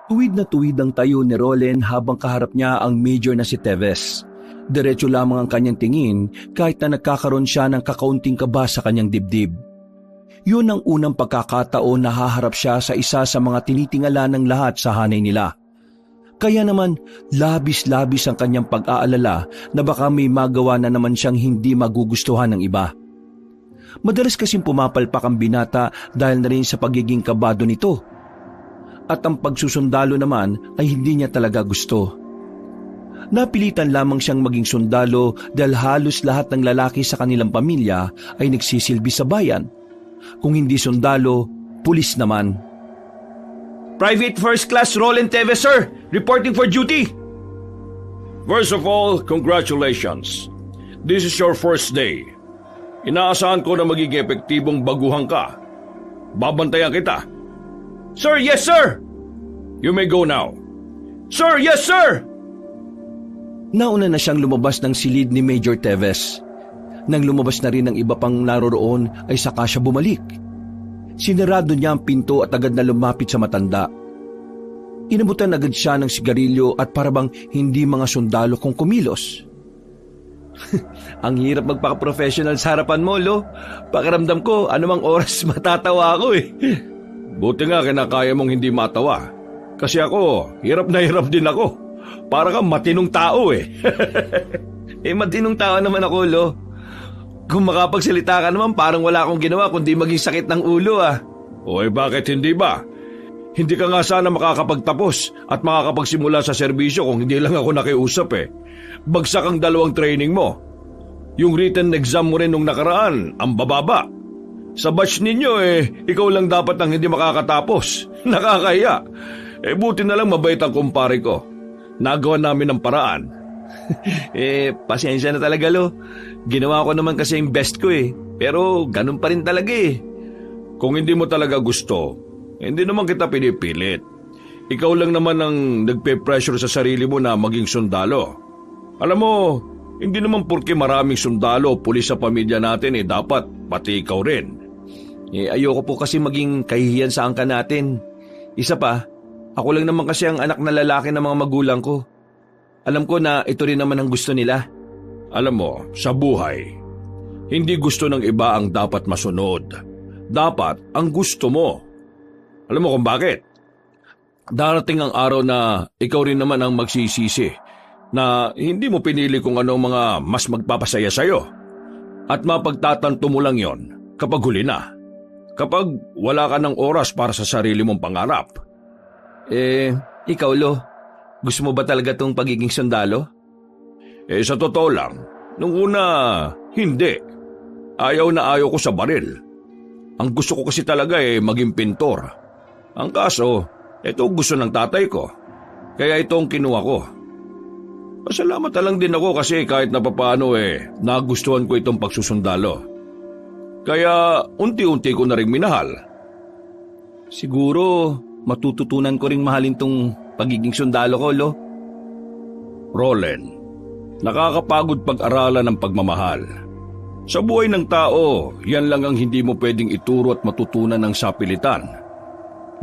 Tuwid na tuwid ang tayo ni Rolen habang kaharap niya ang major na si Teves. Diretso lamang ang kanyang tingin kahit na nagkakaroon siya ng kakaunting kaba sa kanyang dibdib. Yun ang unang pagkakataon na haharap siya sa isa sa mga tinitingala ng lahat sa hanay nila. Kaya naman labis-labis ang kanyang pag-aalala na baka may magawa na naman siyang hindi magugustuhan ng iba. Madalas kasing pumapalpak ang binata dahil na rin sa pagiging kabado nito. At ang pagsusundalo naman ay hindi niya talaga gusto. Napilitan lamang siyang maging sundalo dahil halos lahat ng lalaki sa kanilang pamilya ay nagsisilbi sa bayan. Kung hindi sundalo, pulis naman. Private First Class Roland Teves, sir! Reporting for duty! First of all, congratulations. This is your first day. Inaasahan ko na magiging epektibong baguhan ka. Babantayan kita. Sir, yes, sir! You may go now. Sir, yes, sir! Nauna na siyang lumabas ng silid ni Major Teves. Nang lumabas na rin ang iba pang naroroon ay saka siya bumalik. Sinarado niya ang pinto at agad na lumapit sa matanda. Inabutan agad siya ng sigarilyo at parabang hindi mga sundalo kung kumilos. Ang hirap magpaka-professional sa harapan mo, Lo. Pakiramdam ko, anumang oras matatawa ako eh. Buti nga kinakaya mong hindi matawa. Kasi ako, hirap na hirap din ako. Para kang matinong tao eh. Matinong tao naman ako, Lo. Kung makapagsalita ka naman, parang wala akong ginawa kundi maging sakit ng ulo ah. Bakit hindi ba? Hindi ka nga sana makakapagtapos at makakapagsimula sa serbisyo kung hindi lang ako nakiusap eh. Bagsak ang 2 training mo. Yung written exam mo rin nung nakaraan, ang bababa. Sa batch ninyo ikaw lang dapat ang hindi makakatapos. Nakakahiya. Buti na lang mabait ang kumpare ko. Nagawa namin ng paraan. Pasensya na talaga, Lo. Ginawa ko naman kasi yung best ko eh. Pero ganun pa rin talaga eh. Kung hindi mo talaga gusto, hindi naman kita pinipilit. Ikaw lang naman ang nagpe-pressure sa sarili mo na maging sundalo. Alam mo, hindi naman porke maraming sundalo o pulis sa pamilya natin dapat pati ikaw rin. Ayoko po kasi maging kahihiyan sa angkan natin. Isa pa, ako lang naman kasi ang anak na lalaki ng mga magulang ko. Alam ko na ito rin naman ang gusto nila. Alam mo, sa buhay, hindi gusto ng iba ang dapat masunod. Dapat ang gusto mo. Alam mo kung bakit? Darating ang araw na ikaw rin naman ang magsisisi na hindi mo pinili kung ano mga mas magpapasaya sa'yo. At mapagtatanto mo lang yon kapag huli na. Kapag wala ka ng oras para sa sarili mong pangarap. Ikaw, Lo, gusto mo ba talaga tong pagiging sundalo? Sa totoo lang, nung una, hindi. Ayaw na ayaw ko sa baril. Ang gusto ko kasi talaga maging pintor. Ang kaso, ito gusto ng tatay ko. Kaya ito ang kinuha ko. Pasalamat na lang din ako kasi kahit na papaano nagustuhan ko itong pagsusundalo. Kaya unti-unti ko na rin minahal. Siguro matututunan ko ring mahalin tong pagiging sundalo ko, Lo. Roland, nakakapagod pag-aralan ng pagmamahal. Sa buhay ng tao, yan lang ang hindi mo pwedeng ituro at matutunan ng sapilitan.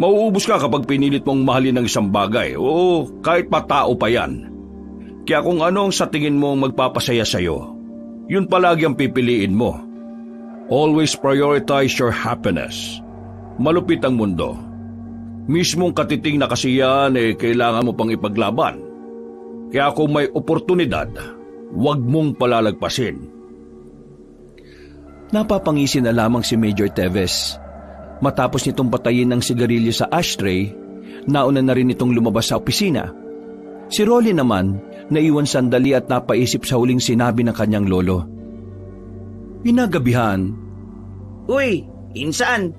Mauubos ka kapag pinilit mong mahalin ng isang bagay o kahit pa tao pa yan. Kaya kung ano ang sa tingin mo magpapasaya sa'yo, yun palagi ang pipiliin mo. Always prioritize your happiness. Malupit ang mundo. Mismong katiting na kasiyahan kailangan mo pang ipaglaban. Kaya kung may oportunidad, huwag mong palalagpasin. Napapangisi na lamang si Major Teves. Matapos nitong patayin ng sigarilyo sa ashtray, nauna na rin itong lumabas sa opisina. Si Rolly naman, naiwan sandali at napaisip sa huling sinabi ng kanyang lolo. Pinagabihan. Uy, insan,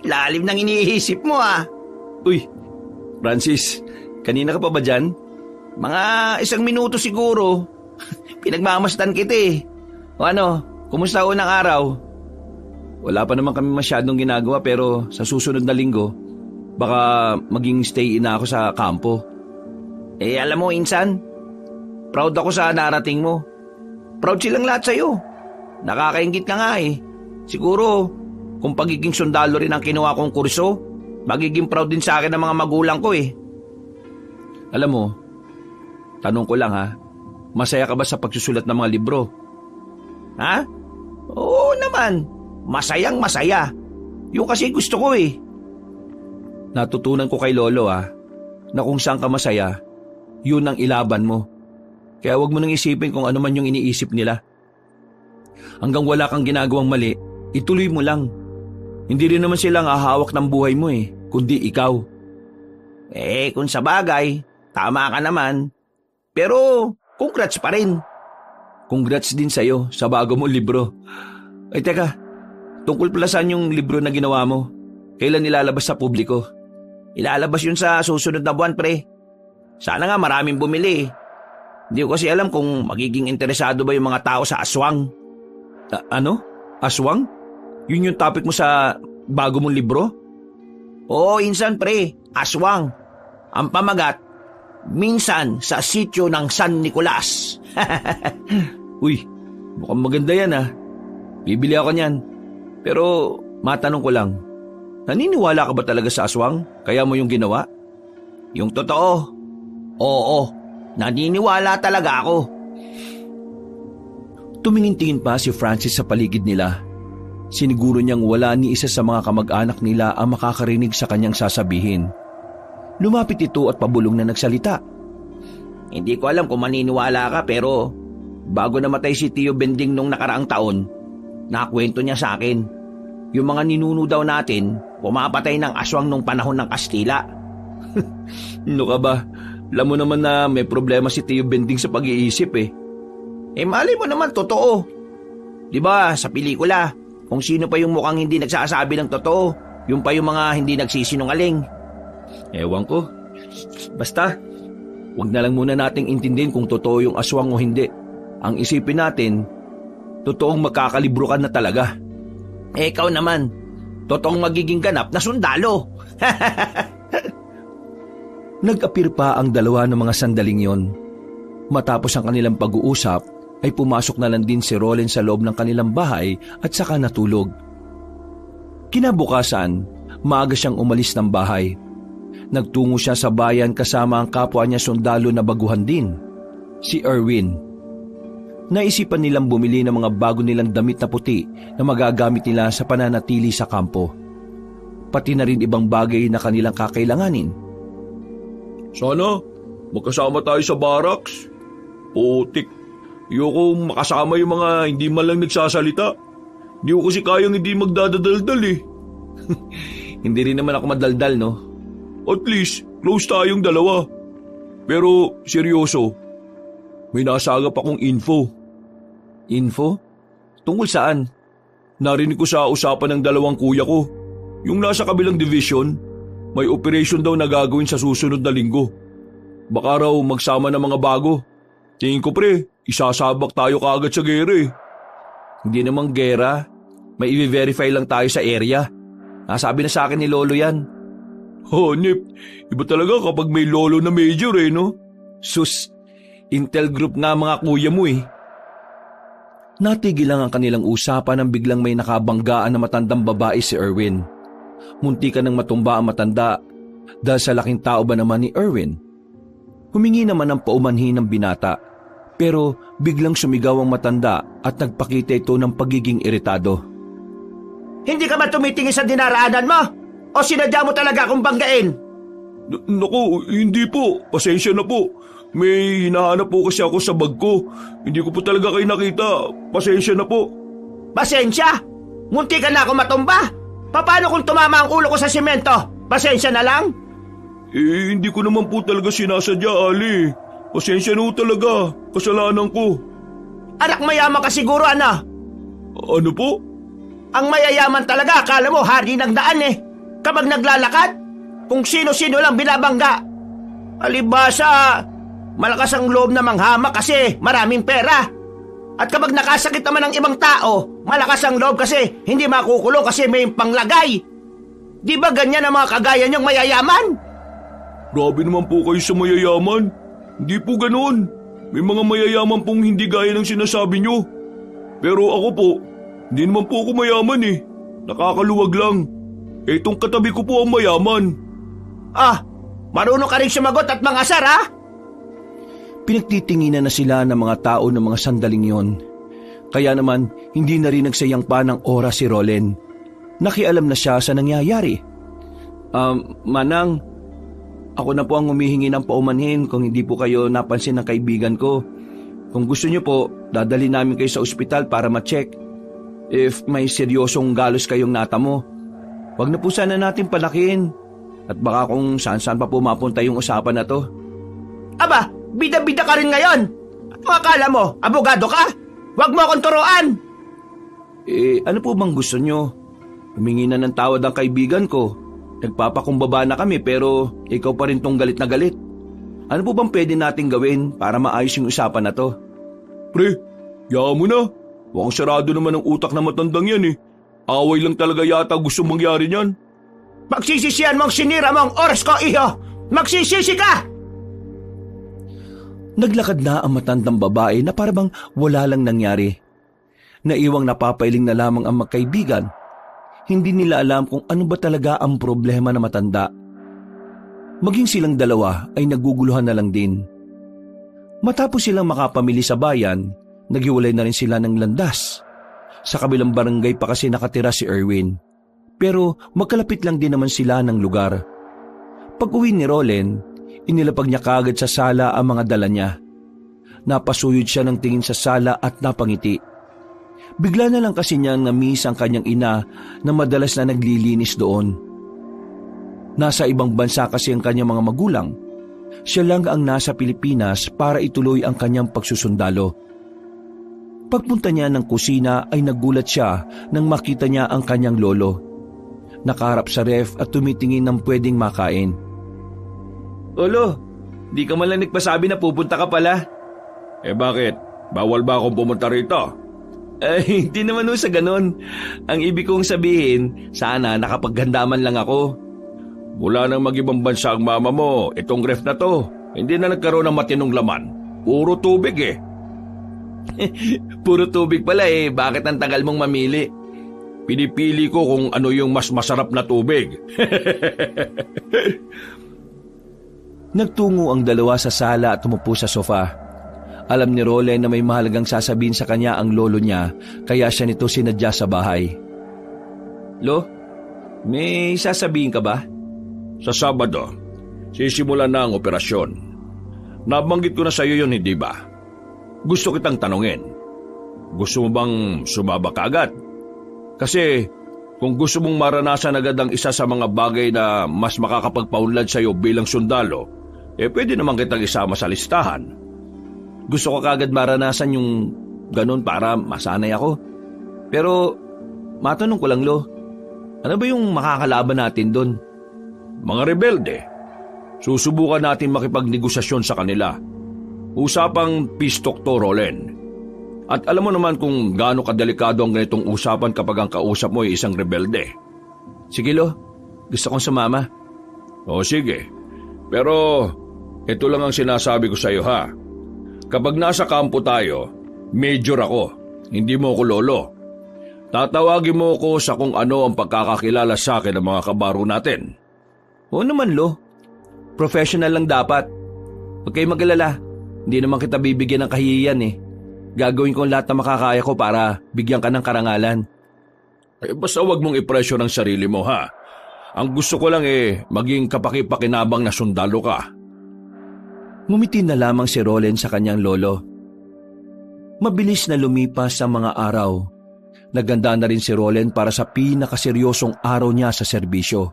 lalim ng iniisip mo ah. Uy, Francis, kanina ka pa ba dyan? Mga 1 minuto siguro. Pinagmamasdan kita eh. O ano, kumusta unang araw? Wala pa naman kami masyadong ginagawa pero sa susunod na linggo, baka maging stay in na ako sa kampo. Alam mo insan, proud ako sa narating mo. Proud silang lahat sa'yo. Nakakaingit ka nga eh. Siguro, kung pagiging sundalo rin ang kinuha kong kurso, magiging proud din sa akin ng mga magulang ko eh. Alam mo, tanong ko lang ha, masaya ka ba sa pagsusulat ng mga libro? Ha? Oo naman, masayang masaya. Yung kasi gusto ko eh. Natutunan ko kay Lolo na kung saan ka masaya, yun ang ilaban mo. Kaya wag mo nang isipin kung ano man yung iniisip nila. Hanggang wala kang ginagawang mali, ituloy mo lang. Hindi rin naman silang hahawak ng buhay mo kundi ikaw. Kung sa bagay, tama ka naman. Pero, congrats pa rin. Congrats din sa'yo sa bago mong libro. Ay teka, tungkol pala saan yung libro na ginawa mo? Kailan nilalabas sa publiko? Ilalabas yun sa susunod na buwan, pre. Sana nga maraming bumili. Hindi ko kasi alam kung magiging interesado ba yung mga tao sa aswang. Ano? Aswang? Yun yung topic mo sa bago mong libro? Oo, insan pre, aswang. Ang pamagat, minsan sa sityo ng San Nicolas. Uy, mukhang maganda yan Bibili ako niyan. Pero matanong ko lang, naniniwala ka ba talaga sa aswang? Kaya mo yung ginawa? Yung totoo, oo, naniniwala talaga ako. Tumingin-tingin pa si Francis sa paligid nila. Siniguro niyang wala ni isa sa mga kamag-anak nila ang makakarinig sa kanyang sasabihin. Lumapit ito at pabulong na nagsalita. Hindi ko alam kung maniniwala ka pero bago namatay si Tio Bending nung nakaraang taon, nakakwento niya sa akin. Yung mga ninuno daw natin, pumapatay ng aswang nung panahon ng Kastila. Ano ka ba? Alam mo naman na may problema si Tio Bending sa pag-iisip Mali mo naman totoo. Diba sa pelikula, kung sino pa yung mukhang hindi nagsasabi ng totoo, yung pa yung mga hindi nagsisinungaling. Ewan ko. Basta, wag na lang muna nating intindihin kung totoo yung aswang o hindi. Ang isipin natin, totoong magkakalibro ka na talaga. Ikaw naman, totoong magiging ganap na sundalo. Nag-apir pa ang dalawa ng mga sandaling yon. Matapos ang kanilang pag-uusap, ay pumasok na lang din si Roland sa loob ng kanilang bahay at saka natulog. Kinabukasan, maaga siyang umalis ng bahay. Nagtungo siya sa bayan kasama ang kapwa niya sundalo na baguhan din, si Erwin. Naisipan nilang bumili ng mga bago nilang damit na puti na magagamit nila sa pananatili sa kampo. Pati na rin ibang bagay na kanilang kakailanganin. Sana, magkasama tayo sa barracks. Putik, ayoko makasama yung mga hindi man lang nagsasalita. Hindi ko kasi kayang hindi magdadadaldal Hindi rin naman ako madaldal, no? At least, close tayong dalawa. Pero, seryoso, may nasagap akong info. Info? Tungkol saan? Narinig ko sa usapan ng dalawang kuya ko. Yung nasa kabilang division, may operation daw na gagawin sa susunod na linggo. Baka raw magsama ng mga bago. Tingin ko pre, isasabak tayo kaagad sa gera Hindi namang gera. May i-verify lang tayo sa area. Nasabi na sa akin ni Lolo yan. Nip, iba talaga kapag may lolo na major no? Sus, Intel Group nga mga kuya mo Natigil lang ang kanilang usapan nang biglang may nakabanggaan na matandang babae si Erwin. Munti ka nang matumba ang matanda dahil sa laking tao ba naman ni Erwin. Humingi naman ng paumanhin ng binata, pero biglang sumigaw ang matanda at nagpakita ito ng pagiging iritado. Hindi ka ba tumitingin sa dinaraanan mo? O sinadya mo talaga akong banggain? Naku, hindi po. Pasensya na po. May hinahanap po kasi ako sa bag ko. Hindi ko po talaga kayo nakita. Pasensya na po. Pasensya? Munti ka na ako matumba? Paano kung tumama ang ulo ko sa simento? Pasensya na lang? Hindi ko naman po talaga sinasadya, Ali. Pasensya na po talaga. Kasalanan ko. Anak mayaman ka siguro, ano? Ano po? Ang mayayaman talaga, akala mo hari ng daan Kapag naglalakad, kung sino-sino lang binabangga. Alibasa, malakas ang loob na manghamak kasi maraming pera. At kapag nakasakit naman ng ibang tao, malakas ang loob kasi hindi makukulong kasi may panglagay. Di ba ganyan ang mga kagaya niyong mayayaman? Grabe naman po kayo sa mayayaman. Hindi po ganoon. May mga mayayaman pong hindi gaya ng sinasabi niyo. Pero ako po, hindi naman po ako mayaman Nakakaluwag lang. Itong katabi ko po ang mayaman. Marunong ka rin sumagot at mangasar, ha? Pinagtitinginan na sila ng mga tao ng mga sandaling yon. Kaya naman, hindi na rin nagsayang pa ng oras si Rolen. Nakialam na siya sa nangyayari. Manang, ako na po ang humihingi ng paumanhin kung hindi po kayo napansin ng kaibigan ko. Kung gusto niyo po, dadali namin kayo sa ospital para ma-check. If may seryosong galos kayong natamo, wag na po sana natin palakihin. At baka kung saan-saan pa po mapunta yung usapan na to. Aba, bida-bida ka rin ngayon. Ano akala mo, abogado ka? Huwag mo akong turuan. Ano po bang gusto nyo? Humingi na ng tawad ang kaibigan ko. Nagpapakumbaba na kami pero ikaw pa rin tong galit na galit. Ano po bang pwede nating gawin para maayos yung usapan na to? Pre, yaan mo na. Mukhang sarado naman ang utak na matandang yan eh. Away lang talaga yata gusto mangyari niyan. Magsisisihan mong sinira mong oras ko, iho! Magsisisi ka! Naglakad na ang matandang babae na parabang wala lang nangyari. Naiwang napapailing na lamang ang magkaibigan. Hindi nila alam kung ano ba talaga ang problema na matanda. Maging silang dalawa ay naguguluhan na lang din. Matapos silang makapamili sa bayan, naghiwalay na rin sila ng landas. Sa kabilang barangay pa kasi nakatira si Erwin. Pero magkalapit lang din naman sila ng lugar. Pag-uwi ni Rolen, inilapag niya kaagad sa sala ang mga dala niya. Napasuyod siya ng tingin sa sala at napangiti. Bigla na lang kasi niyang na-miss ang kanyang ina na madalas na naglilinis doon. Nasa ibang bansa kasi ang kanyang mga magulang. Siya lang ang nasa Pilipinas para ituloy ang kanyang pagsusundalo. Pagpunta niya ng kusina ay nagulat siya nang makita niya ang kanyang lolo. Nakaharap sa ref at tumitingin ng pwedeng makain. Lolo, di ka man lang nagpasabi na pupunta ka pala. Bakit? Bawal ba akong pumunta rito? Hindi naman sa ganon. Ang ibig kong sabihin, sana nakapaggandaman lang ako. Mula nang mag-ibang bansa ang mama mo, itong ref na to, hindi na nagkaroon ng matinong laman. Puro tubig eh. Puro tubig pala eh, bakit ang tagal mong mamili? Pinipili ko kung ano yung mas masarap na tubig. Nagtungo ang dalawa sa sala at tumupo sa sofa. Alam ni Rolen na may mahalagang sasabihin sa kanya ang lolo niya, kaya siya nito sinadya sa bahay. Lo, may sasabihin ka ba? Sa Sabado, sisimulan na ang operasyon. Nabanggit ko na sa iyo yun, hindi ba? Gusto kitang tanungin. Gusto mo bang sumaba kaagad? Kasi kung gusto mong maranasan agad ang isa sa mga bagay na mas makakapagpaunlad sa iyo bilang sundalo, pwede naman kitang isama sa listahan. Gusto ko kaagad maranasan yung ganun para masanay ako. Pero matanong ko lang, Lo, ano ba yung makakalaban natin doon? Mga rebelde. Susubukan natin makipagnegosasyon sa kanila. Usapang peace talk to, Rolen. At alam mo naman kung gaano kadelikado ang ganitong usapan kapag ang kausap mo ay isang rebelde. Sige, Lo. Gusto kong sumama. O sige. Pero ito lang ang sinasabi ko sa iyo, ha. Kapag nasa kampo tayo, major ako. Hindi mo ako lolo. Tatawagin mo ako sa kung ano ang pagkakakilala sa akin ng mga kabaro natin. Oo naman, Lo. Professional lang dapat. Huwag kayong mag-alala. Hindi naman kita bibigyan ng kahihiyan eh. Gagawin ko ang lahat na makakaya ko para bigyan ka ng karangalan. Basta wag mong ipresyo ng sarili mo, ha. Ang gusto ko lang maging kapaki-pakinabang na sundalo ka. Ngumiti na lamang si Rolen sa kanyang lolo. Mabilis na lumipas ang mga araw. Naganda na rin si Rolen para sa pinakaseryosong araw niya sa serbisyo.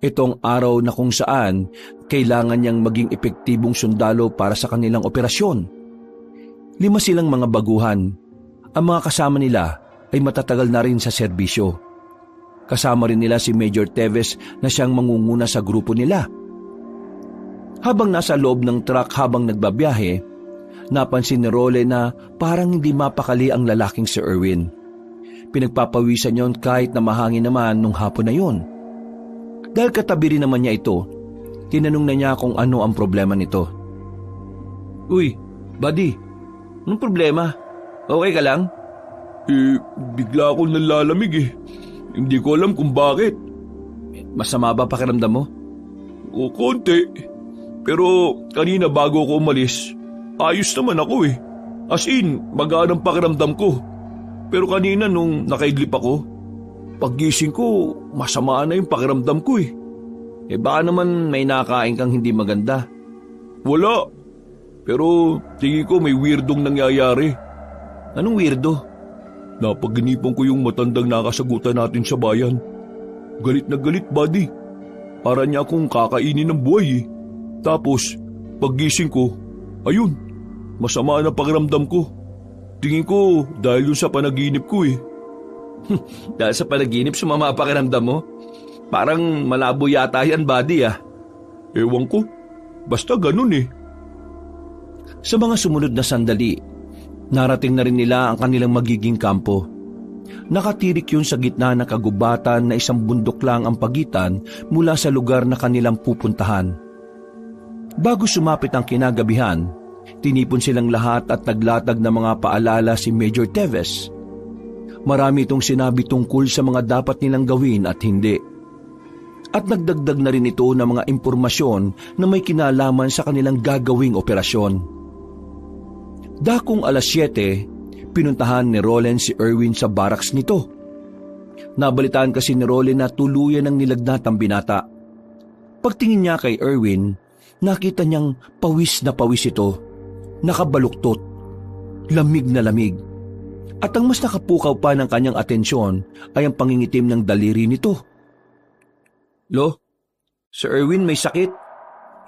Itong araw na kung saan kailangan niyang maging epektibong sundalo para sa kanilang operasyon. 5 silang mga baguhan. Ang mga kasama nila ay matatagal na rin sa serbisyo. Kasama rin nila si Major Teves na siyang mangunguna sa grupo nila. Habang nasa loob ng truck habang nagbabiyahe, napansin ni Role na parang hindi mapakali ang lalaking si Erwin. Pinagpapawisan yon kahit na mahangin naman nung hapon na yon. Dahil katabi rin naman niya ito, tinanong na niya kung ano ang problema nito. Uy, buddy. Anong problema? Okay ka lang? Bigla akong nalalamig eh. Hindi ko alam kung bakit. Masama ba pakiramdam mo? O konti. Pero kanina bago ako umalis, ayos naman ako eh. As in, magaan ang pakiramdam ko. Pero kanina nung nakaidlip ako, paggising ko, masama na yung pakiramdam ko eh. Baka naman may nakain kang hindi maganda. Wala. Pero tingin ko may weirdong nangyayari. Anong weirdo? Napaginipan ko yung matandang nakasagutan natin sa bayan. Galit na galit, buddy. Para niya akong kakainin ng buhay eh. Tapos, paggising ko, ayun, masama na pakiramdam ko. Tingin ko dahil yun sa panaginip ko eh. Dahil sa panaginip, sumama pakiramdam mo? Parang malabo yata yan, buddy ah. Ewan ko, basta ganun eh. Sa mga sumunod na sandali, narating na rin nila ang kanilang magiging kampo. Nakatirik yun sa gitna ng kagubatan na isang bundok lang ang pagitan mula sa lugar na kanilang pupuntahan. Bago sumapit ang kinagabihan, tinipon silang lahat at naglatag ng mga paalala si Major Teves. Marami itong sinabi tungkol sa mga dapat nilang gawin at hindi. At nagdagdag na rin ito ng mga impormasyon na may kinalaman sa kanilang gagawing operasyon. Dakong 7:00, pinuntahan ni Roland si Erwin sa barracks nito. Nabalitaan kasi ni Roland na tuluyan ng nilagnat ang binata. Pagtingin niya kay Erwin, nakita niyang pawis na pawis ito, nakabaluktot, lamig na lamig. At ang mas nakapukaw pa ng kanyang atensyon ay ang pangingitim ng daliri nito. Lo, Sir Erwin may sakit.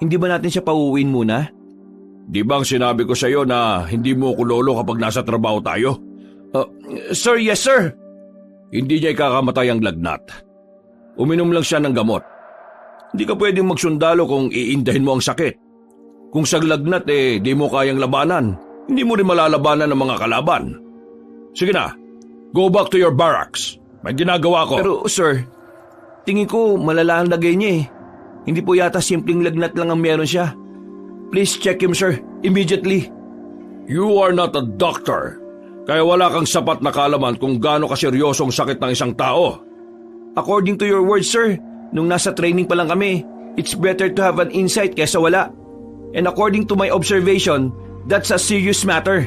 Hindi ba natin siya pauuwiin muna? Di bang sinabi ko sa iyo na hindi mo ko lolo kapag nasa trabaho tayo? Sir, yes sir. Hindi niya ikakamatay ang lagnat. Uminom lang siya ng gamot. Hindi ka pwedeng magsundalo kung iindahin mo ang sakit. Kung sa lagnat di mo kayang labanan, hindi mo rin malalabanan ng mga kalaban. Sige na, go back to your barracks. May ginagawa ko. Pero sir, tingin ko malala ang lagay niya eh. Hindi po yata simpleng lagnat lang ang meron siya. Please check him, sir, immediately. You are not a doctor, kaya wala kang sapat na kaalaman kung gaano kaseryosong sakit ng isang tao. According to your words, sir, nung nasa training pa lang kami, it's better to have an insight kesa wala. And according to my observation, that's a serious matter.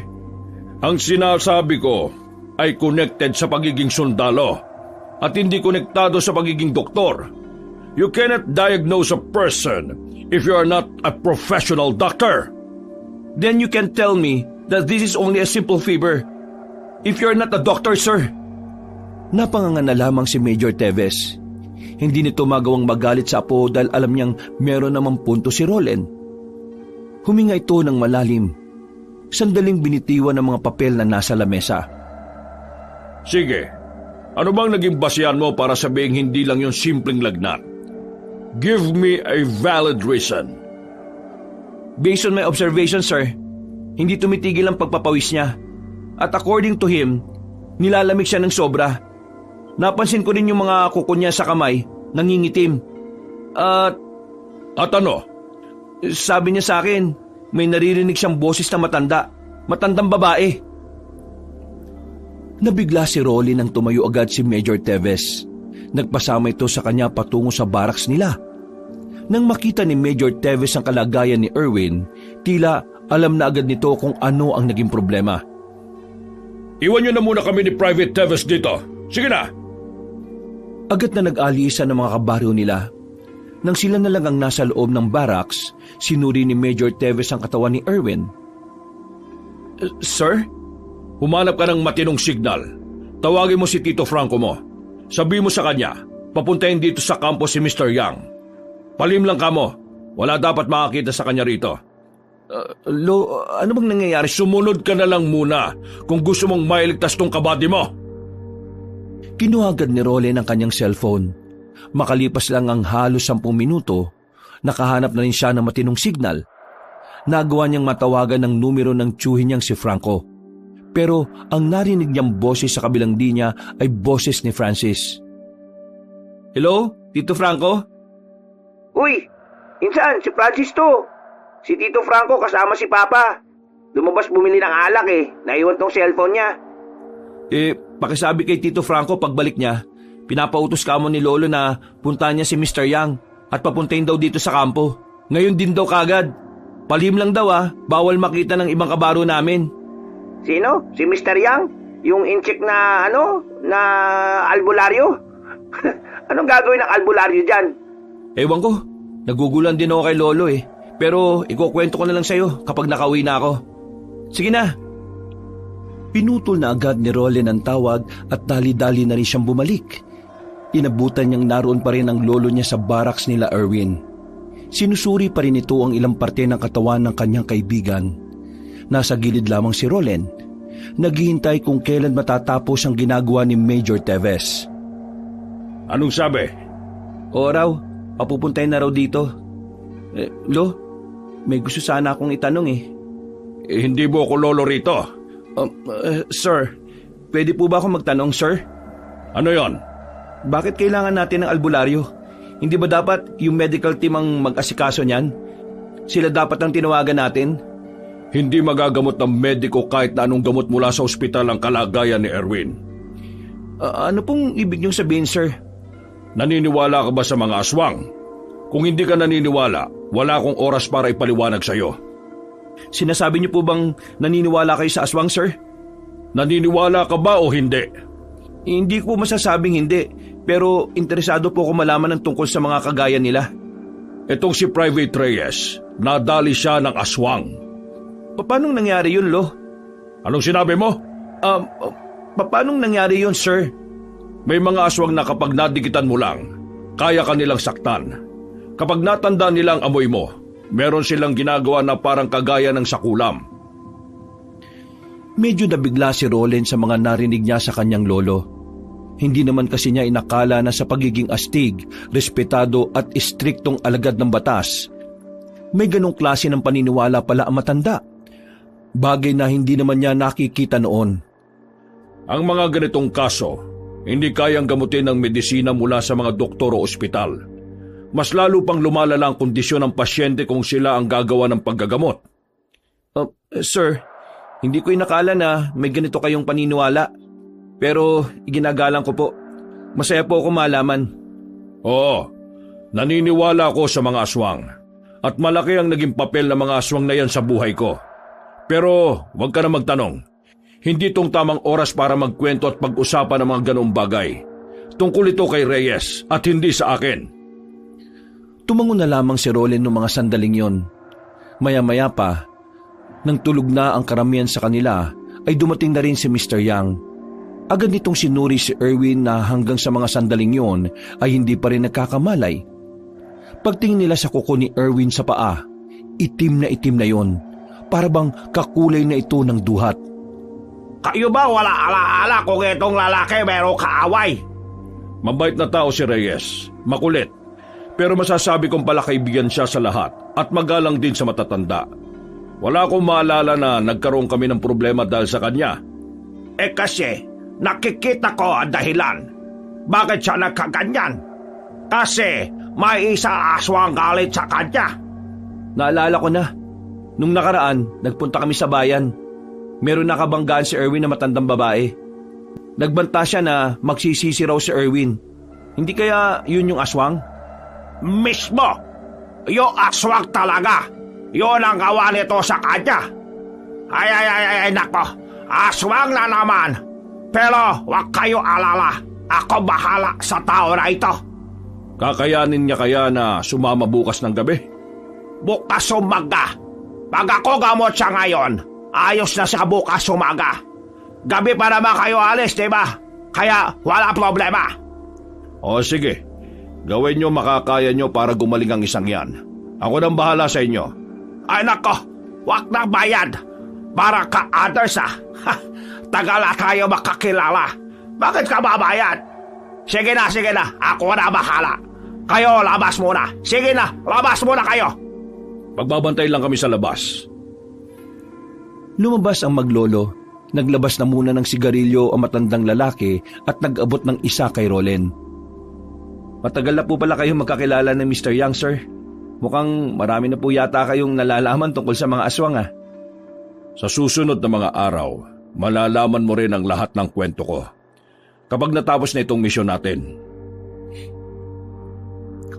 Ang sinasabi ko ay connected sa pagiging sundalo at hindi konektado sa pagiging doktor. You cannot diagnose a person if you are not a professional doctor. Then you can tell me that this is only a simple fever. If you're not a doctor, sir. Napanganga na lamang si Major Teves. Hindi nito magawang magalit sa apo dahil alam niyang meron namang punto si Roland. Huminga ito ng malalim. Sandaling binitiwan ng mga papel na nasa lamesa. Sige, ano bang naging basihan mo para sabihing hindi lang yung simpleng lagnat? Give me a valid reason. Based on my observation, sir, hindi tumitigil ang pagpapawis niya. At according to him, nilalamig siya ng sobra. Napansin ko rin yung mga kuko niya sa kamay, nangingitim. At ano? Sabi niya sa akin, may naririnig siyang boses na matandang babae. Nabigla si Rolly nang tumayo agad si Major Teves. Nagpasama ito sa kanya patungo sa barracks nila. Nang makita ni Major Teves ang kalagayan ni Erwin, tila alam na agad nito kung ano ang naging problema. Iwan niyo na muna kami ni Private Teves dito. Sige na! Agad na nag-alisan ng mga kabaryo nila. Nang sila na lang ang nasa loob ng barracks, sinuri ni Major Teves ang katawan ni Erwin. Sir? Humanap ka ng matinong signal. Tawagin mo si Tito Franco mo. Sabi mo sa kanya, papuntahin dito sa kampo si Mr. Yang. Palim lang ka mo. Wala dapat makakita sa kanya rito. Ano bang nangyayari? Sumunod ka na lang muna kung gusto mong mailigtas tong kabady mo. Kinuha agad ni Roland ang kanyang cellphone. Makalipas lang ang halos 10 minuto, nakahanap na rin siya ng matinong signal. Nagawa niyang matawagan ng numero ng tiyuhin niyang si Franco. Pero ang narinig niyang boses sa kabilang linya ay boses ni Francis. Hello, Tito Franco? Uy, insan, si Francis to. Si Tito Franco kasama si Papa. Lumabas bumili ng alak naiwan tong cellphone niya. Pakisabi kay Tito Franco pagbalik niya, pinapautos ka mo ni Lolo na puntahan niya si Mr. Yang. at papuntahin daw dito sa kampo. Ngayon din daw kagad. Palihim lang daw bawal makita ng ibang kabaro namin. Sino? Si Mr. Yang? Yung incheck na na albularyo? Anong gagawin ng albularyo dyan? Ewan ko, nagugulan din ako kay Lolo Pero ikukwento ko na lang sa'yo kapag nakauwi na ako. Sige na. Pinutol na agad ni Roland ang tawag at dali-dali na rin siyang bumalik. Inabutan niyang naroon pa rin ang lolo niya sa barracks nila Erwin. Sinusuri pa rin ito ang ilang parte ng katawan ng kanyang kaibigan. Nasa gilid lamang si Roland. Naghihintay kung kailan matatapos ang ginagawa ni Major Teves. Anong sabi? Oo raw, papupuntahin na raw dito. Lo, may gusto sana akong itanong Hindi mo ako lolo rito. Sir, pwede po ba akong magtanong, sir? Ano yon? Bakit kailangan natin ng albularyo? Hindi ba dapat yung medical team ang mag-asikaso niyan? Sila dapat ang tinawagan natin? Hindi magagamot ng mediko kahit na anong gamot mula sa ospital ang kalagayan ni Erwin. Ano pong ibig niyong sabihin, sir? Naniniwala ka ba sa mga aswang? Kung hindi ka naniniwala, wala akong oras para ipaliwanag sa iyo. Sinasabi niyo po bang naniniwala kayo sa aswang, sir? Naniniwala ka ba o hindi? Hindi ko masasabing hindi, pero interesado po ako malaman ng tungkol sa mga kagaya nila. Itong si Private Reyes, nadali siya ng aswang. Paano nangyari yun, Lo? Anong sinabi mo? Paano nangyari yun, sir? May mga aswang na kapag nadikitan mo lang, kaya ka nilang saktan. Kapag natanda nilang amoy mo, meron silang ginagawa na parang kagaya ng sakulam. Medyo nabigla si Roland sa mga narinig niya sa kanyang lolo. Hindi naman kasi niya inakala na sa pagiging astig, respetado at istriktong alagad ng batas, may ganong klase ng paniniwala pala ang matanda. Bagay na hindi naman niya nakikita noon. Ang mga ganitong kaso, hindi kayang gamutin ng medisina mula sa mga doktor o ospital. Mas lalo pang lumalala ang kondisyon ng pasyente kung sila ang gagawa ng paggagamot. Sir, hindi ko inakala na may ganito kayong paniniwala. Pero iginagalang ko po. Masaya po ako malaman. Oo, naniniwala ako sa mga aswang. At malaki ang naging papel ng mga aswang na yan sa buhay ko. Pero huwag ka na magtanong. Hindi itong tamang oras para magkwento at pag-usapan ng mga ganoong bagay. Tungkol ito kay Reyes at hindi sa akin. Tumango na lamang si Roland noong mga sandaling yon. Maya-maya pa, nang tulog na ang karamihan sa kanila, ay dumating na rin si Mr. Yang. Agad nitong sinuri si Erwin na hanggang sa mga sandaling yon ay hindi pa rin nagkakamalay. Pagtingin nila sa kuko ni Erwin sa paa, itim na yon, para bang kakulay na ito ng duhat. Kayo ba wala alaala kung itong lalaki merong kaaway? Mabait na tao si Reyes, makulit. Pero masasabi kong pala kaibigan siya sa lahat at magalang din sa matatanda. Wala akong maalala na nagkaroon kami ng problema dahil sa kanya. Kasi nakikita ko ang dahilan. Bakit siya nagkaganyan? Kasi may isa aswang galit sa kanya. Naalala ko na. Nung nakaraan, nagpunta kami sa bayan. Meron nakabanggaan si Erwin na matandang babae. Nagbanta siya na magsisisi raw si Erwin. Hindi kaya yun yung aswang? Mismo! Yung aswang talaga! Yun ang gawa nito sa kanya! Ay, nako! Aswang na naman! Pero huwag kayo alala! Ako bahala sa tao na ito! Kakayanin niya kaya na sumama bukas ng gabi? Bukas umaga! Pag ako gamot siya ngayon, ayos na siya bukas umaga. Gabi pa naman kayo alis, diba? Kaya wala problema. O sige, gawin niyo makakaya niyo para gumaling ang isang yan. Ako nang bahala sa inyo. Ay nako, wag na bayad. Para ka others Tagal na tayo makakilala. Bakit ka babayad? Sige na, ako na bahala. Kayo, labas muna. Sige na, labas muna kayo. Pagbabantay lang kami sa labas. Lumabas ang maglolo. Naglabas na muna ng sigarilyo ang matandang lalaki at nag-abot ng isa kay Roland. Matagal na po pala kayong magkakilala ng Mr. Yang, sir. Mukhang marami na po yata kayong nalalaman tungkol sa mga aswang, Sa susunod na mga araw, malalaman mo rin ang lahat ng kwento ko. Kapag natapos na itong misyon natin.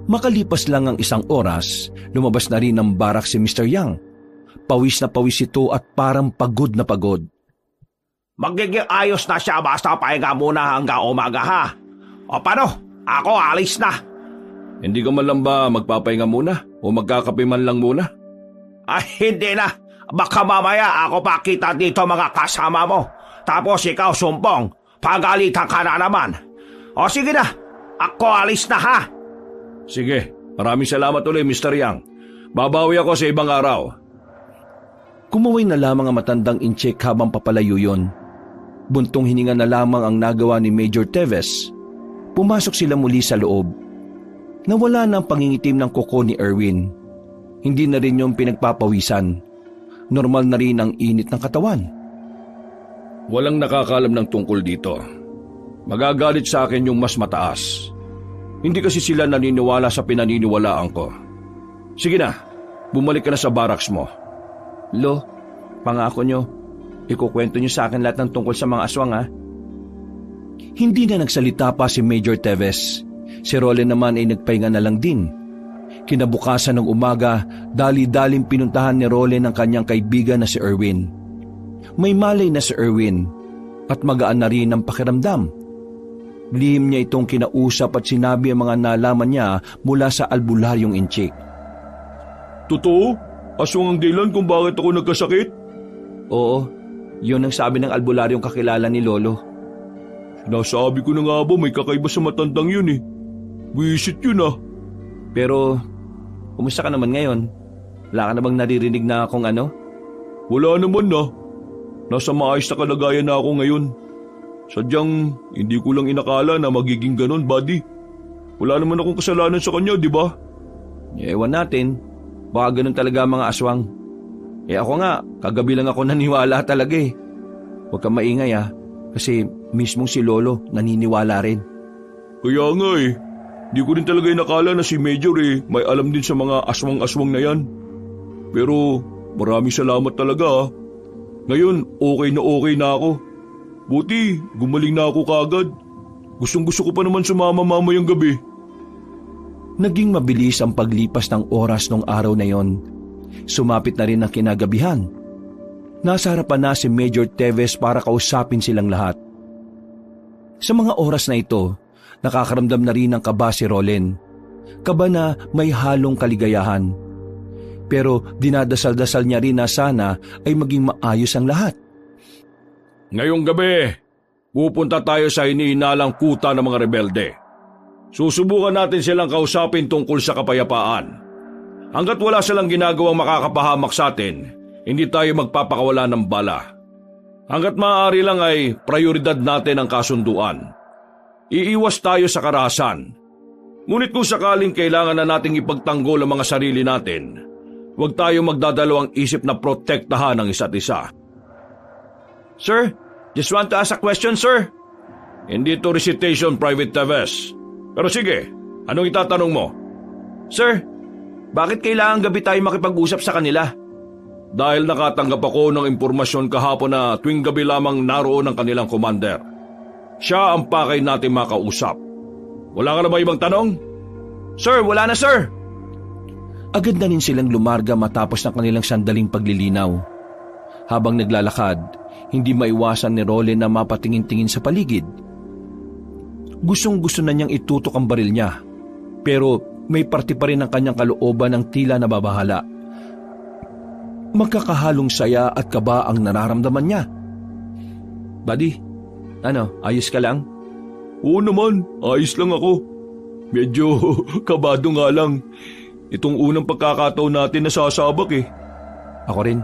Makalipas lang ang isang oras, lumabas na rin ng barak si Mr. Yang. Pawis na pawis ito at parang pagod na pagod. Magiging ayos na siya basta pahinga muna hanggang umaga ha. O paano? Ako alis na. Hindi ka man lang ba magpapahinga muna o magkakape man lang muna? Ay hindi na. Baka mamaya ako pa kita dito mga kasama mo. Tapos ikaw sumpong. Pagalitan ka na naman. O sige na. Ako alis na ha. Sige, maraming salamat ulit Mr. Yang. Babawi ako sa ibang araw. Kumaway na lamang ang matandang incheck habang papalayo yun. Buntong hininga na lamang ang nagawa ni Major Teves. Pumasok sila muli sa loob. Nawala na ang pangingitim ng kuko ni Erwin. Hindi na rin yung pinagpapawisan. Normal na rin ang init ng katawan. Walang nakakalam ng tungkol dito. Magagalit sa akin yung mas mataas. Hindi kasi sila naniniwala sa pinaniniwalaan ko. Sige na, bumalik ka na sa barracks mo. Lo, pangako nyo, ikukwento nyo sa akin lahat ng tungkol sa mga aswang ha. Hindi na nagsalita pa si Major Teves. Si Roland naman ay nagpahinga na lang din. Kinabukasan ng umaga, dali-daling pinuntahan ni Roland ang kanyang kaibigan na si Erwin. May malay na si Erwin at magaan na rin ang pakiramdam. Lihim niya itong kinausap at sinabi ang mga nalaman niya mula sa albularyong inchik. Totoo? Aswang ang dahilan kung bakit ako nagkasakit? Oo, yun ang sabi ng albularyong kakilala ni Lolo. Nasabi ko na nga ba may kakaiba sa matandang yun eh. Wisit yun ah. Pero, kumusta ka naman ngayon? Wala ka na bang naririnig na kung ano? Wala naman na. Nasa maayos na kalagayan na ako ngayon. Sadyang hindi ko lang inakala na magiging ganon, buddy. Wala naman akong kasalanan sa kanya, di ba? Ewan natin. Baka ganon talaga mga aswang. Ako nga, kagabi lang ako naniwala talaga eh. Huwag kang maingay kasi mismong si Lolo naniniwala rin. Kaya nga eh. Di ko rin talaga inakala na si Major may alam din sa mga aswang-aswang na yan. Pero maraming salamat talaga. Ngayon, okay na ako. Buti, gumaling na ako kagad. Gustong-gusto ko pa naman sumama mamayang gabi. Naging mabilis ang paglipas ng oras nung araw na yon. Sumapit na rin ang kinagabihan. Nasa harapan na si Major Teves para kausapin silang lahat. Sa mga oras na ito, nakakaramdam na rin ng kaba si Roland. Kaba na may halong kaligayahan. Pero dinadasal-dasal niya rin na sana ay maging maayos ang lahat. Ngayong gabi, pupunta tayo sa iniinalang kuta ng mga rebelde. Susubukan natin silang kausapin tungkol sa kapayapaan. Hanggat wala silang ginagawang makakapahamak sa atin, hindi tayo magpapakawala ng bala. Hanggat maaari lang ay prioridad natin ang kasunduan. Iiwas tayo sa karahasan. Ngunit kung sakaling kailangan na nating ipagtanggol ang mga sarili natin, huwag tayo magdadalawang isip na protektahan ang isa't isa. Sir, just want to ask a question, sir. Hindi to recitation, Private Teves. Pero sige, anong itatanong mo? Sir, bakit kailangan gabi tayo makipag-usap sa kanila? Dahil nakatanggap ako ng impormasyon kahapon na tuwing gabi lamang naroon ang kanilang commander. Siya ang pakay natin makausap. Wala ka na ba ibang tanong? Sir, wala na sir. Agad na rin silang lumarga matapos ng kanilang sandaling paglilinaw. Habang naglalakad, hindi maiwasan ni Roland na mapatingin-tingin sa paligid. Gustong-gusto na niyang itutok ang baril niya, pero may parte pa rin ang kanyang kalooban ng tila nababahala. Magkakahalong saya at kaba ang nararamdaman niya. Buddy, ayos ka lang? Oo naman, ayos lang ako. Medyo kabado nga lang. Itong unang pagkakataon natin nasasabak eh. Ako rin,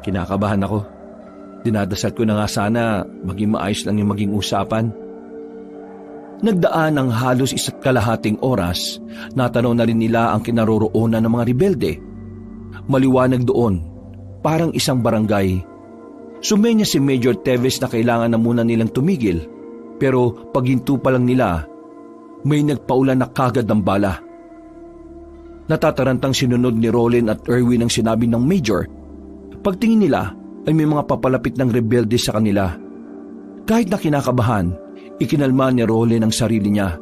kinakabahan ako. Dinadasal ko na nga sana maging maayos lang yung maging usapan. Nagdaan ang halos 1.5 oras, natanaw na rin nila ang kinaroroonan ng mga rebelde. Maliwanag doon, parang isang barangay. Sumenya si Major Teves na kailangan na muna nilang tumigil, pero paghinto pa lang nila, may nagpaulan na kagad ng bala. Natatarantang sinunod ni Roland at Erwin ang sinabi ng Major. Pagtingin nila ay may mga papalapit ng rebelde sa kanila. Kahit na kinakabahan, ikinalma ni Roland ang sarili niya.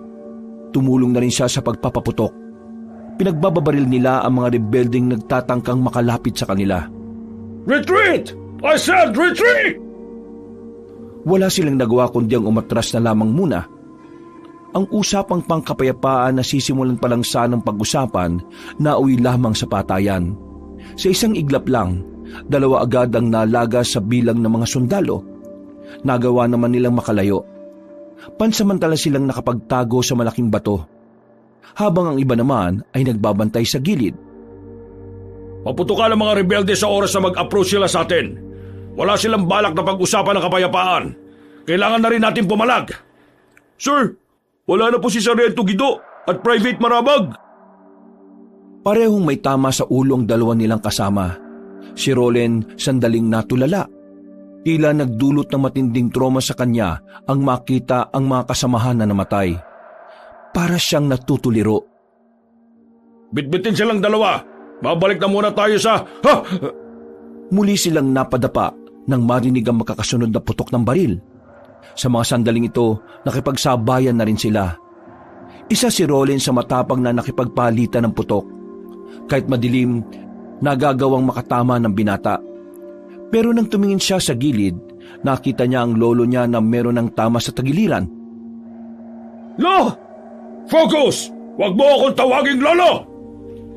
Tumulong na rin siya sa pagpapaputok. Pinagbababaril nila ang mga rebelding nagtatangkang makalapit sa kanila. Retreat! I said retreat! Wala silang nagawa kundi ang umatras na lamang muna. Ang usapang pangkapayapaan na sisimulan pa lang sanang pag-usapan na uwi lamang sa patayan. Sa isang iglap lang, 2 agad ang nalaga sa bilang ng mga sundalo. Nagawa naman nilang makalayo. Pansamantala silang nakapagtago sa malaking bato, habang ang iba naman ay nagbabantay sa gilid. Maputukan ang mga rebelde sa oras na mag-approach sila sa atin. Wala silang balak na pag-usapan ng kapayapaan. Kailangan na rin natin pumalag. Sir, wala na po si Sargento Guido at Private Marabag. Parehong may tama sa ulo ang 2 nilang kasama. Si Rolen sandaling natulala. Tila nagdulot ng matinding trauma sa kanya ang makita ang mga kasamahan na namatay. Para siyang natutuliro. Bitbitin silang 2. Babalik na muna tayo sa... Muli silang napadapa nang marinig ang makakasunod na putok ng baril. Sa mga sandaling ito, nakipagsabayan na rin sila. Isa si Rolen sa matapang na nakipagpalitan ng putok. Kahit madilim, nagagawang makatama ng binata. Pero nang tumingin siya sa gilid, nakita niya ang lolo niya na meron ng tama sa tagiliran. Lo! Focus! Huwag mo akong tawaging lolo!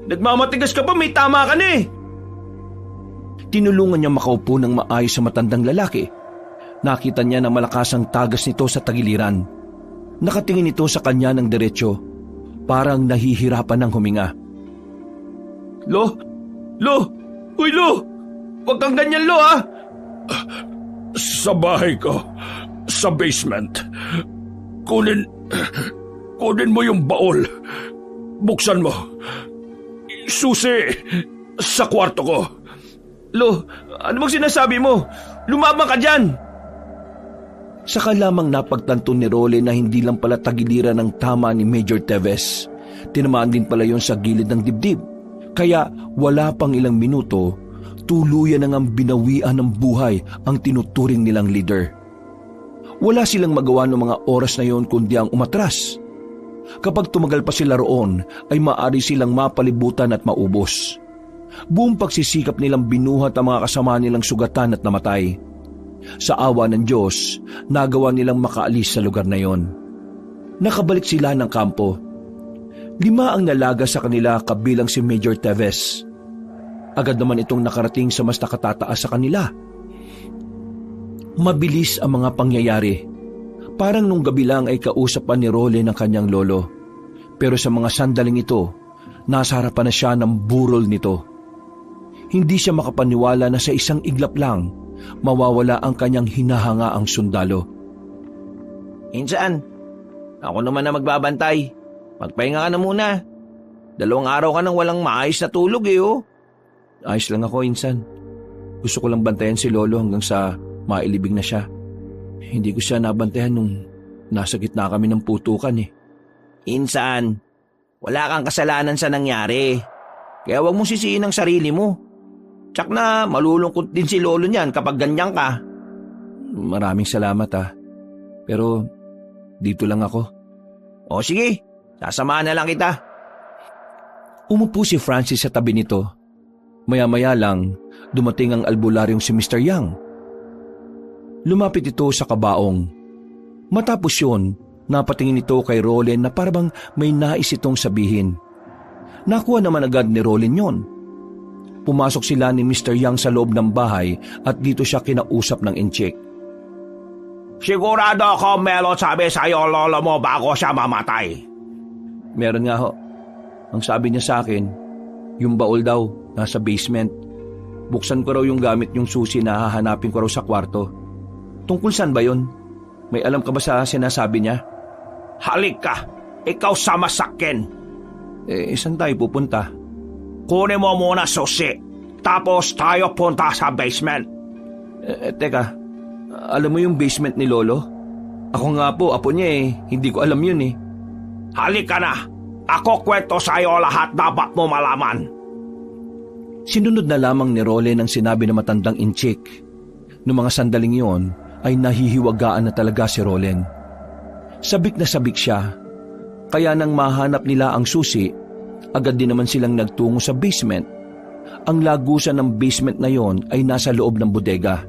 Nagmamatigas ka pa, may tama ka na eh. Tinulungan niya makaupo ng maayos sa matandang lalaki. Nakita niya na malakas ang tagas nito sa tagiliran. Nakatingin ito sa kanya ng diretsyo, parang nahihirapan ng huminga. Lo! Uy, Lo! Huwag kang ganyan, Lo, ha? Sa bahay ko, sa basement. Kunin mo yung baol. Buksan mo. Susi sa kwarto ko. Lo, ano bang sinasabi mo? Lumabang ka dyan! Saka lamang napagtanto ni Rolen na hindi lang pala tagiliran ng tama ni Major Teves. Tinamaan din pala yon sa gilid ng dibdib. Kaya wala pang ilang minuto, tuluyan na ngang binawian ng buhay ang tinuturing nilang leader. Wala silang magawa ng mga oras na yon kundi ang umatras. Kapag tumagal pa sila roon, ay maaari silang mapalibutan at maubos. Buong pagsisikap nilang binuhat ang mga kasama nilang sugatan at namatay. Sa awa ng Diyos, nagawa nilang makaalis sa lugar na yon. Nakabalik sila ng kampo. 5 ang nalaga sa kanila kabilang si Major Teves. Agad naman itong nakarating sa mas nakatataas sa kanila. Mabilis ang mga pangyayari. Parang nung gabi lang ay kausap pa ni Rolen ng kanyang lolo. Pero sa mga sandaling ito, nasa harapan na siya ng burol nito. Hindi siya makapaniwala na sa isang iglap lang, mawawala ang kanyang hinahangaang sundalo. Insan, ako naman na magbabantay. Magpahinga ka na muna. 2 araw ka nang walang maayos na tulog eh, oh. Ayos lang ako, Insan. Gusto ko lang bantayan si Lolo hanggang sa mailibing na siya. Hindi ko siya nabantayan nung nasa gitna kami ng putukan eh. Insan, wala kang kasalanan sa nangyari. Kaya huwag mong sisihin ang sarili mo. Tsak na malulungkot din si Lolo niyan kapag ganyan ka. Maraming salamat Pero dito lang ako. O sige, sasamahan na lang kita. Umupo si Francis sa tabi nito. Maya-maya lang, dumating ang albularyong si Mr. Yang. Lumapit ito sa kabaong. Matapos yun, napatingin ito kay Rolen na parang may nais itong sabihin. Nakuha naman agad ni Rolen yon. Pumasok sila ni Mr. Yang sa loob ng bahay at dito siya kinausap ng inchik. Sigurado ako meron sabi sa'yo lolo mo bago siya mamatay. Meron nga ho. Ang sabi niya sa akin, yung baul daw nasa basement. Buksan ko raw yung gamit yung susi na hahanapin ko raw sa kwarto. Tungkol saan ba yun? May alam ka ba sa sinasabi niya? Halik ka, ikaw sama sakin. Saan tayo pupunta? Kunin mo muna susi, tapos tayo punta sa basement. Teka, alam mo yung basement ni Lolo? Ako nga po, apo niya hindi ko alam yun Halik ka na, ako kwento sa'yo lahat dapat mo malaman. Sinunod na lamang ni Rolen ang sinabi ng matandang inchik. Noong mga sandaling yon ay nahihiwagaan na talaga si Rolen. Sabik na sabik siya, kaya nang mahanap nila ang susi, Agad din naman silang nagtungo sa basement. Ang lagusan ng basement na yon ay nasa loob ng bodega.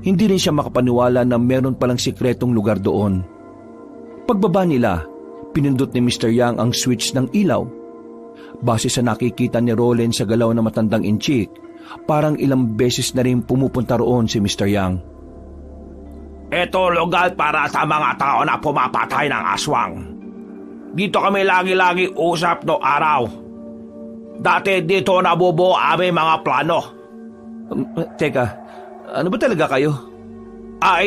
Hindi rin siya makapaniwala na meron palang sikretong lugar doon. Pagbaba nila, pinindot ni Mr. Yang ang switch ng ilaw. Base sa nakikita ni Roland sa galaw na matandang inchik, parang ilang beses na rin pumupunta roon si Mr. Yang. Ito lugar para sa mga tao na pumapatay ng aswang. Dito kami lagi-lagi usap no araw. Dati dito nabubuo aming mga plano. Teka, ano ba talaga kayo?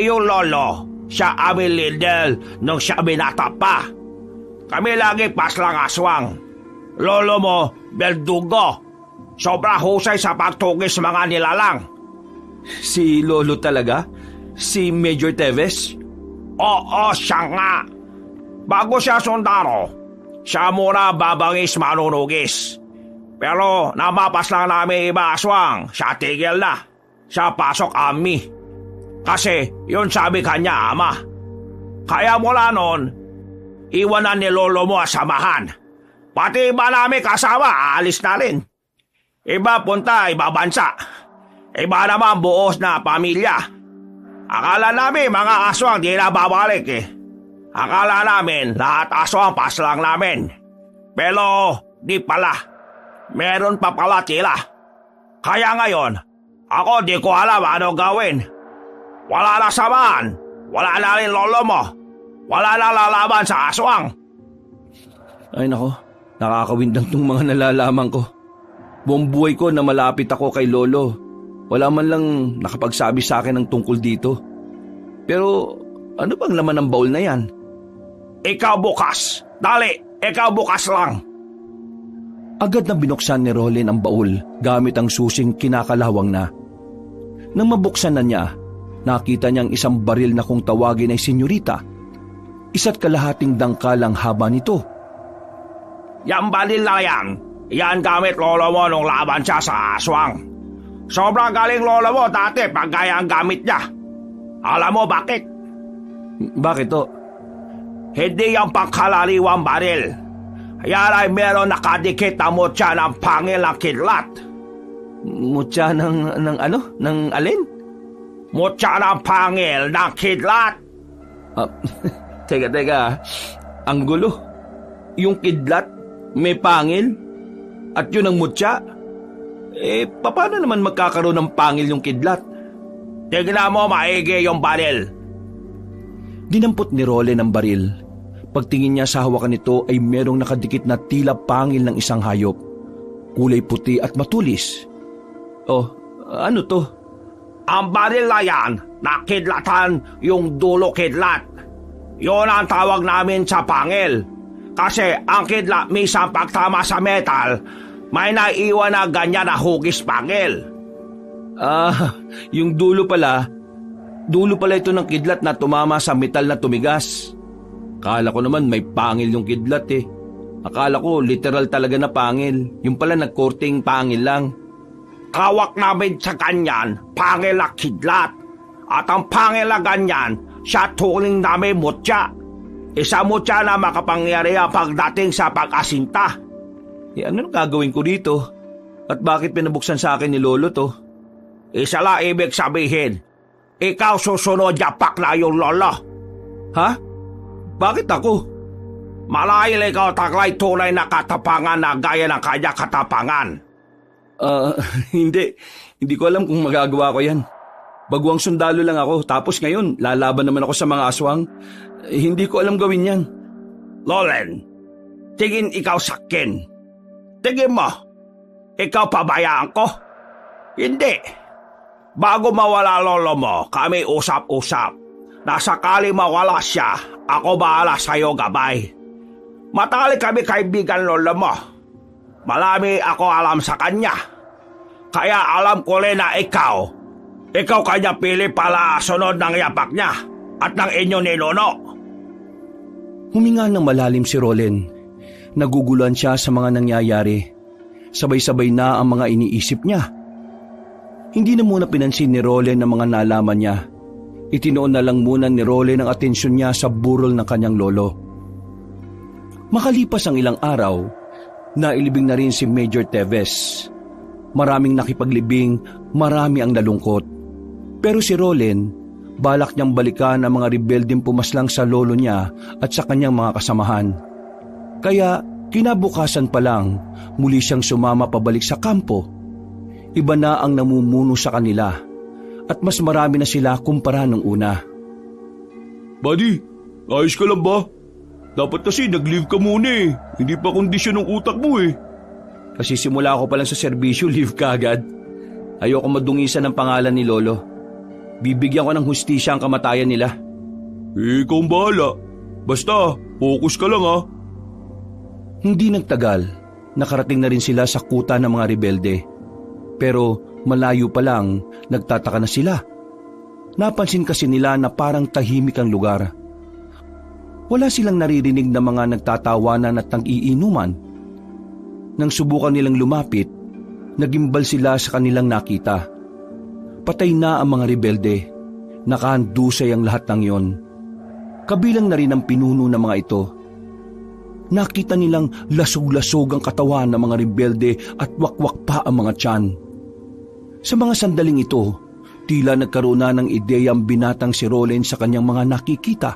Yung lolo, siya aming leader nung siya binata pa. Kami lagi paslang aswang. Lolo mo, Berdugo. Sobra husay sa pagtugis mga nilalang. Si Lolo talaga? Si Major Teves? Oo, siya nga. Bago siya sundaro, siya muna babangis manunugis. Pero namapas lang namin iba aswang, siya tigil na. Siya pasok ami. Kasi yun sabi kanya ama. Kaya mula noon, iwanan ni lolo mo asamahan. Pati iba namin kasama, aalis na rin. Iba punta, iba bansa. Iba naman buos na pamilya. Akala namin mga aswang di na babalik eh. Akala namin lahat aswang pas lang namin. Pero di pala. Meron pa pala tila. Kaya ngayon, ako di ko alam ano gawin. Wala na samahan. Wala na rin lolo mo. Wala na lalaban sa aswang. Ay nako, nakakawindang tong mga nalalaman ko. Buong buhay ko na malapit ako kay lolo. Wala man lang nakapagsabi sa akin ng tungkol dito. Pero ano bang laman ng baul na yan? Ikaw bukas. Dali, ikaw bukas lang. Agad na binuksan ni Roland ang baul gamit ang susing kinakalawang na. Nang mabuksan na niya, nakita niyang isang baril na kung tawagin ay senyorita. Isa't kalahating dangkal ang haba nito. Yang baril na yan, yan gamit lolo mo nung laban siya sa aswang. Sobrang galing lolo mo dati pag gaya ang gamit niya. Alam mo bakit? Bakit to? Hindi yung pangkalaliwang baril. Yan ay meron nakadikit na mutya ng pangil ng kidlat. Mutya ng ano? Ng alin? Mutya ng pangil ng kidlat. Teka. Ang gulo. Yung kidlat, may pangil, at yun ang mutya. Paano naman magkakaroon ng pangil yung kidlat? Tignan mo maigi yung baril. Dinampot ni Roland ang baril. Pagtingin niya sa hawakan nito ay merong nakadikit na tila pangil ng isang hayop. Kulay puti at matulis. Oh, ano to? Ang baril na yan, nakidlatan yung dulo kidlat. Yun ang tawag namin sa pangil. Kasi ang kidlat minsan pagtama sa metal, may naiwan na ganyan na hugis pangil. Yung dulo pala ito ng kidlat na tumama sa metal na tumigas. Akala ko naman may pangil yung kidlat eh. Akala ko literal talaga na pangil. Yung pala nagkorting pangil lang. Kawak namin sa ganyan, pangil na kidlat. At ang pangil na ganyan, siya tuling namin mutya. Isa mutya na makapangyarihan pagdating sa pag-asinta. Ano gagawin ko dito? At bakit pinabuksan sa akin ni lolo to? Isa lang ibig sabihin, ikaw susunod yapak na yung lolo. Ha? Bakit ako? Malahil ikaw taglay tunay na katapangan na gaya ng kanya katapangan. Hindi ko alam kung magagawa ko yan. Baguang sundalo lang ako, tapos ngayon lalaban naman ako sa mga aswang. Hindi ko alam gawin yan. Roland, tingin ikaw sa akin. Tingin mo, ikaw pabayaan ko? Hindi. Bago mawala lolo mo, kami usap-usap. Na sakali mawala siya, ako bahala sa'yo gabay. Matali kami kaibigan lolo mo. Marami ako alam sa kanya. Kaya alam ko rin na ikaw kanya pili pala sunod ng yapak niya at ng inyo ninuno. Huminga ng malalim si Roland. Naguguluhan siya sa mga nangyayari. Sabay-sabay na ang mga iniisip niya. Hindi na muna pinansin ni Roland ang mga nalaman niya. Itinoon na lang muna ni Roland ang atensyon niya sa burol ng kanyang lolo. Makalipas ang ilang araw, Nailibing na rin si Major Teves. Maraming nakipaglibing, marami ang nalungkot. Pero si Rolen, balak niyang balikan ang mga rebeldeng pumaslang sa lolo niya at sa kanyang mga kasamahan. Kaya kinabukasan pa lang, muli siyang sumama pabalik sa kampo. Iba na ang namumuno sa kanila at mas marami na sila kumpara nung una. Buddy, ayos ka lang ba? Dapat kasi nag-leave ka muna eh. Hindi pa kondisyon ng utak mo eh. Kasi simula ako pa lang sa serbisyo, leave ka agad. Ayoko madungisan ng pangalan ni Lolo. Bibigyan ko ng hustisya ang kamatayan nila. Ikaw ang bahala. Basta, focus ka lang ha. Hindi nagtagal, nakarating na rin sila sa kuta ng mga rebelde. Pero malayo pa lang, nagtataka na sila. Napansin kasi nila na parang tahimik ang lugar. Wala silang naririnig na mga nagtatawanan at nag-iinuman. Nang subukan nilang lumapit, nagimbal sila sa kanilang nakita. Patay na ang mga rebelde. Nakahandusay ang lahat ng yon. Kabilang na rin ang pinuno ng mga ito. Nakita nilang lasog-lasog ang katawan ng mga rebelde at wakwak pa ang mga tiyan. Sa mga sandaling ito, tila nagkaroon na ng ideya ang binatang si Rolen sa kanyang mga nakikita.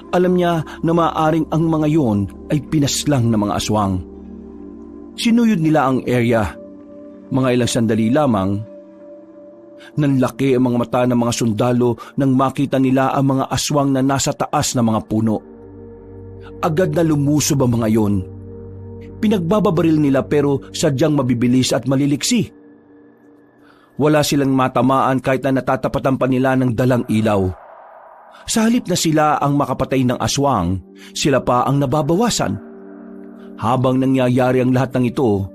Alam niya na maaaring ang mga yon ay pinaslang ng mga aswang. Sinuyod nila ang area. Mga ilang sandali lamang, nanlaki ang mga mata ng mga sundalo nang makita nila ang mga aswang na nasa taas ng mga puno. Agad na lumusob ang mga yon. Pinagbababaril nila pero sadyang mabibilis at maliliksi. Wala silang matamaan kahit na natatapatan pa nila ng dalang ilaw. Sa halip na sila ang makapatay ng aswang, sila pa ang nababawasan. Habang nangyayari ang lahat ng ito,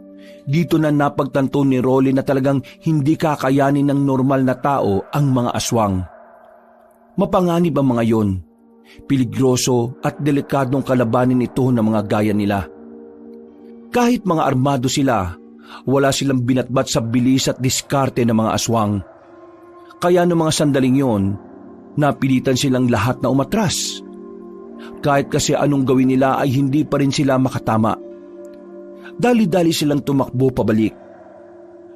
dito na napagtanto ni Rolly na talagang hindi kakayanin ng normal na tao ang mga aswang. Mapanganib ang mga yon. Peligroso at delikadong kalabanin ito ng mga gaya nila. Kahit mga armado sila, wala silang binatbat sa bilis at diskarte ng mga aswang. Kaya noong mga sandaling yon, napilitan silang lahat na umatras. Kahit kasi anong gawin nila ay hindi pa rin sila makatama. Dali-dali silang tumakbo pabalik.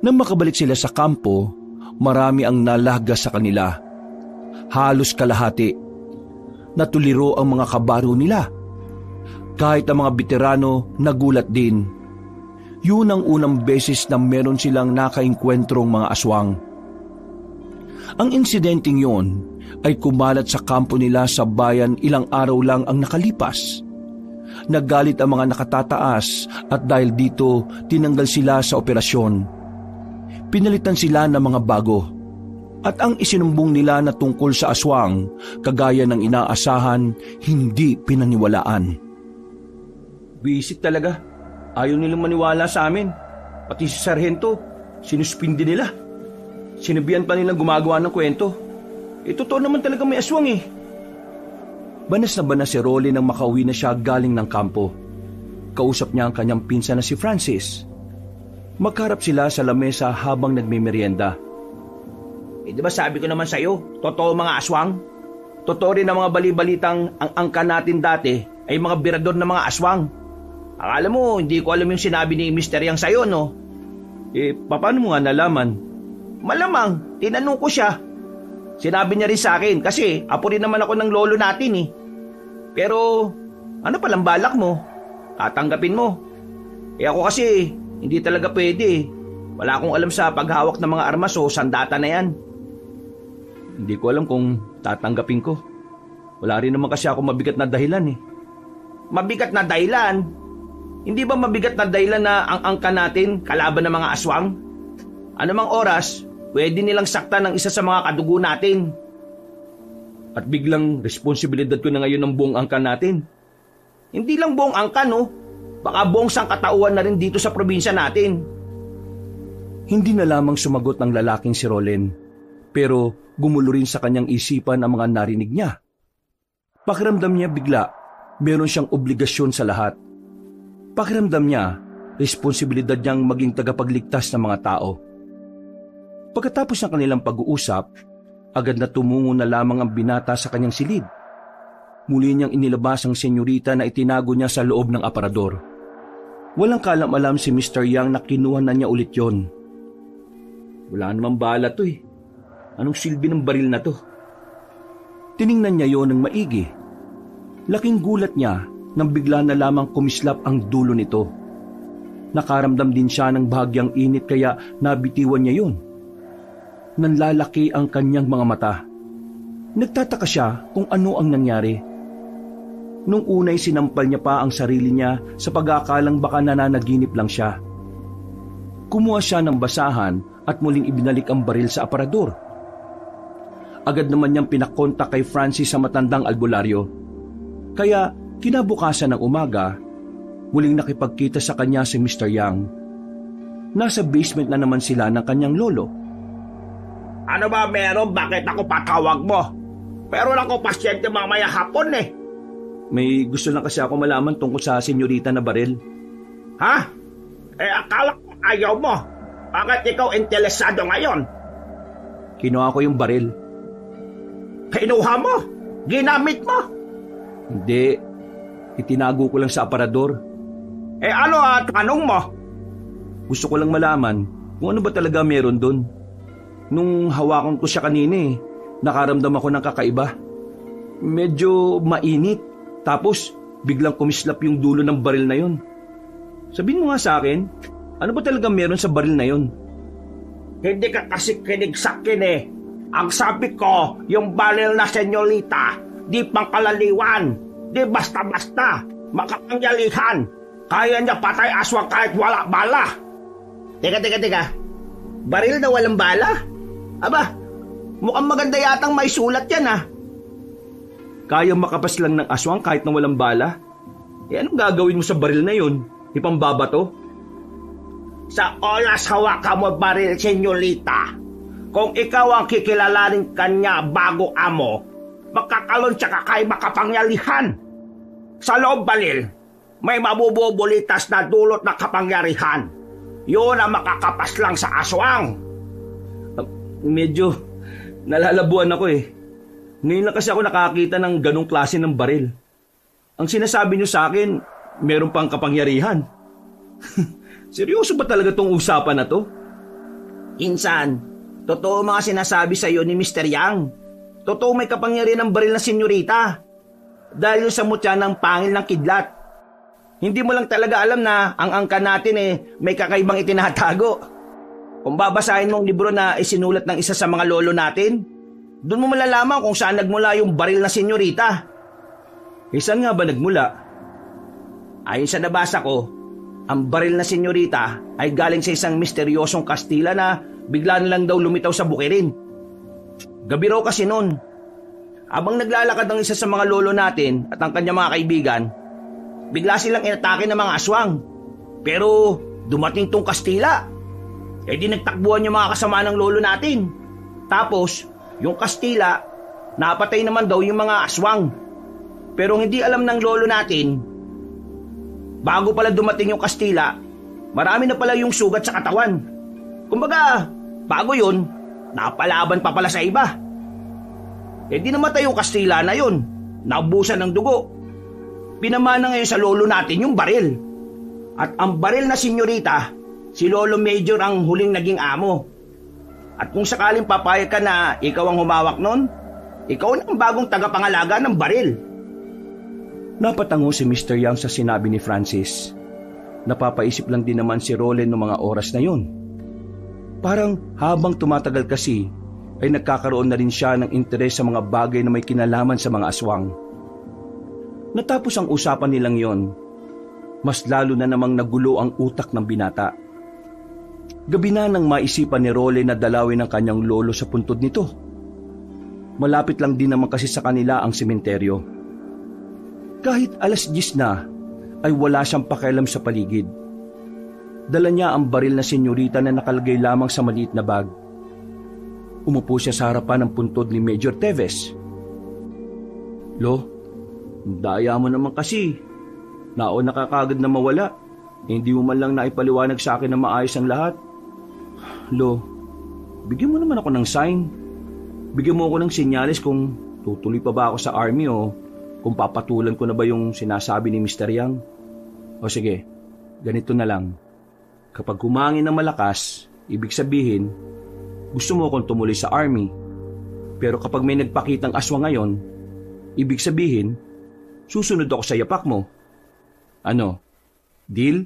Nang makabalik sila sa kampo, marami ang nalaga sa kanila. Halos kalahati. Natuliro ang mga kabaro nila. Kahit ang mga veterano nagulat din. Yun ang unang beses na meron silang nakaengkwentrong mga aswang. Ang insidenteng yon ay kumalat sa kampo nila sa bayan ilang araw lang ang nakalipas. Naggalit ang mga nakatataas at dahil dito tinanggal sila sa operasyon. Pinalitan sila ng mga bago. At ang isinumbong nila na tungkol sa aswang, kagaya ng inaasahan, hindi pinaniwalaan. Visit talaga. Ayaw nilang maniwala sa amin. Pati si Sargento, sinuspindi nila. Sinabihan pa nilang gumagawa ng kwento. Totoo naman talaga may aswang eh. Banas na banas si Rolly nang makauwi na siya galing ng kampo. Kausap niya ang kanyang pinsan na si Francis. Magkarap sila sa lamesa habang nagmimerienda. Di ba sabi ko naman sa'yo, totoo mga aswang? Totoo rin ang mga balibalitang ang angka natin dati ay mga birador na mga aswang. Akala mo, hindi ko alam yung sinabi ni Mr. Yang sa'yo, no? Paano mo nga nalaman? Malamang, tinanong ko siya. Sinabi niya rin sa akin kasi apo rin naman ako ng lolo natin eh. Pero ano palang balak mo? Tatanggapin mo? Ako kasi hindi talaga pwede eh. Wala akong alam sa paghawak ng mga armas o sandata na yan. Hindi ko alam kung tatanggapin ko. Wala rin naman kasi ako mabigat na dahilan eh. Mabigat na dahilan? Hindi ba mabigat na dahilan na ang angka natin kalaban ng mga aswang? Anumang oras, pwede nilang saktan ng isa sa mga kadugo natin. At biglang responsibilidad ko na ngayon ng buong angka natin. Hindi lang buong angka, no? Baka buong sangkatauhan na rin dito sa probinsya natin. Hindi na lamang sumagot ng lalaking si Rolen, pero gumulo rin sa kanyang isipan ang mga narinig niya. Pakiramdam niya bigla, meron siyang obligasyon sa lahat. Pakiramdam niya, responsibilidad niyang maging tagapagligtas ng mga tao. Pagkatapos ng kanilang pag-uusap, agad na tumungo na lamang ang binata sa kanyang silid. Muli niyang inilabas ang senyorita na itinago niya sa loob ng aparador. Walang kalam-alam si Mr. Yang na kinuha na niya ulit yon. Wala namang bala to eh. Anong silbi ng baril na to? Tiningnan niya yon ng maigi. Laking gulat niya nang bigla na lamang kumislap ang dulo nito. Nakaramdam din siya ng bahagyang init kaya nabitiwan niya yun. Nanlalaki ang kanyang mga mata. Nagtataka siya kung ano ang nangyari. Nung unay sinampal niya pa ang sarili niya sa pag-aakalang baka nananaginip lang siya. Kumuha siya ng basahan at muling ibinalik ang baril sa aparador. Agad naman niyang pinakontak kay Francis sa matandang albularyo. Kaya kinabukasan ng umaga, muling nakipagkita sa kanya si Mr. Yang. Nasa basement na naman sila ng kanyang lolo. Ano ba meron? Bakit ako patawag mo? Pero lang ko pasyente mamaya hapon eh. May gusto lang kasi ako malaman tungkol sa senyorita na baril. Ha? Akala ko ayaw mo. Bakit ikaw interesado ngayon? Kinuha ko yung baril. Kinuha mo? Ginamit mo? Hindi. Itinago ko lang sa aparador. Ano at tanong mo? Gusto ko lang malaman kung ano ba talaga meron doon. Nung hawakan ko siya kanina nakaramdam ako ng kakaiba. Medyo mainit. Tapos biglang kumislap yung dulo ng baril na yon. Sabihin mo nga sa akin, ano ba talaga meron sa baril na yon? Hindi ka kasi kinig sa akin eh. Ang sabi ko, yung baril na senyorita, di pangkalaliwan, di basta-basta, makapangyalihan. Kaya niya patay aswang kahit wala bala. Teka. Baril na walang bala? Aba, mukhang maganda yatang may sulat yan ah. Kaya makapas lang ng aswang kahit na walang bala? Anong gagawin mo sa baril na yun? Ipambabato? Sa oras hawakan mo baril, senyorita. Kung ikaw ang kikilalanin kanya bago amo, magkakaroon siya kay makapangyarihan. Sa loob baril, may mabububulitas na dulot na kapangyarihan. Yun ang makakapas lang sa aswang. Medyo nalalabuan ako eh. Ngayon lang kasi ako nakakita ng ganong klase ng baril. Ang sinasabi niyo sa akin, meron pang kapangyarihan. Seryoso ba talaga tong usapan na to? Insan, totoo mga sinasabi sa iyo ni Mr. Yang. Totoo may kapangyarihan ng baril na senyorita. Dahil sa mutya ng pangil ng kidlat. Hindi mo lang talaga alam na ang angka natin may kakaibang itinatago. Kung babasahin mo ang libro na isinulat ng isa sa mga lolo natin, doon mo malalaman kung saan nagmula yung baril na senyorita. Saan nga ba nagmula? Ayon sa nabasa ko, ang baril na senyorita ay galing sa isang misteryosong Kastila na bigla na lang daw lumitaw sa bukirin. Gabi raw kasi noon. Habang naglalakad ang isa sa mga lolo natin at ang kanyang mga kaibigan, bigla silang inatake ng mga aswang. Pero dumating tong Kastila. Di nagtakbuhan yung mga kasama ng lolo natin. Tapos, yung Kastila, napatay naman daw yung mga aswang. Pero hindi alam ng lolo natin, bago pala dumating yung Kastila, marami na pala yung sugat sa katawan. Kumbaga, bago yun, napalaban pa pala sa iba. Di namatay yung Kastila na yun, naubusan ng dugo. Pinamana ngayon sa lolo natin yung baril. At ang baril na senyorita, si Lolo Major ang huling naging amo. At kung sakaling papayag ka na ikaw ang humawak nun, ikaw na ang bagong tagapangalaga ng baril. Napatango si Mr. Yang sa sinabi ni Francis. Napapaisip lang din naman si Roland noong mga oras na yun. Parang habang tumatagal kasi, ay nagkakaroon na rin siya ng interes sa mga bagay na may kinalaman sa mga aswang. Natapos ang usapan nilang yon, mas lalo na namang nagulo ang utak ng binata. Gabi na nang maisipan ni Roland na dalawin ang kanyang lolo sa puntod nito. Malapit lang din naman kasi sa kanila ang sementeryo. Kahit 10:00 na, ay wala siyang pakialam sa paligid. Dala niya ang baril na senyorita na nakalagay lamang sa maliit na bag. Umupo siya sa harapan ng puntod ni Major Teves. Lo, daya mo naman kasi. Nauna ka kagad na mawala. Hindi mo man lang naipaliwanag sa akin na maayos ang lahat. Lo, bigyan mo naman ako ng sign. Bigyan mo ako ng senyales kung tutuloy pa ba ako sa army o kung papatulan ko na ba yung sinasabi ni Mr. Yang. O sige, ganito na lang. Kapag humangin ng malakas, ibig sabihin, gusto mo akong tumuloy sa army. Pero kapag may nagpakitang aswang ngayon, ibig sabihin, susunod ako sa yapak mo. Ano? Deal?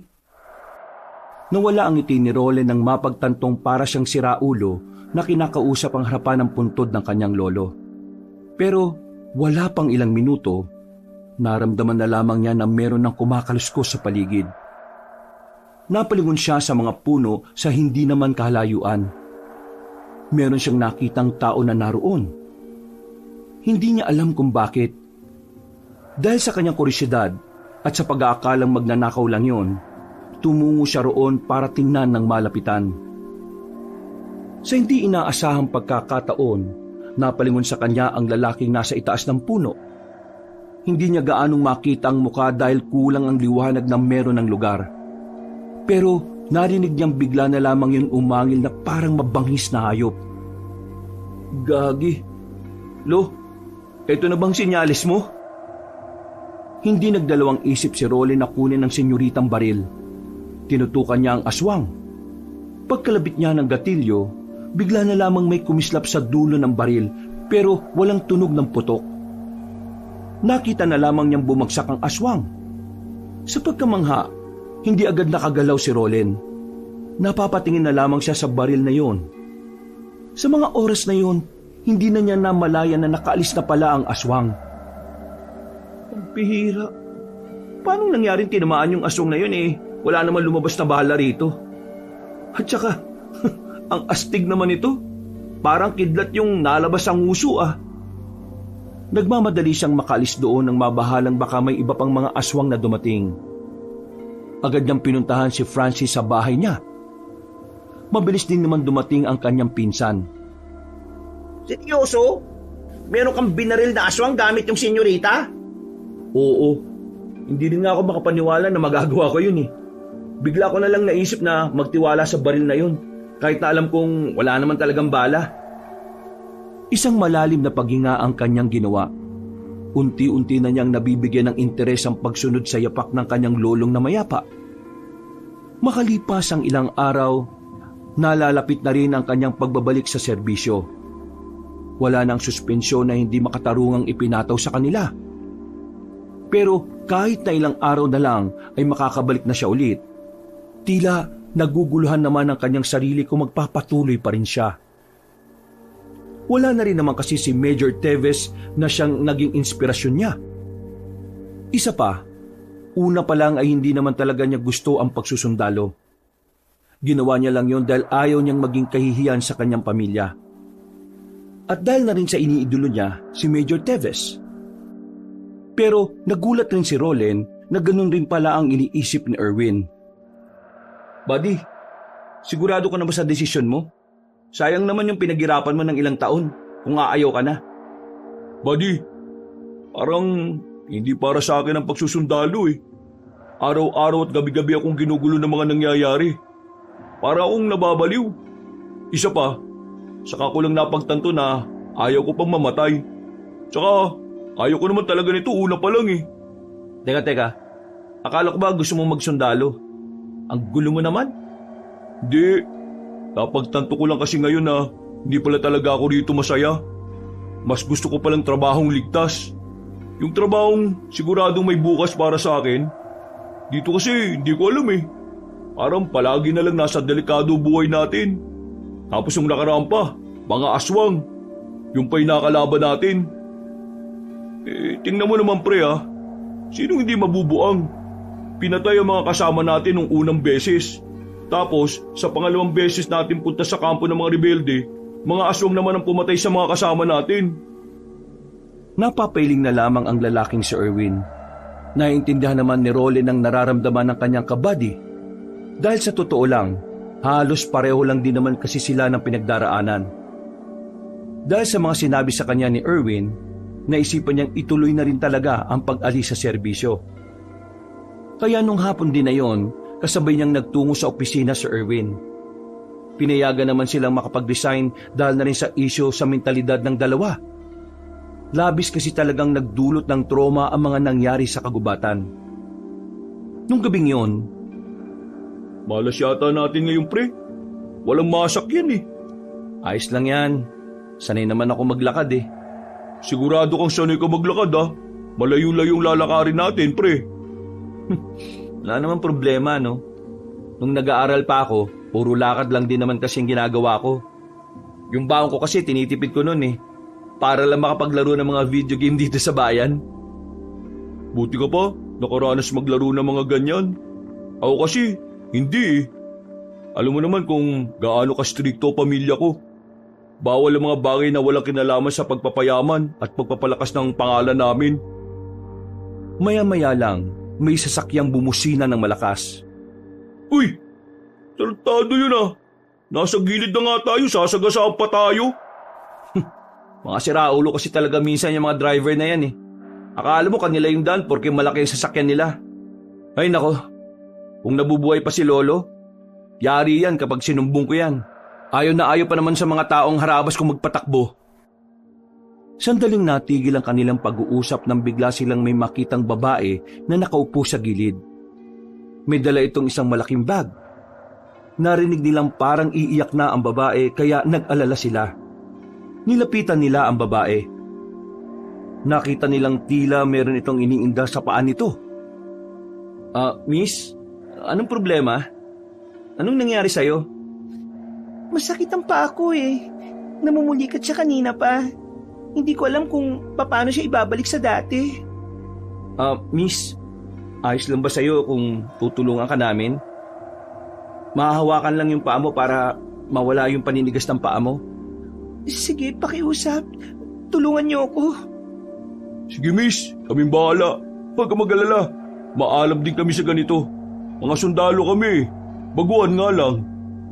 Nawala ang ngiti ni Roland nang mapagtantong para siyang siraulo na kinakausap ang harapan ng puntod ng kanyang lolo. Pero wala pang ilang minuto, naramdaman na lamang niya na meron ng kumakaluskos sa paligid. Napalingon siya sa mga puno sa hindi naman kahalayuan. Meron siyang nakitang tao na naroon. Hindi niya alam kung bakit. Dahil sa kanyang kuryosidad at sa pag-aakalang magnanakaw lang yon, tumungo siya roon para tingnan ng malapitan. Sa hindi inaasahang pagkakataon, napalingon sa kanya ang lalaking nasa itaas ng puno. Hindi niya gaanong makita ang mukha dahil kulang ang liwanag na meron ng lugar. Pero narinig niyang bigla na lamang yun umangil na parang mabangis na hayop. Gagi. Lo, eto na bang sinyalis mo? Hindi nagdalawang isip si Roland na kunin ng senyoritang baril. Tinutukan niya ang aswang. Pagkalabit niya ng gatilyo, bigla na lamang may kumislap sa dulo ng baril pero walang tunog ng putok. Nakita na lamang niyang bumagsak ang aswang. Sa pagkamangha, hindi agad nakagalaw si Roland. Napapatingin na lamang siya sa baril na yon. Sa mga oras na yon, hindi na niya namalayan na nakaalis na pala ang aswang. Ang bihira. Paano nangyaring tinamaan yung aswang na yun eh? Wala naman lumabas na bala rito. At saka, ang astig naman ito. Parang kidlat yung nalabas ang uso ah. Nagmamadali siyang makaalis doon nang mabahalang baka may iba pang mga aswang na dumating. Agad niyang pinuntahan si Francis sa bahay niya. Mabilis din naman dumating ang kanyang pinsan. Seryoso? Meron kang binaril na aswang gamit yung senyorita? Oo. Hindi rin nga ako makapaniwala na magagawa ko yun eh. Bigla ko na lang naisip na magtiwala sa baril na yun, kahit na alam kong wala naman talagang bala. Isang malalim na paghinga ang kanyang ginawa. Unti-unti na niyang nabibigyan ng interes ang pagsunod sa yapak ng kanyang lolong na mayapa. Makalipas ang ilang araw, nalalapit na rin ang kanyang pagbabalik sa serbisyo. Wala nang suspensyon na hindi makatarungang ipinataw sa kanila. Pero kahit na ilang araw na lang ay makakabalik na siya ulit, tila naguguluhan naman ang kanyang sarili kung magpapatuloy pa rin siya. Wala na rin naman kasi si Major Teves na siyang naging inspirasyon niya. Isa pa, una pa lang ay hindi naman talaga niya gusto ang pagsusundalo. Ginawa niya lang yon dahil ayaw niyang maging kahihiyan sa kanyang pamilya. At dahil na rin sa iniidolo niya, si Major Teves. Pero nagulat rin si Roland na ganun rin pala ang iniisip ni Erwin. Buddy, sigurado ka na ba sa desisyon mo? Sayang naman yung pinaghirapan mo ng ilang taon kung aayaw ka na. Buddy, parang hindi para sa akin ang pagsusundalo eh. Araw-araw at gabi-gabi akong ginugulo ng mga nangyayari. Para akong nababaliw. Isa pa, saka ko lang napagtanto na ayaw ko pang mamatay. Tsaka, ayaw ko naman talaga nito una pa lang eh. Teka. Akala ko ba gusto mong magsundalo? Ang gulo mo naman. Hindi. Napagtanto ko lang kasi ngayon na hindi pala talaga ako rito masaya. Mas gusto ko palang trabahong ligtas. Yung trabahong siguradong may bukas para sa akin. Dito kasi hindi ko alam eh. Parang palagi na lang nasa delikado buhay natin. Tapos yung nakaraan pa, mga aswang. Yung pa'y nakalaban natin. Tingnan mo naman pre ah. Sinong hindi mabubuang? Pinatay ang mga kasama natin nung unang beses. Tapos, sa pangalawang beses natin punta sa kampo ng mga rebelde, mga aswang naman ang pumatay sa mga kasama natin. Napapailing na lamang ang lalaking si Erwin. Naiintindihan naman ni Roland ang nararamdaman ng kanyang kabady. Dahil sa totoo lang, halos pareho lang din naman kasi sila ng pinagdaraanan. Dahil sa mga sinabi sa kanya ni Erwin, naisipan niyang ituloy na rin talaga ang pag-alis sa serbisyo. Kaya nung hapon din na yon, kasabay niyang nagtungo sa opisina si Erwin. Pinayagan naman silang makapag-resign dahil na rin sa isyo sa mentalidad ng dalawa. Labis kasi talagang nagdulot ng trauma ang mga nangyari sa kagubatan. Nung gabing yon, Malas yata natin ngayon, pre. Walang masak yan eh. Ayos lang yan. Sanay naman ako maglakad eh. Sigurado kang sanay ka maglakad ah. Malayo-layong lalakarin natin, pre. Wala naman problema, no? Nung nag-aaral pa ako, puro lakad lang din naman kasi yung ginagawa ko. Yung baon ko kasi tinitipid ko noon eh. Para lang makapaglaro ng mga video game dito sa bayan. Buti ka pa, nakaranas maglaro ng mga ganyan. Ako kasi, hindi eh. Alam mo naman kung gaano ka-stricto pamilya ko. Bawal ang mga bagay na walang kinalaman sa pagpapayaman at pagpapalakas ng pangalan namin. Maya-maya lang, may sasakyang bumusina ng malakas. Uy! Tarantado yun ah! Nasa gilid na nga tayo, sasagasaan pa tayo. Mga siraulo kasi talaga minsan yung mga driver na yan eh. Akala mo kanila yung daan porque malaki yung sasakyan nila. Ay nako, kung nabubuhay pa si Lolo, yari yan kapag sinumbong ko yan. Ayaw na ayaw pa naman sa mga taong harabas kung magpatakbo. Sandaling natigil ang kanilang pag-uusap nang bigla silang may makitang babae na nakaupo sa gilid. May dala itong isang malaking bag. Narinig nilang parang iiyak na ang babae kaya nag-alala sila. Nilapitan nila ang babae. Nakita nilang tila meron itong iniinda sa paa nito. Miss, anong problema? Anong nangyari sa'yo? Masakit ang paa ko eh. Namumulikat siya kanina pa. Hindi ko alam kung paano siya ibabalik sa dati. Miss, ayos lang ba sa'yo kung tutulungan ka namin? Mahahawakan lang yung paa mo para mawala yung paninigas ng paa mo. Sige, pakiusap. Tulungan niyo ako. Sige miss, kaming bahala. Huwag ka mag-alala. Maalam din kami sa ganito. Mga sundalo kami. Baguhan nga lang.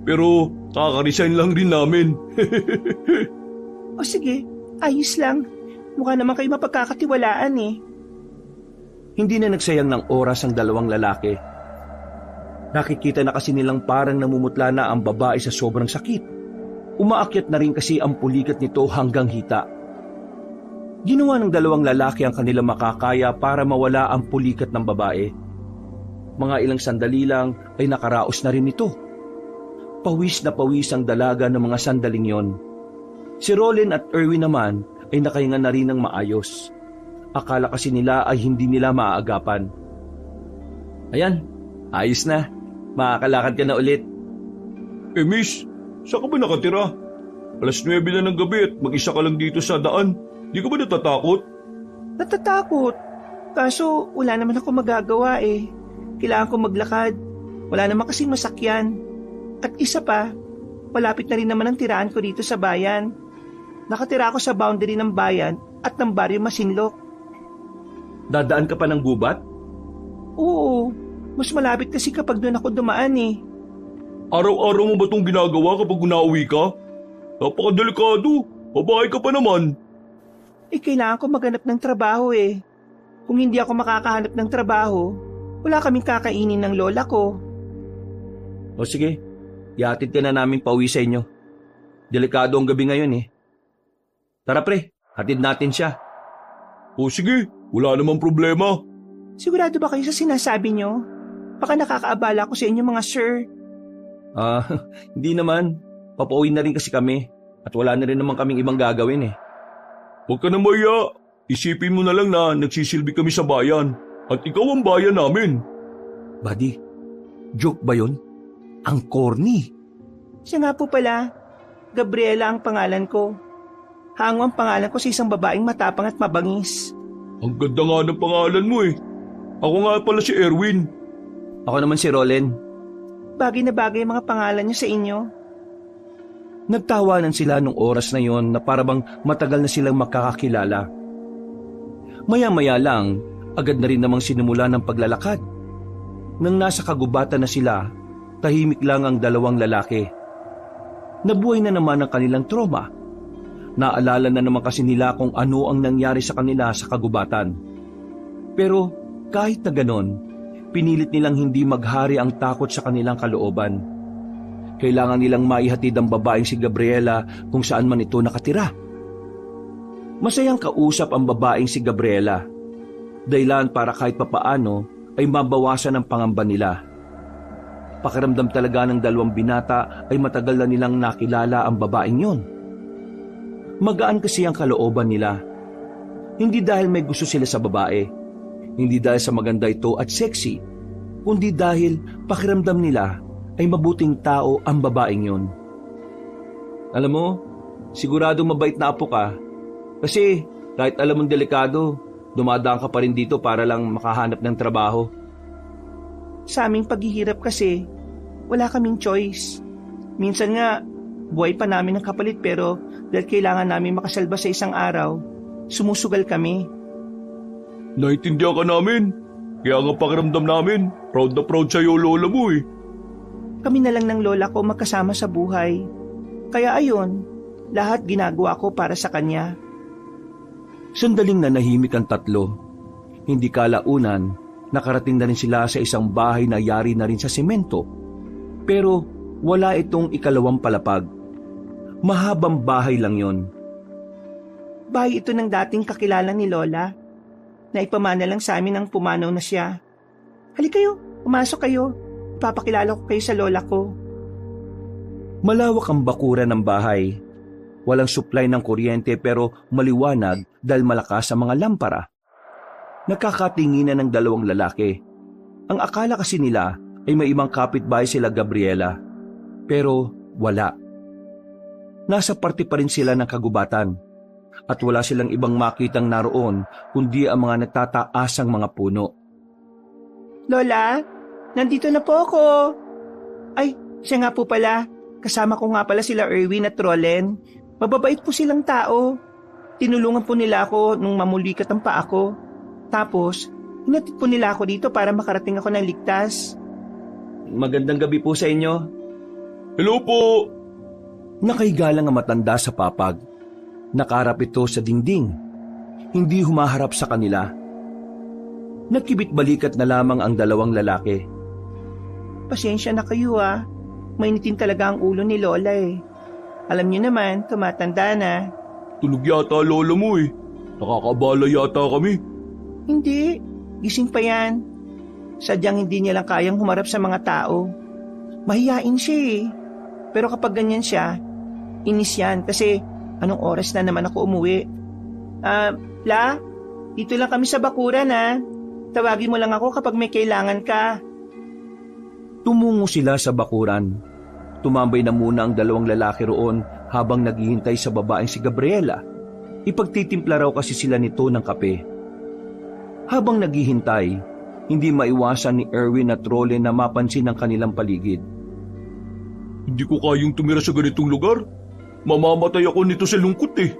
Pero kaka-resign lang rin namin. O sige, ayos lang. Mukha naman kayo mapagkakatiwalaan eh. Hindi na nagsayang ng oras ang dalawang lalaki. Nakikita na kasi nilang parang namumutla na ang babae sa sobrang sakit. Umaakyat na rin kasi ang pulikat nito hanggang hita. Ginawa ng dalawang lalaki ang kanilang makakaya para mawala ang pulikat ng babae. Mga ilang sandali lang ay nakaraos na rin ito. Pawis na pawis ang dalaga ng mga sandaling yon. Si Roland at Erwin naman ay nakahinga na rin ng maayos. Akala kasi nila ay hindi nila maaagapan. Ayan, ayos na. Makakalakad ka na ulit. Miss, saan ka ba nakatira? 9:00 na ng gabi at mag-isa ka lang dito sa daan. Di ka ba natatakot? Natatakot. Kaso wala naman ako magagawa eh. Kailangan ko maglakad. Wala naman kasing masakyan. At isa pa, malapit na rin naman ang tiraan ko dito sa bayan. Nakatira ako sa boundary ng bayan at ng baryo Masinloc. Dadaan ka pa ng gubat? Oo, mas malapit kasi kapag doon ako dumaan eh. Araw-araw mo ba itong ginagawa kapag unauwi ka? Napakadelikado. Babae ka pa naman. Kailangan ko maghanap ng trabaho eh. Kung hindi ako makakahanap ng trabaho, wala kaming kakainin ng lola ko. O sige, ihatid ka na namin pauwi sa inyo. Delikado ang gabi ngayon eh. Tara pre, hatid natin siya. O sige, wala namang problema. Sigurado ba kayo sa sinasabi nyo? Baka nakakaabala ko sa inyo mga sir. Hindi naman. Papauwi na rin kasi kami. At wala na rin naman kaming ibang gagawin eh. Huwag ka na maya. Isipin mo na lang na nagsisilbi kami sa bayan. At ikaw ang bayan namin. Buddy, joke ba yun? Ang corny. Siya nga po pala, Gabriela ang pangalan ko. Hango ang pangalan ko sa isang babaeng matapang at mabangis. Ang ganda nga ng pangalan mo eh. Ako nga pala si Erwin. Ako naman si Roland. Bagay na bagay ang mga pangalan niyo sa inyo. Nagtawanan sila nung oras na yon na parabang matagal na silang makakakilala. Maya-maya lang, agad na rin namang sinimula ng paglalakad. Nang nasa kagubatan na sila, tahimik lang ang dalawang lalaki. Nabuhay na naman ang kanilang trauma. Naalala na naman kasi nila kung ano ang nangyari sa kanila sa kagubatan. Pero kahit na ganon, pinilit nilang hindi maghari ang takot sa kanilang kalooban. Kailangan nilang maihatid ang babaeng si Gabriela kung saan man ito nakatira. Masayang kausap ang babaeng si Gabriela. Dahilan para kahit papaano ay mabawasan ang pangamba nila. Pakiramdam talaga ng dalawang binata ay matagal na nilang nakilala ang babaeng yon. Magaan kasi ang kalooban nila. Hindi dahil may gusto sila sa babae, hindi dahil sa maganda ito at sexy, kundi dahil pakiramdam nila ay mabuting tao ang babaeng yon. Alam mo, sigurado mabait na apo ka. Kasi kahit alam mong delikado, dumadaan ka pa rin dito para lang makahanap ng trabaho. Sa aming paghihirap kasi, wala kaming choice. Minsan nga, buhay pa namin ng kapalit pero dahil kailangan namin makasalba sa isang araw, sumusugal kami. Naintindihan ka namin. Kaya nga pakiramdam namin, proud na proud sa'yo lola mo eh. Kami na lang ng lola ko magkasama sa buhay. Kaya ayun, lahat ginagawa ko para sa kanya. Sandaling nanahimik ang tatlo. Hindi kalaunan, nakarating na rin sila sa isang bahay na yari na rin sa semento. Pero wala itong ikalawang palapag. Mahabang bahay lang yon. Bahay ito ng dating kakilala ni Lola. Naipamana lang sa amin ang pumanaw na siya. Halika kayo, pumasok kayo. Ipapakilala ko kayo sa lola ko. Malawak ang bakuran ng bahay. Walang supply ng kuryente pero maliwanag dahil malakas ang mga lampara. Nagkakatinginan ng dalawang lalaki. Ang akala kasi nila ay may ibang kapitbahay sila Gabriela. Pero wala. Nasa parte pa rin sila ng kagubatan. At wala silang ibang makitang naroon kundi ang mga nagtataasang mga puno. Lola, nandito na po ako. Ay, siya nga po pala. Kasama ko nga pala sila Erwin at Rolen. Mababait po silang tao. Tinulungan po nila ako nung mamulikat ang paa ko. Tapos, hinatid po nila ako dito para makarating ako ng ligtas. Magandang gabi po sa inyo. Hello po! Nakaigalang ang matanda sa papag. Nakaharap ito sa dingding. Hindi humaharap sa kanila. Nagkibit-balikat na lamang ang dalawang lalaki. Pasensya na kayo ah. Mainitin talaga ang ulo ni Lola eh. Alam niyo naman, tumatanda na. Tulog yata lola mo eh. Nakakabala yata kami. Hindi, gising pa yan. Sadyang hindi niya lang kayang humarap sa mga tao. Mahiyain siya eh. Pero kapag ganyan siya, inis yan kasi anong oras na naman ako umuwi. La, dito lang kami sa bakuran ha. Tawagin mo lang ako kapag may kailangan ka. Tumungo sila sa bakuran. Tumambay na muna ang dalawang lalaki roon habang naghihintay sa babaeng si Gabriela. Ipagtitimpla raw kasi sila nito ng kape. Habang naghihintay, hindi maiwasan ni Erwin at Rolen na mapansin ang kanilang paligid. Hindi ko kayang tumira sa ganitong lugar. Mamamatay ako nito sa lungkot eh.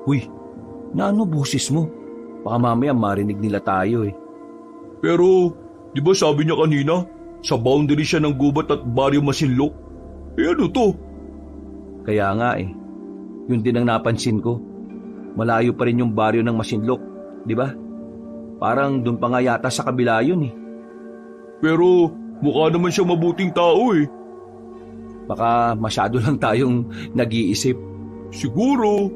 Uy, naano boses mo? Baka mamaya marinig nila tayo eh. Pero, di ba sabi niya kanina, sa boundary siya ng gubat at baryo Masinloc? Eh ano to? Kaya nga eh. Yun din ang napansin ko. Malayo pa rin yung baryo ng Masinloc, di ba? Parang dun pa nga yata sa kabila yun eh. Pero mukha naman siya mabuting tao eh. Baka masyado lang tayong nag-iisip. Siguro.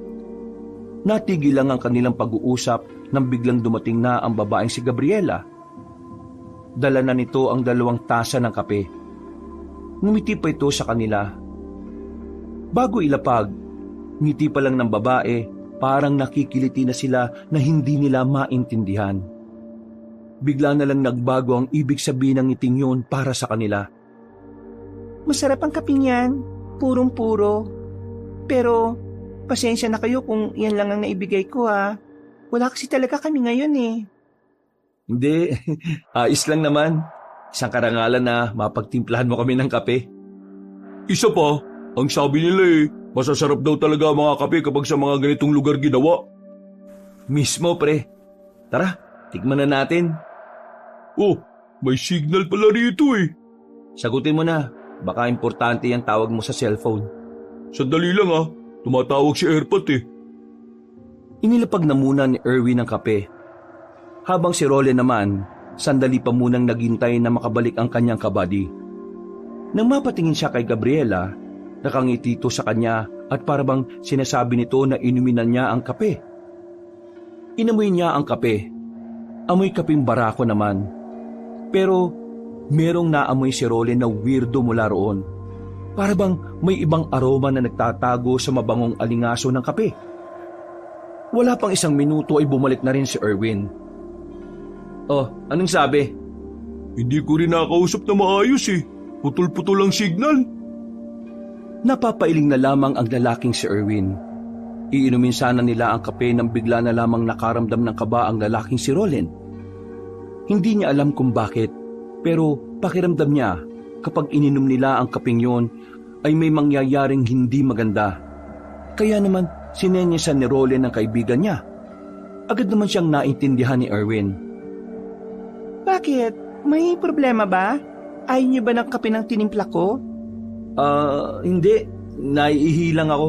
Natigil lang ang kanilang pag-uusap nang biglang dumating na ang babaeng si Gabriela. Dala na nito ang 2 tasa ng kape. Ngumiti pa ito sa kanila. Bago ilapag, ngiti pa lang ng babae, parang nakikiliti na sila na hindi nila maintindihan. Bigla na lang nagbago ang ibig sabihin ng ngiting yun para sa kanila. Masarap ang kaping yan, purong-puro. Pero, pasensya na kayo kung yan lang ang naibigay ko ha. Wala kasi talaga kami ngayon eh. Hindi, ayos lang naman. Isang karangalan na mapagtimplahan mo kami ng kape. Isa pa, ang sabi nila eh, masasarap daw talaga ang mga kape kapag sa mga ganitong lugar ginawa. Mismo pre. Tara, tikman na natin. Oh, may signal pala rito eh. Sagutin mo na, baka importante yung tawag mo sa cellphone. Sandali lang ah, tumatawag si Airpot eh. Inilapag na muna ni Erwin ang kape. Habang si Rolen naman, sandali pa munang naghintay na makabalik ang kanyang kabady. Nang mapatingin siya kay Gabriela, nakangiti ito sa kanya at parabang sinasabi nito na inuminan niya ang kape. Inamoy niya ang kape. Amoy kaping barako naman. Pero merong naamoy si Roland na weirdo mula roon. Para bang may ibang aroma na nagtatago sa mabangong alingaso ng kape. Wala pang 1 minuto ay bumalik na rin si Erwin. Oh, anong sabi? Hindi ko rin nakausap na maayos eh. Putol-putol ang signal. Napapailing na lamang ang lalaking si Erwin. Iinumin sana nila ang kape nang bigla na lamang nakaramdam ng kaba ang lalaking si Roland. Hindi niya alam kung bakit, pero pakiramdam niya kapag ininom nila ang kapeng yon ay may mangyayaring hindi maganda. Kaya naman sinenyesan ni Roland ang kaibigan niya. Agad naman siyang naintindihan ni Erwin. Bakit? May problema ba? Ayaw niyo ba ng kape ng tinimpla ko? Hindi. Naiihi lang ako.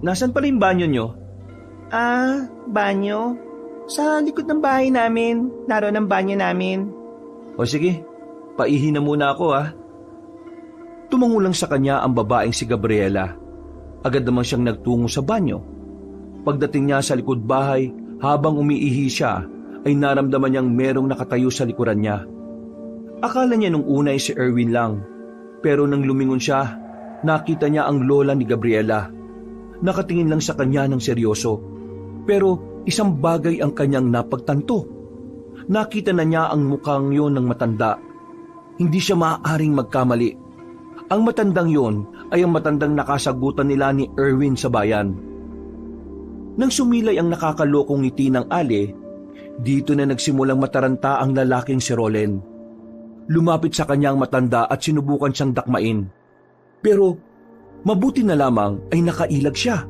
Nasaan pala yung banyo nyo? Banyo? Sa likod ng bahay namin. Naroon ang banyo namin. O sige, paihi na muna ako Tumangulang sa kanya ang babaeng si Gabriela. Agad naman siyang nagtungo sa banyo. Pagdating niya sa likod bahay, habang umiihi siya, ay naramdaman niyang merong nakatayo sa likuran niya. Akala niya nung una ay si Erwin lang, pero nang lumingon siya, nakita niya ang lola ni Gabriela. Nakatingin lang sa kanya ng seryoso, pero isang bagay ang kanyang napagtanto. Nakita na niya ang mukhang yon ng matanda. Hindi siya maaaring magkamali. Ang matandang yon ay ang matandang nakasagutan nila ni Erwin sa bayan. Nang sumilay ang nakakalokong ngiti ng Ale, dito na nagsimulang mataranta ang lalaking si Roland. Lumapit sa kanyang matanda at sinubukan siyang dakmain. Pero mabuti na lamang ay nakailag siya.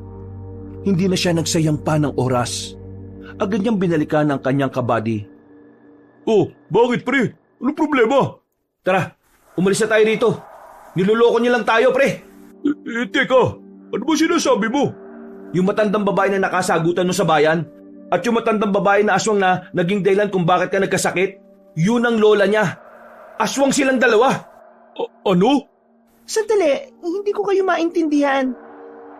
Hindi na siya nagsayang pa ng oras. Agad niyang binalikan ang kanyang kabady. Oh, bakit pre? Ano problema? Tara, umalis na tayo rito. Niloloko niyo lang tayo, pre. Teka, ano ba sinasabi mo? Yung matandang babae na nakasagutan mo sa bayan at yung matandang babae na aswang na naging dahilan kung bakit ka nagkasakit, yun ang lola niya. Aswang silang dalawa. Ano? Sandali, hindi ko kayo maintindihan.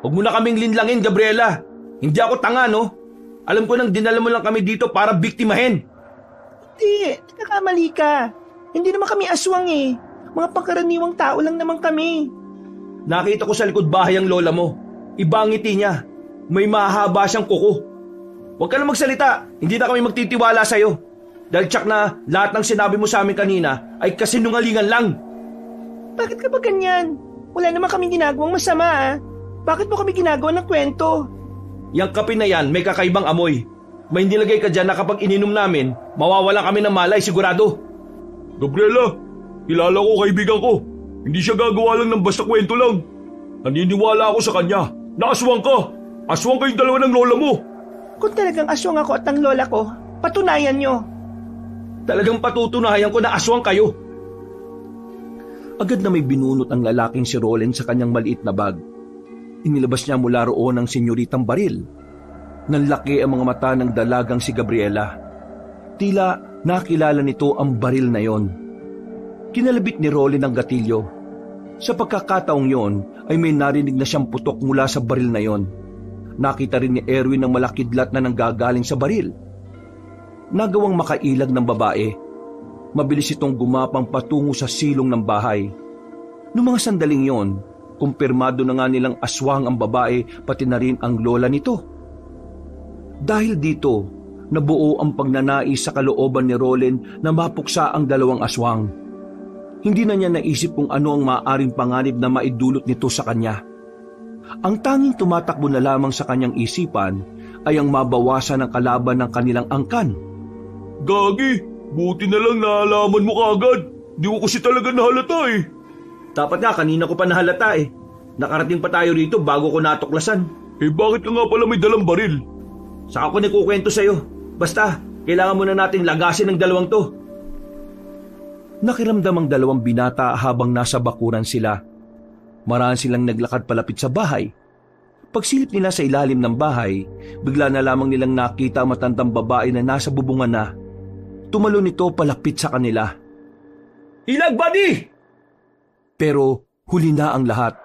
Huwag mo na kaming linlangin, Gabriela. Hindi ako tanga, no? Alam ko nang dinala mo lang kami dito para biktimahin. Hindi, nakakamali ka. Hindi naman kami aswang eh. Mga pangkaraniwang tao lang naman kami. Nakita ko sa likod bahay ang lola mo. Iba ang ngiti niya. May mahaba siyang kuko. Huwag ka na magsalita. Hindi na kami magtitiwala sa'yo. Dahil tsak na lahat ng sinabi mo sa amin kanina ay kasinungalingan lang. Bakit ka ba ganyan? Wala naman kami ginagawang masama ah. Bakit mo kami ginagawa ng kwento? Yang kape na yan may kakaibang amoy. May nilagay ka dyan na kapag ininom namin, mawawala kami ng malay sigurado. Gabriela, kilala ko kaibigan ko. Hindi siya gagawa lang ng basta kwento lang. Naniniwala ako sa kanya na aswang ka. Aswang kayong dalawa ng lola mo. Kung talagang aswang ako at ang lola ko, patunayan nyo. Talagang patutunayan ko na aswang kayo. Agad na may binunot ang lalaking si Roland sa kanyang maliit na bag. Inilabas niya mula roon ang senyoritang baril. Nanlaki ang mga mata ng dalagang si Gabriela. Tila nakilala nito ang baril na yon. Kinalabit ni Roland ang gatilyo. Sa pagkakataong yon ay may narinig na siyang putok mula sa baril na yon. Nakita rin ni Erwin ang malakidlat na nanggagaling sa baril. Nagawang makailag ng babae. Mabilis itong gumapang patungo sa silong ng bahay. Noong mga sandaling yon, kumpirmado na nga nilang aswang ang babae pati na rin ang lola nito. Dahil dito, nabuo ang pagnanais sa kalooban ni Roland na mapuksa ang dalawang aswang. Hindi na niya naisip kung ano ang maaaring panganib na maidulot nito sa kanya. Ang tanging tumatakbo na lamang sa kanyang isipan ay ang mabawasan ng kalaban ng kanilang angkan. Gagi, buti na lang naalaman mo kaagad. Di ko kasi talaga nahalata eh. Dapat nga, kanina ko pa nahalata eh. Nakarating pa tayo rito bago ko natuklasan. Bakit ka nga pala may dalang baril? Saka ko nagkukwento sa'yo. Basta, kailangan muna natin lagasin ng dalawang to. Nakiramdam ang dalawang binata habang nasa bakuran sila. Maraan silang naglakad palapit sa bahay. Pagsilip nila sa ilalim ng bahay, bigla na lamang nilang nakita ang matandang babae na nasa bubungan na. Tumalon ito palapit sa kanila. Hilag, buddy! Pero huli na ang lahat.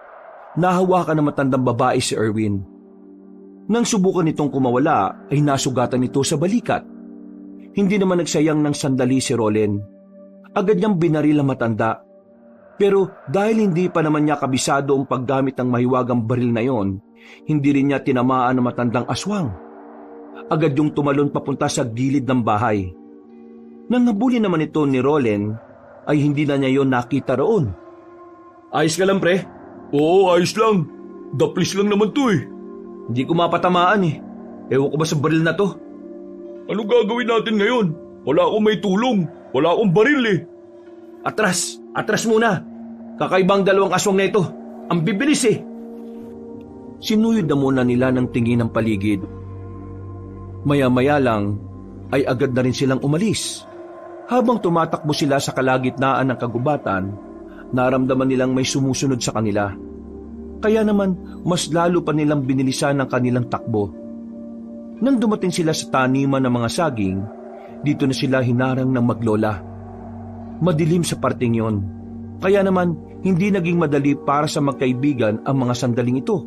Nahawakan ng matandang babae si Erwin. Nang subukan nitong kumawala ay nasugatan ito sa balikat. Hindi naman nagsayang ng sandali si Roland. Agad niyang binaril ang matanda. Pero dahil hindi pa naman niya kabisado ang paggamit ng mahiwagang baril na yon, hindi rin niya tinamaan ang matandang aswang. Agad yung tumalon papunta sa gilid ng bahay. Nang nabuli naman ito ni Roland, ay hindi na niya yon nakita roon. Ayos ka lang, pre? Oo, ayos lang. Daplis lang naman to eh. Hindi ko mapatamaan eh. Ewan ko ba sa baril na to? Ano gagawin natin ngayon? Wala akong may tulong. Wala akong baril eh. Atras muna. Kakaibang dalawang aswang na ito. Ang bibilis eh. Sinuyod na muna nila ng tingin ng paligid. Maya-maya lang ay agad na rin silang umalis. Habang tumatakbo sila sa kalagitnaan ng kagubatan, naramdaman nilang may sumusunod sa kanila. Kaya naman mas lalo pa nilang binilisan ang kanilang takbo. Nang dumating sila sa taniman ng mga saging, dito na sila hinarang ng maglola. Madilim sa parting yon, kaya naman hindi naging madali para sa magkaibigan ang mga sandaling ito.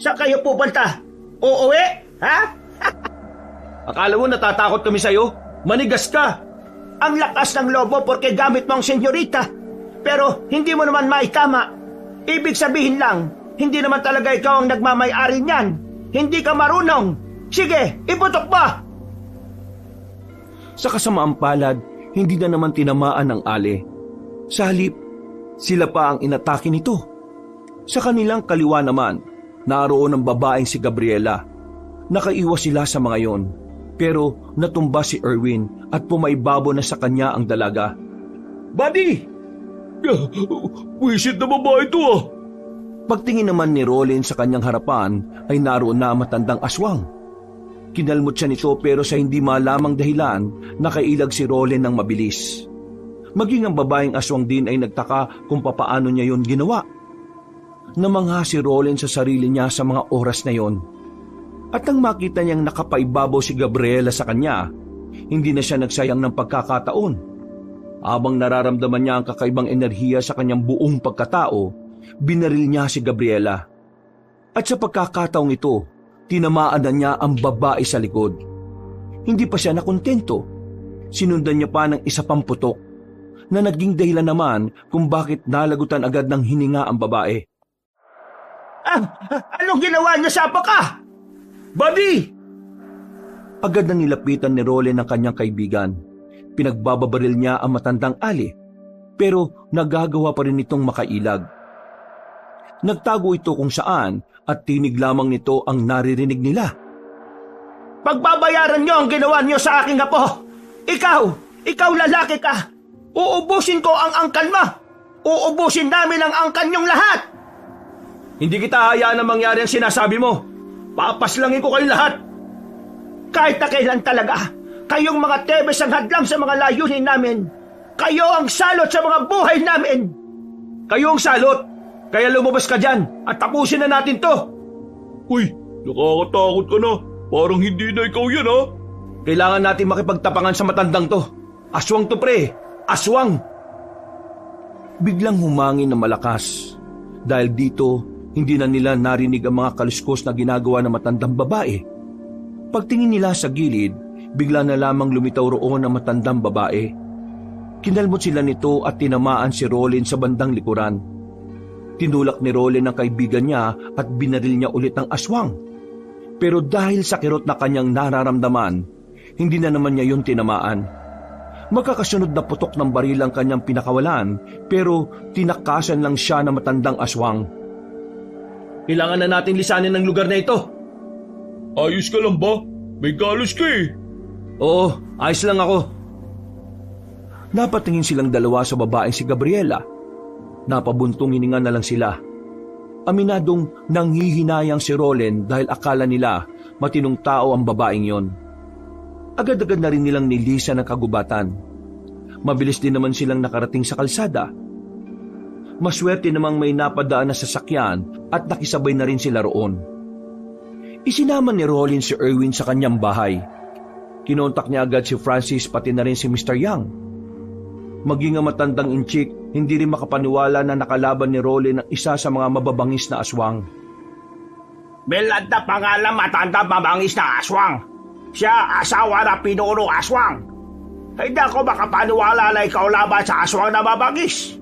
Saan kayo pupunta? Uuwi? Ha? Akala mo natatakot kami sa'yo? Manigas ka! Ang lakas ng lobo porque gamit mo ang senyorita. Pero hindi mo naman maitama. Ibig sabihin lang, hindi naman talaga ikaw ang nagmamay-ari niyan. Hindi ka marunong. Sige, iputok mo! Sa kasamaang palad, hindi na naman tinamaan ng ale. Sa halip, sila pa ang inatake nito. Sa kanilang kaliwa naman, naroon ang babaeng si Gabriela. Nakaiwas sila sa mga yon, pero natumba si Erwin at pumaibabo na sa kanya ang dalaga. Buddy! Wisit na babae ito ah! Pagtingin naman ni Roland sa kanyang harapan ay naroon na ang matandang aswang. Kinalmot siya nito pero sa hindi malamang dahilan, nakailag si Roland ng mabilis. Maging ang babaeng aswang din ay nagtaka kung papaano niya yon ginawa. Namangha si Roland sa sarili niya sa mga oras na yon. At nang makita niyang nakapaibabaw si Gabriela sa kanya, hindi na siya nagsayang ng pagkakataon. Habang nararamdaman niya ang kakaibang enerhiya sa kanyang buong pagkatao, binaril niya si Gabriela. At sa pagkakataong ito, tinamaan na niya ang babae sa likod. Hindi pa siya nakontento. Sinundan niya pa ng isa pang putok na naging dahilan naman kung bakit nalagutan agad ng hininga ang babae. Anong ginawa niya sa ka? Buddy! Agad na nilapitan ni Roland ang kanyang kaibigan. Pinagbababaril niya ang matandang ali, pero nagagawa pa rin itong makailag. Nagtago ito kung saan at tinig lamang nito ang naririnig nila. Pagbabayaran niyo ang ginawa niyo sa aking apo. Ikaw lalaki ka. Uubusin ko ang angkan mo. Uubusin namin ang angkan niyong lahat. Hindi kita hayaan na mangyari ang sinasabi mo. Papaslangin ko kayong lahat. Kahit na kailan talaga, kayong mga Tebes ang hadlang sa mga layunin namin. Kayo ang salot sa mga buhay namin. Kayo ang salot. Kaya lumabas ka dyan at tapusin na natin to. Uy, nakakatakot ka na. Parang hindi na ikaw yan ha. Kailangan natin makipagtapangan sa matandang to. Aswang to pre. Aswang. Biglang humangin na malakas. Dahil dito, hindi na nila narinig ang mga kaluskos na ginagawa ng matandang babae. Pagtingin nila sa gilid, bigla na lamang lumitaw roon ang matandang babae. Kinalmot sila nito at tinamaan si Roland sa bandang likuran. Tinulak ni Roland ang kaibigan niya at binaril niya ulit ang aswang. Pero dahil sa kirot na kanyang nararamdaman, hindi na naman niya yun tinamaan. Magkakasunod na putok ng baril ang kanyang pinakawalan, pero tinakasan lang siya ng matandang aswang. Kailangan na natin lisanin ng lugar na ito. Ayos ka lang ba? May galos ka eh. Oo, ayos lang ako. Napatingin silang dalawa sa babaeng si Gabriela. Napabuntong hininga na lang sila. Aminadong nanghihinayang si Roland dahil akala nila matinong tao ang babaeng yon. Agad-agad na rin nilang nilisan ang kagubatan. Mabilis din naman silang nakarating sa kalsada. Maswerte namang may napadaan na sasakyan at nakisabay na rin sila roon. Isinama ni Roland si Erwin sa kanyang bahay. Kinontak niya agad si Francis pati na rin si Mr. Young. Maging ang matandang inchik, hindi rin makapaniwala na nakalaban ni Roland ang isa sa mga mababangis na aswang. Belad na pangalan matanda mabangis na aswang. Siya asawa na pinuro aswang. Hindi ako makapaniwala na ikaw laban sa aswang na mabangis.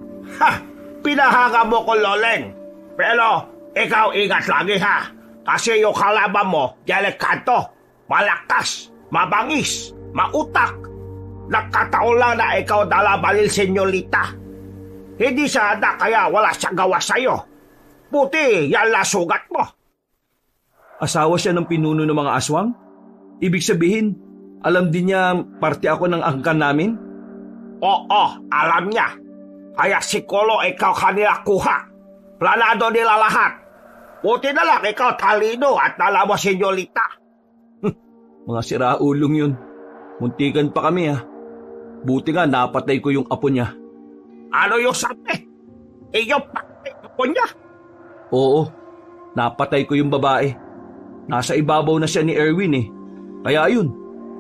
Pinahanga mo ko, Loleng. Pero ikaw ingat lagi ha. Kasi yung kalaban mo, delikado, malakas, mabangis, mautak. Nagkataon lang na ikaw dalabalil, senyorita. Hindi sana kaya wala siyang gawa sa'yo. Puti, yan la sugat mo. Asawa siya ng pinuno ng mga aswang? Ibig sabihin, alam din niya parte ako ng angkan namin? Oo, alam niya. Kaya si Kolo ikaw kanila kuha. Planado nila lahat. Buti na lang ikaw talino at nalawa, senyorita. Mga siraulong yun. Muntikan pa kami ha. Buti nga napatay ko yung apo niya. Ano yung sabi? Iyong patay apo niya? Oo, napatay ko yung babae. Nasa ibabaw na siya ni Erwin eh. Kaya ayun,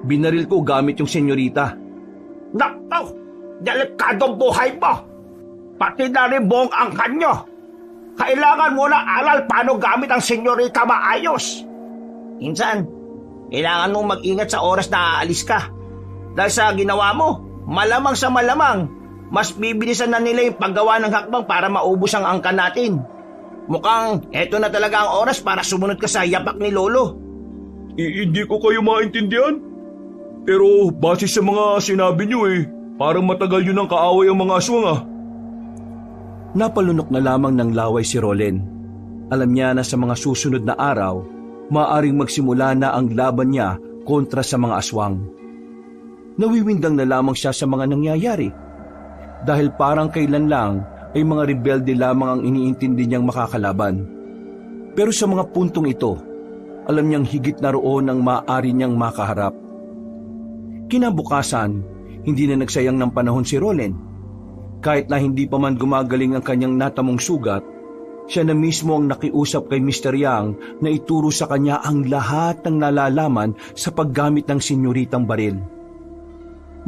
binaril ko gamit yung senyorita. Nakaw! Delikadong buhay mo! Pati na rin buong angkan nyo! Kailangan mo na aral paano gamit ang senyorita maayos. Insan, kailangan mong mag-ingat sa oras na aalis ka. Dahil sa ginawa mo, malamang sa malamang, mas bibilisan na nila yung paggawa ng hakbang para maubos ang angkan natin. Mukhang eto na talaga ang oras para sumunod ka sa yapak ni Lolo. Hindi ko kayo maintindihan. Pero base sa mga sinabi niyo parang matagal yun ang kaaway ang mga aswang ah. Napalunok na lamang ng laway si Rolen. Alam niya na sa mga susunod na araw, maaaring magsimula na ang laban niya kontra sa mga aswang. Nawiwindang na lamang siya sa mga nangyayari. Dahil parang kailan lang ay mga rebelde lamang ang iniintindi niyang makakalaban. Pero sa mga puntong ito, alam niyang higit na roon ang maaari niyang makaharap. Kinabukasan, hindi na nagsayang ng panahon si Rolen. Kahit na hindi pa man gumagaling ang kanyang natamong sugat, siya na mismo ang nakiusap kay Mr. Yang na ituro sa kanya ang lahat ng nalalaman sa paggamit ng senyoritang baril.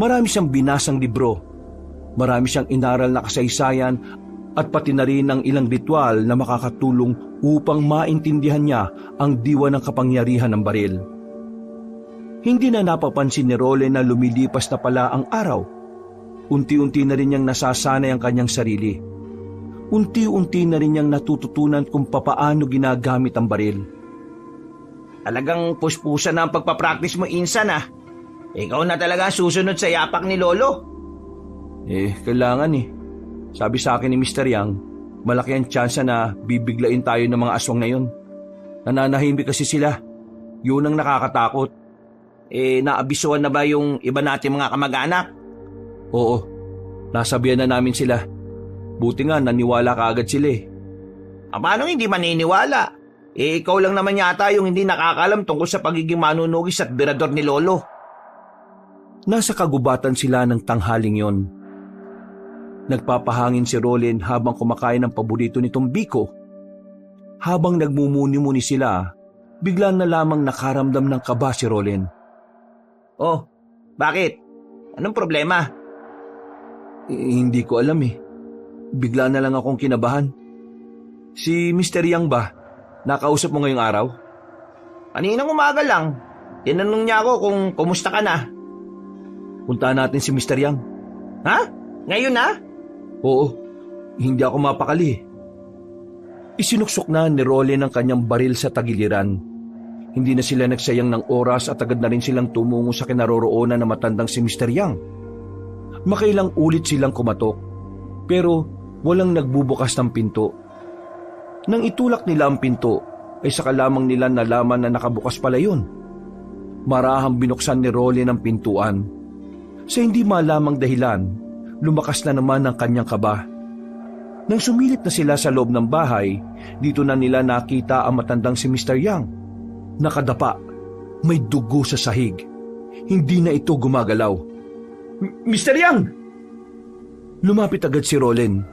Marami siyang binasang libro, marami siyang inaral na kasaysayan at pati na rin ang ilang ritual na makakatulong upang maintindihan niya ang diwa ng kapangyarihan ng baril. Hindi na napapansin ni Rolen na lumilipas na pala ang araw. Unti-unti na rin niyang nasasanay ang kanyang sarili. Unti-unti na rin niyang natututunan kung papaano ginagamit ang baril. Talagang puspusan na ang pagpapractice mo, Insan ah. Ikaw na talaga susunod sa yapak ni Lolo. Kailangan eh. Sabi sa akin ni Mr. Yang, malaki ang tsansa na bibiglain tayo ng mga aswang na yun. Nananahimik kasi sila. Yun ang nakakatakot. Naabisuhan na ba yung iba nating mga kamag-anak? Oo, nasabihan na namin sila. Buti nga naniwala kaagad sila eh. Paano hindi maniniwala? Ikaw lang naman yata yung hindi nakakalam tungkol sa pagiging manunugis at birador ni Lolo. Nasa kagubatan sila ng tanghaling yon. Nagpapahangin si Rolen habang kumakain ng paborito nitong biko. Habang nagmumuni-muni sila, bigla na lamang nakaramdam ng kaba si Rolen. Oh, bakit? Anong problema? Hindi ko alam eh. Bigla na lang akong kinabahan. Si Mr. Yang ba? Nakausap mo ngayong araw? Kaninang umaga lang. Tinanong niya ako kung kumusta ka na. Puntahan natin si Mr. Yang. Ha? Ngayon na? Oo. Hindi ako mapakali. Isinuksok na ni Rolen ang kanyang baril sa tagiliran. Hindi na sila nagsayang ng oras at agad na rin silang tumungo sa kinaroroonan na matandang si Mr. Yang. Makailang ulit silang kumatok, pero walang nagbubukas ng pinto. Nang itulak nila ang pinto, ay saka lamang nila nalaman na nakabukas pala yun. Marahang binuksan ni Rolen ang pintuan. Sa hindi malamang dahilan, lumakas na naman ang kanyang kaba. Nang sumilip na sila sa loob ng bahay, dito na nila nakita ang matandang si Mr. Yang. Nakadapa, may dugo sa sahig. Hindi na ito gumagalaw. Mr. Yang! Lumapit agad si Rolen.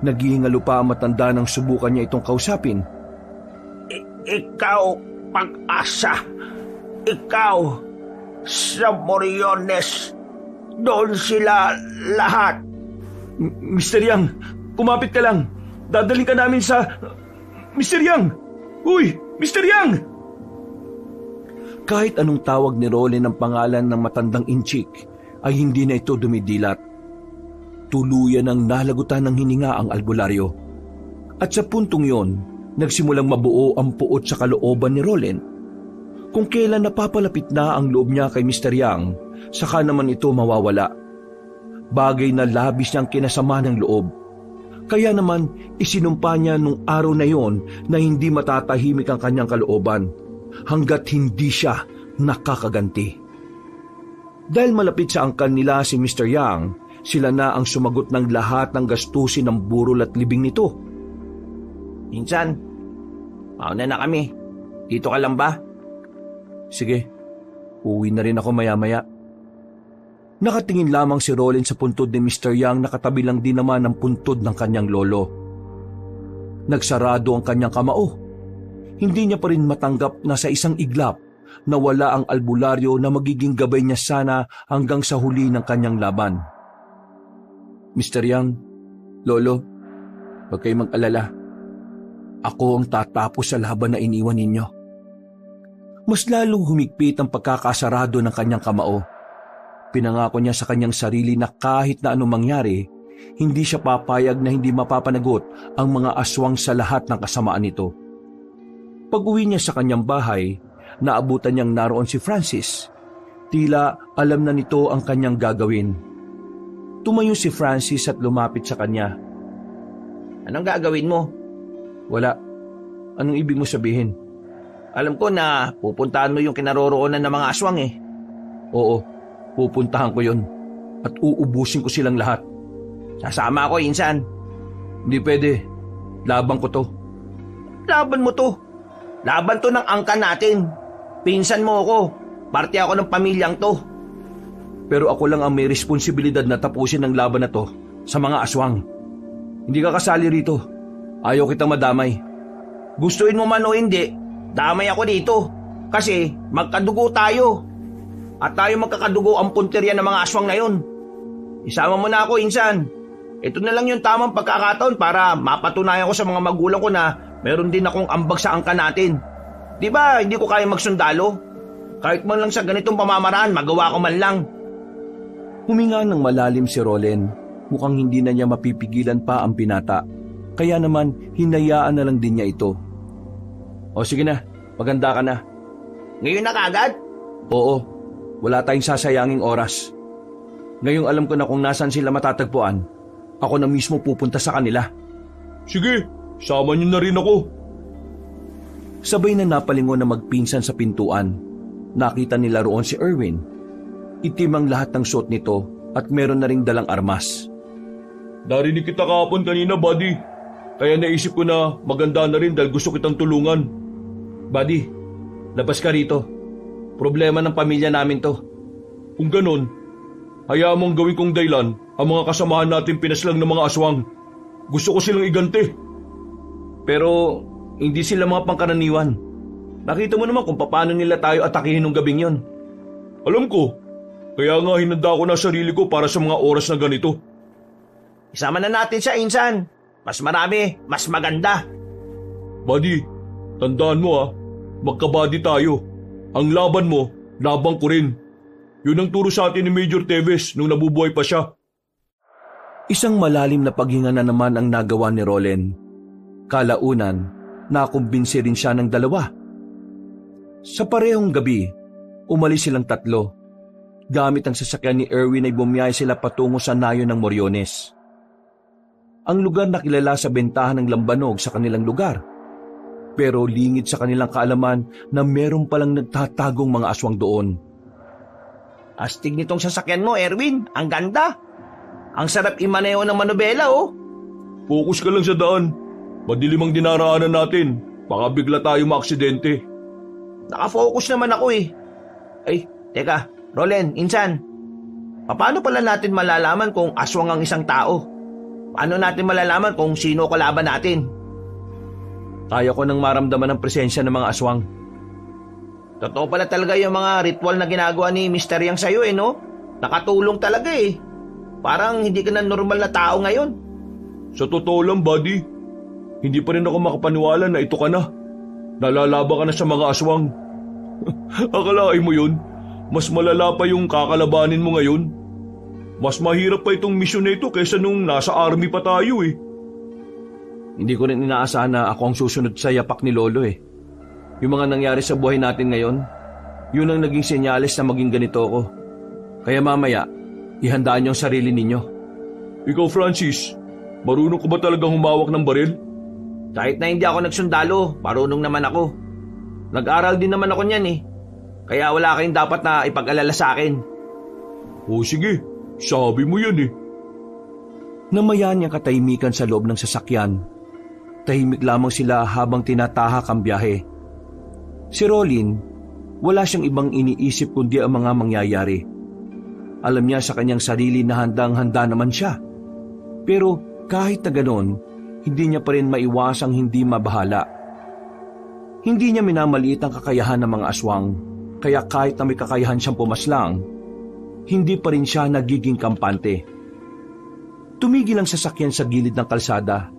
Naghihingalo pa ang matanda nang subukan niya itong kausapin. Ikaw, Pag-asa. Ikaw, sa Moriones. Doon sila lahat. Mr. Yang, kumapit ka lang. Dadaling ka namin sa... Mr. Yang! Uy! Mr. Yang! Kahit anong tawag ni Rolen ng pangalan ng matandang inchik, ay hindi na ito dumidilat. Tuluyan ang nalagutan ng hininga ang albularyo. At sa puntong yon, nagsimulang mabuo ang puot sa kalooban ni Roland. Kung kailan napapalapit na ang loob niya kay Mr. Yang, saka naman ito mawawala. Bagay na labis niyang kinasama ng loob. Kaya naman isinumpa niya nung araw na yon na hindi matatahimik ang kanyang kalooban hanggat hindi siya nakakaganti. Dahil malapit sa angkan nila si Mr. Yang, sila na ang sumagot ng lahat ng gastusin ng burol at libing nito. Insan, mauna na kami. Dito ka lang ba? Sige, uwi na rin ako maya-maya. Nakatingin lamang si Roland sa puntod ni Mr. Yang na katabi lang din naman ang puntod ng kanyang lolo. Nagsarado ang kanyang kamao. Hindi niya pa rin matanggap na sa isang iglap na wala ang albularyo na magiging gabay niya sana hanggang sa huli ng kanyang laban. Mr. Yang, Lolo, huwag kayong mag-alala. Ako ang tatapos sa laban na iniwan ninyo. Mas lalong humigpit ang pagkakasarado ng kanyang kamao. Pinangako niya sa kanyang sarili na kahit na anong mangyari, hindi siya papayag na hindi mapapanagot ang mga aswang sa lahat ng kasamaan nito. Pag-uwi niya sa kanyang bahay, naabutan niyang naroon si Francis. Tila alam na nito ang kanyang gagawin. Tumayo si Francis at lumapit sa kanya. Anong gagawin mo? Wala. Anong ibig mo sabihin? Alam ko na pupuntahan mo yung kinaroroonan ng mga aswang eh. Oo, pupuntahan ko yun. At uubusin ko silang lahat. Sasama ako, Insan. Hindi pwede. Laban ko to. Laban mo to? Laban to ng angkan natin. Pinsan mo ako. Parte ako ng pamilyang to. Pero ako lang ang may responsibilidad na tapusin ang laban na to sa mga aswang. Hindi ka kasali rito. Ayaw kitang madamay. Gustuin mo man o hindi, damay ako dito. Kasi magkadugo tayo. At tayo magkakadugo ang punteriya ng mga aswang na yun. Isama mo na ako, Insan. Ito na lang yung tamang pagkakataon para mapatunayan ko sa mga magulang ko na meron din akong ambag sa angkan natin. Di ba hindi ko kaya magsundalo? Kahit man lang sa ganitong pamamaraan, magawa ko man lang. Huminga ng malalim si Roland. Mukhang hindi na niya mapipigilan pa ang binata. Kaya naman, hinayaan na lang din niya ito. O sige na, maganda ka na. Ngayon na kagad? Oo, wala tayong sasayanging oras. Ngayong alam ko na kung nasaan sila matatagpuan, ako na mismo pupunta sa kanila. Sige, sama niyo na rin ako. Sabay na napalingon na magpinsan sa pintuan. Nakita nila roon si Erwin. Itim ang lahat ng suot nito at meron na ring dalang armas. Narinig kita kahapon kanina, buddy. Kaya naisip ko na maganda na rin dahil gusto kitang tulungan. Buddy, labas ka rito. Problema ng pamilya namin to. Kung ganon, hayaan mong gawin kong daylan ang mga kasamahan natin pinaslang ng mga aswang. Gusto ko silang iganti. Pero hindi sila mga pangkaraniwan. Nakita mo naman kung paano nila tayo atakihin nung gabing yon. Alam ko, kaya nga hinanda ko na sarili ko para sa mga oras na ganito. Isama na natin siya, Insan. Mas marami, mas maganda. Buddy, tandaan mo magkabady tayo. Ang laban mo, laban ko rin. Yun ang turo sa atin ni Major Teves nung nabubuhay pa siya. Isang malalim na paghinga na naman ang nagawa ni Roland. Kalaunan, nakumbinsi rin siya ng dalawa. Sa parehong gabi, umalis silang tatlo. Gamit ang sasakyan ni Erwin ay bumiyay sila patungo sa nayo ng Moriones. Ang lugar na kilala sa bentahan ng lambanog sa kanilang lugar. Pero lingid sa kanilang kaalaman na meron palang nagtatagong mga aswang doon. Astig nitong sasakyan mo, Erwin. Ang ganda. Ang sarap imaneho ng manobela, oh. Focus ka lang sa daan. Madilim ang dinaraanan natin. Baka bigla tayo maaksidente. Nakafocus naman ako eh. Ay, teka, Roland, Insan. Paano pala natin malalaman kung aswang ang isang tao? Paano natin malalaman kung sino kalaban natin? Kaya ko nang maramdaman ang presensya ng mga aswang. Totoo pala talaga yung mga ritual na ginagawa ni Mr. Yang sa'yo no? Nakatulong talaga eh. Parang hindi ka na normal na tao ngayon. Sa totoo lang, buddy, hindi pa rin ako makapaniwala na ito ka na. Nalalaban ka na sa mga aswang. Akalain mo yun? Mas malala pa yung kakalabanin mo ngayon? Mas mahirap pa itong misyon na ito kaysa nung nasa army pa tayo eh. Hindi ko rin inaasahan na ako ang susunod sa yapak ni Lolo eh. Yung mga nangyari sa buhay natin ngayon, yun ang naging senyales na maging ganito ako. Kaya mamaya, ihandaan niyo ang sarili ninyo. Ikaw Francis, marunong ka ba talagang humawak ng baril? Kahit na hindi ako nagsundalo, marunong naman ako. Nag-aral din naman ako niyan eh. Kaya wala kayong dapat na ipag-alala sa akin. O sige, sabi mo yan eh. Namaya niyang katahimikan sa loob ng sasakyan. Tahimik lamang sila habang tinatahak ang biyahe. Si Rolin, wala siyang ibang iniisip kundi ang mga mangyayari. Alam niya sa kanyang sarili na handang-handa naman siya. Pero kahit na ganon, hindi niya pa rin maiwasang hindi mabahala. Hindi niya minamaliit ang kakayahan ng mga aswang, kaya kahit na may kakayahan siyang pumaslang, hindi pa rin siya nagiging kampante. Tumigil ang sasakyan sa gilid ng kalsada.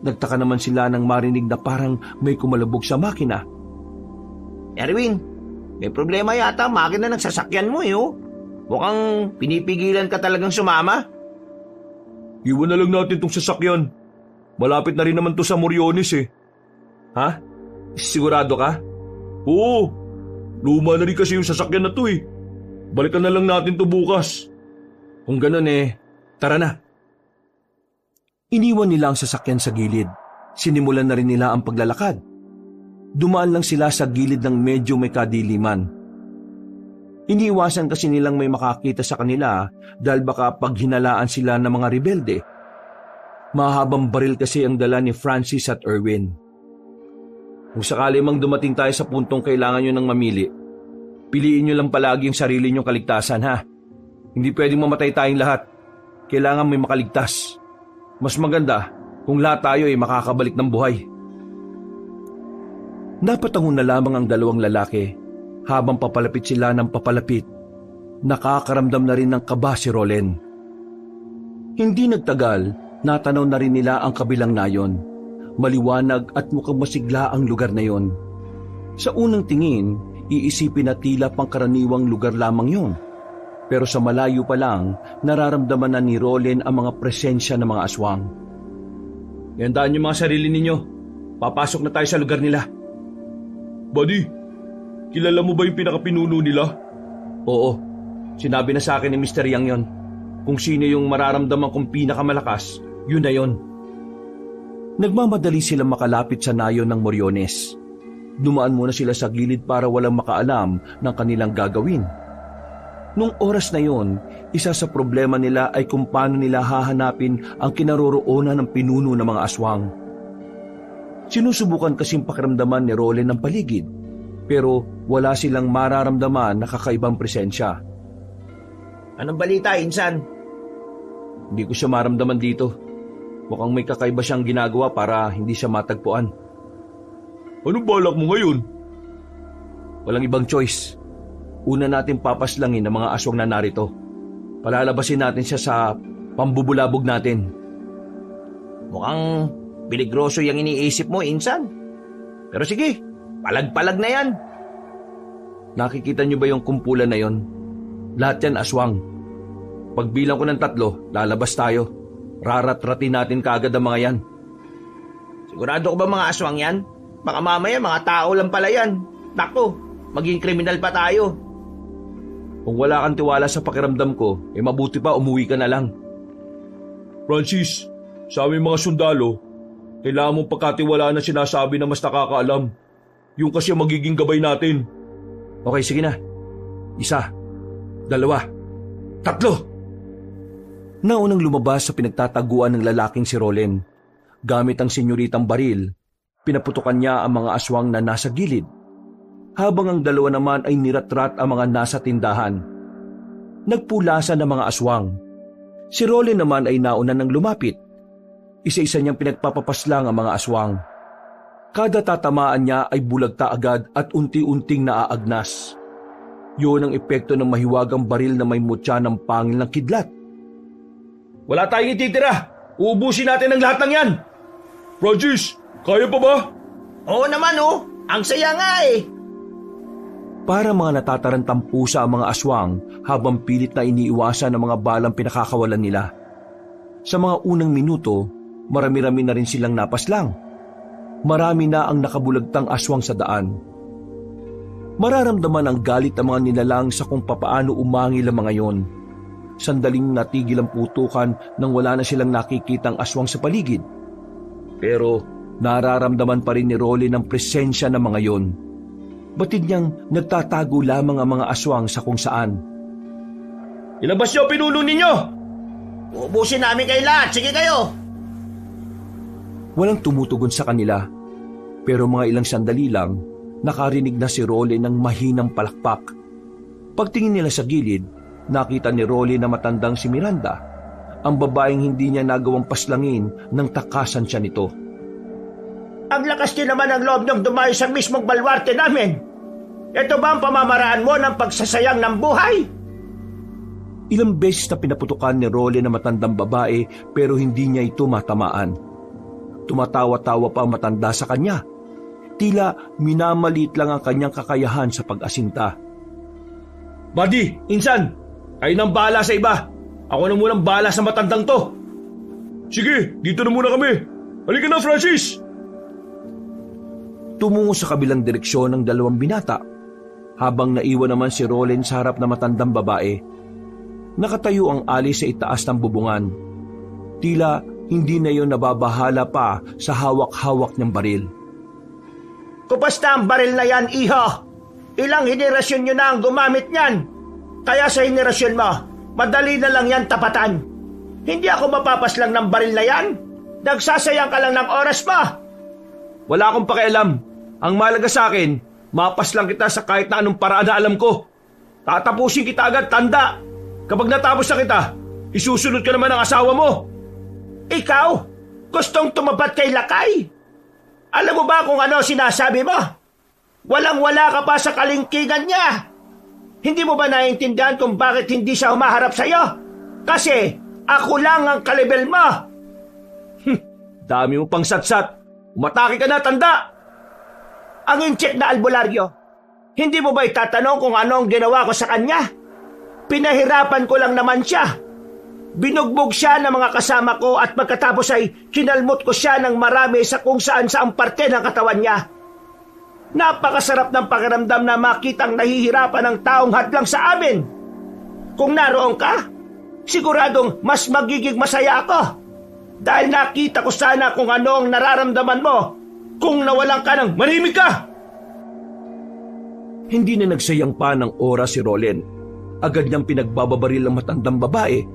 Nagtaka naman sila nang marinig na parang may kumalabog sa makina. Erwin, may problema yata ang makina ng sasakyan mo eh oh. Mukhang pinipigilan ka talagang sumama. Iwan na lang natin tong sasakyan. Malapit na rin naman to sa Moriones eh. Ha? Sigurado ka? Oo, luma na rin kasi yung sasakyan na to eh. Balikan na lang natin to bukas. Kung ganun eh, tara na. Iniwan nila ang sasakyan sa gilid. Sinimulan na rin nila ang paglalakad. Dumaan lang sila sa gilid ng medyo may kadiliman. Iniiwasan kasi nilang may makakita sa kanila dahil baka paghinalaan sila ng mga rebelde. Mahabang baril kasi ang dala ni Francis at Erwin. Kung sakali mang dumating tayo sa puntong kailangan nyo ng mamili, piliin nyo lang palagi yung sarili nyong kaligtasan ha. Hindi pwedeng mamatay tayong lahat. Kailangan may makaligtas. Mas maganda kung lahat tayo ay makakabalik ng buhay. Napatangon na lamang ang dalawang lalaki. Habang papalapit sila ng papalapit, nakakaramdam na rin ng kaba si Rolen. Hindi nagtagal, natanaw na rin nila ang kabilang nayon. Maliwanag at mukhang masigla ang lugar na yon. Sa unang tingin, iisipin na tila pangkaraniwang lugar lamang yon. Pero sa malayo pa lang, nararamdaman na ni Rolen ang mga presensya ng mga aswang. Ihandaan niyo mga sarili ninyo. Papasok na tayo sa lugar nila. Buddy, kilala mo ba yung pinakapinuno nila? Oo, sinabi na sa akin ni Mr. Yang yon. Kung sino yung mararamdaman kong pinakamalakas, yun na yon. Nagmamadali silang makalapit sa nayon ng Moriones. Dumaan muna sila sa gilid para walang makaalam ng kanilang gagawin. Nung oras na yon, isa sa problema nila ay kung paano nila hahanapin ang kinaroroonan ng pinuno ng mga aswang. Sinusubukan kasing pakiramdaman ni Rolen ng paligid, pero wala silang mararamdaman na kakaibang presensya. Anong balita, Insan? Hindi ko siya maramdaman dito. Mukhang may kakaiba siyang ginagawa para hindi siya matagpuan. Anong balak mo ngayon? Walang ibang choice. Una natin papaslangin ang mga aswang na narito. Palalabasin natin siya sa pambubulabog natin. Mukhang peligroso yung iniisip mo, Insan. Pero sige, palag-palag na yan. Nakikita niyo ba yung kumpulan na yon? Lahat yan aswang. Pagbilang ko ng 3, lalabas tayo. Rarat-ratin natin kaagad ang mga yan. Sigurado ko ba mga aswang yan? Baka mamaya mga tao lang pala yan. Naku, maging kriminal pa tayo. Kung wala kang tiwala sa pakiramdam ko, mabuti pa umuwi ka na lang. Francis, sa aming mga sundalo, kailangan mong pagkatiwalaan na sinasabi na mas nakakaalam. Yung kasi magiging gabay natin. Okay, sige na. 1, 2, 3. Naunang lumabas sa pinagtataguan ng lalaking si Rolen. Gamit ang senyoritang baril, pinaputukan niya ang mga aswang na nasa gilid. Habang ang dalawa naman ay niratrat ang mga nasa tindahan. Nagpulasan ang mga aswang. Si Rolen naman ay nauna ng lumapit. Isa-isa niyang pinagpapapaslang ang mga aswang. Kada tatamaan niya ay bulagta agad at unti-unting naaagnas. Yun ang epekto ng mahiwagang baril na may mutya ng pangil ng kidlat. Wala tayong ititira! Uubusin natin ang lahat ng yan! Francis, kaya pa ba? Oo naman oh, ang saya nga eh. Para mga natatarantang pusa ang mga aswang habang pilit na iniiwasan ng mga balang pinakakawalan nila. Sa mga unang minuto, marami-rami na rin silang napaslang. Marami na ang nakabulagtang aswang sa daan. Mararamdaman ang galit ng mga nilalang sa kung papaano umangil ang mga yon. Sandaling natigil ang putukan nang wala na silang nakikitang aswang sa paligid. Pero nararamdaman pa rin ni Rolly ng presensya ng mga yon. Batid niyang nagtatago lamang ang mga aswang sa kung saan. Ilabas niyo pinuno ninyo! Ubusin namin kayo lahat, sige kayo! Walang tumutugon sa kanila, pero mga ilang sandali lang, nakarinig na si Rolly ng mahinang palakpak. Pagtingin nila sa gilid, nakita ni Rolly na matandang si Miranda, ang babaeng hindi niya nagawang paslangin nang takasan siya nito. Ang lakas din naman ang loob niyong dumayo sa mismong balwarte namin. Ito ba ang pamamaraan mo ng pagsasayang ng buhay? Ilang beses na pinaputukan ni Rolly na matandang babae pero hindi niya ito matamaan. Tumatawa-tawa pa ang matanda sa kanya. Tila minamaliit lang ang kanyang kakayahan sa pag-asinta. Buddy, insan, kayo nang bahala sa iba. Ako na munang bahala sa matandang to. Sige, dito na muna kami. Halika na, Francis! Tumungo sa kabilang direksyon ng dalawang binata, habang naiwan naman si Rolly sa harap na matandang babae. Nakatayo ang ali sa itaas ng bubungan. Tila hindi na yon nababahala pa sa hawak-hawak niyang baril. Kupas na ang baril na yan, iho! Ilang henerasyon nyo na ang gumamit niyan. Kaya sa henerasyon mo, madali na lang yan tapatan. Hindi ako mapapaslang ng baril na yan. Nagsasayang ka lang ng oras pa. Wala akong pakialam. Ang mahalaga sa akin, mapaslang kita sa kahit na anong paraan na alam ko. Tatapusin kita agad, tanda. Kapag natapos na kita, isusunod ka naman ng asawa mo. Ikaw? Gustong tumapat kay Lakay? Alam mo ba kung ano sinasabi mo? Walang-wala ka pa sa kalingkingan niya. Hindi mo ba naiintindihan kung bakit hindi siya humaharap sa'yo? Kasi ako lang ang kalibel mo. Dami mo pang satsat. Umatake ka na, tanda. Ang incheck na albularyo, hindi mo ba itatanong kung ano ang ginawa ko sa kanya? Pinahirapan ko lang naman siya. Binugbog siya ng mga kasama ko at pagkatapos ay kinalmot ko siya ng marami sa kung saan saang parte ng katawan niya. Napakasarap ng pakiramdam na makitang nahihirapan ng taong hadlang sa amin. Kung naroon ka, siguradong mas magiging masaya ako. Dahil nakita ko sana kung ano ang nararamdaman mo kung nawalan ka ng manimik ka. Hindi na nagsayang pa ng oras si Rolly. Agad niyang pinagbababaril ang matandang babae.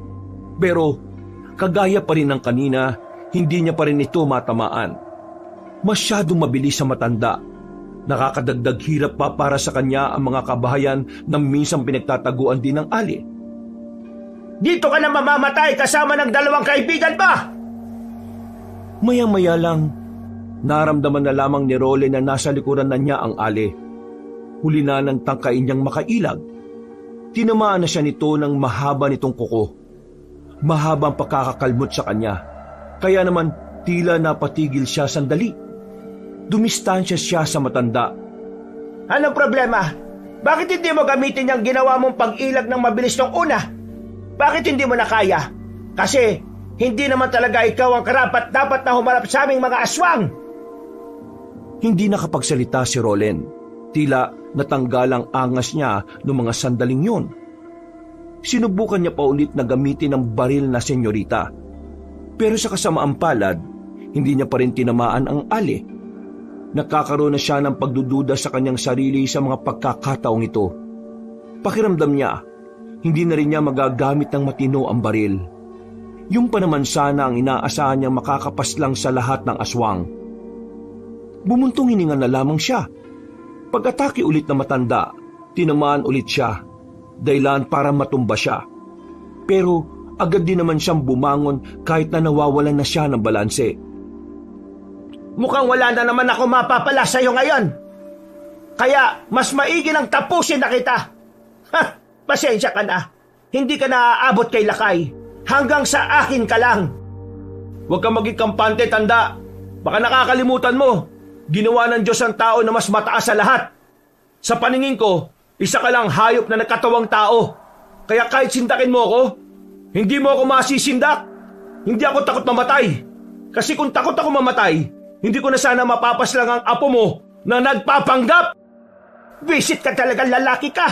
Pero kagaya pa rin ng kanina, hindi niya pa rin ito matamaan. Masyadong mabilis sa matanda. Nakakadagdag hirap pa para sa kanya ang mga kabahayan na minsan pinagtataguan din ng ali. Dito ka na mamamatay kasama ng dalawang kaibigan ba? Maya-maya lang, naramdaman na lamang ni Rolly na nasa likuran na niya ang ali. Huli na ng tangkain niyang makailag. Tinamaan na siya nito ng mahaba nitong kuko. Mahabang pagkakakalmot sa kanya. Kaya naman tila napatigil siya sandali. Dumistansya siya sa matanda. Anong problema? Bakit hindi mo gamitin yung ginawa mong pag-ilag ng mabilis nung una? Bakit hindi mo na kaya? Kasi hindi naman talaga ikaw ang karapat-dapat na humarap sa aming mga aswang. Hindi nakapagsalita si Rolly. Tila natanggal ang angas niya noong mga sandaling yun. Sinubukan niya pa ulit na gamitin ang baril na senyorita. Pero sa kasamaang palad, hindi niya pa rin tinamaan ang ali. Nakakaroon na siya ng pagdududa sa kanyang sarili sa mga pagkakataong ito. Pakiramdam niya, hindi na rin niya magagamit ng matino ang baril. Yung pa naman sana ang inaasahan niyang makakapaslang sa lahat ng aswang. Bumuntong hininga na lamang siya. Pag-atake ulit na matanda, tinamaan ulit siya, dahilan para matumba siya. Pero agad din naman siyang bumangon kahit na nawawalan na siya ng balanse. Mukhang wala na naman ako mapapala sa iyo ngayon. Kaya mas maigi nang tapusin na kita. Pasensya ka na. Hindi ka na aabot kay Lakay. Hanggang sa akin ka lang. Huwag kang maging kampante, tanda. Baka nakakalimutan mo. Ginawa ng Diyos ang tao na mas mataas sa lahat. Sa paningin ko, Isa ka lang hayop na nagkatawang tao. Kaya kahit sindakin mo ako, hindi mo ako masisindak. Hindi ako takot mamatay. Kasi kung takot ako mamatay, hindi ko na sana mapapaslang ang apo mo na nagpapanggap. Visit ka talagang lalaki ka.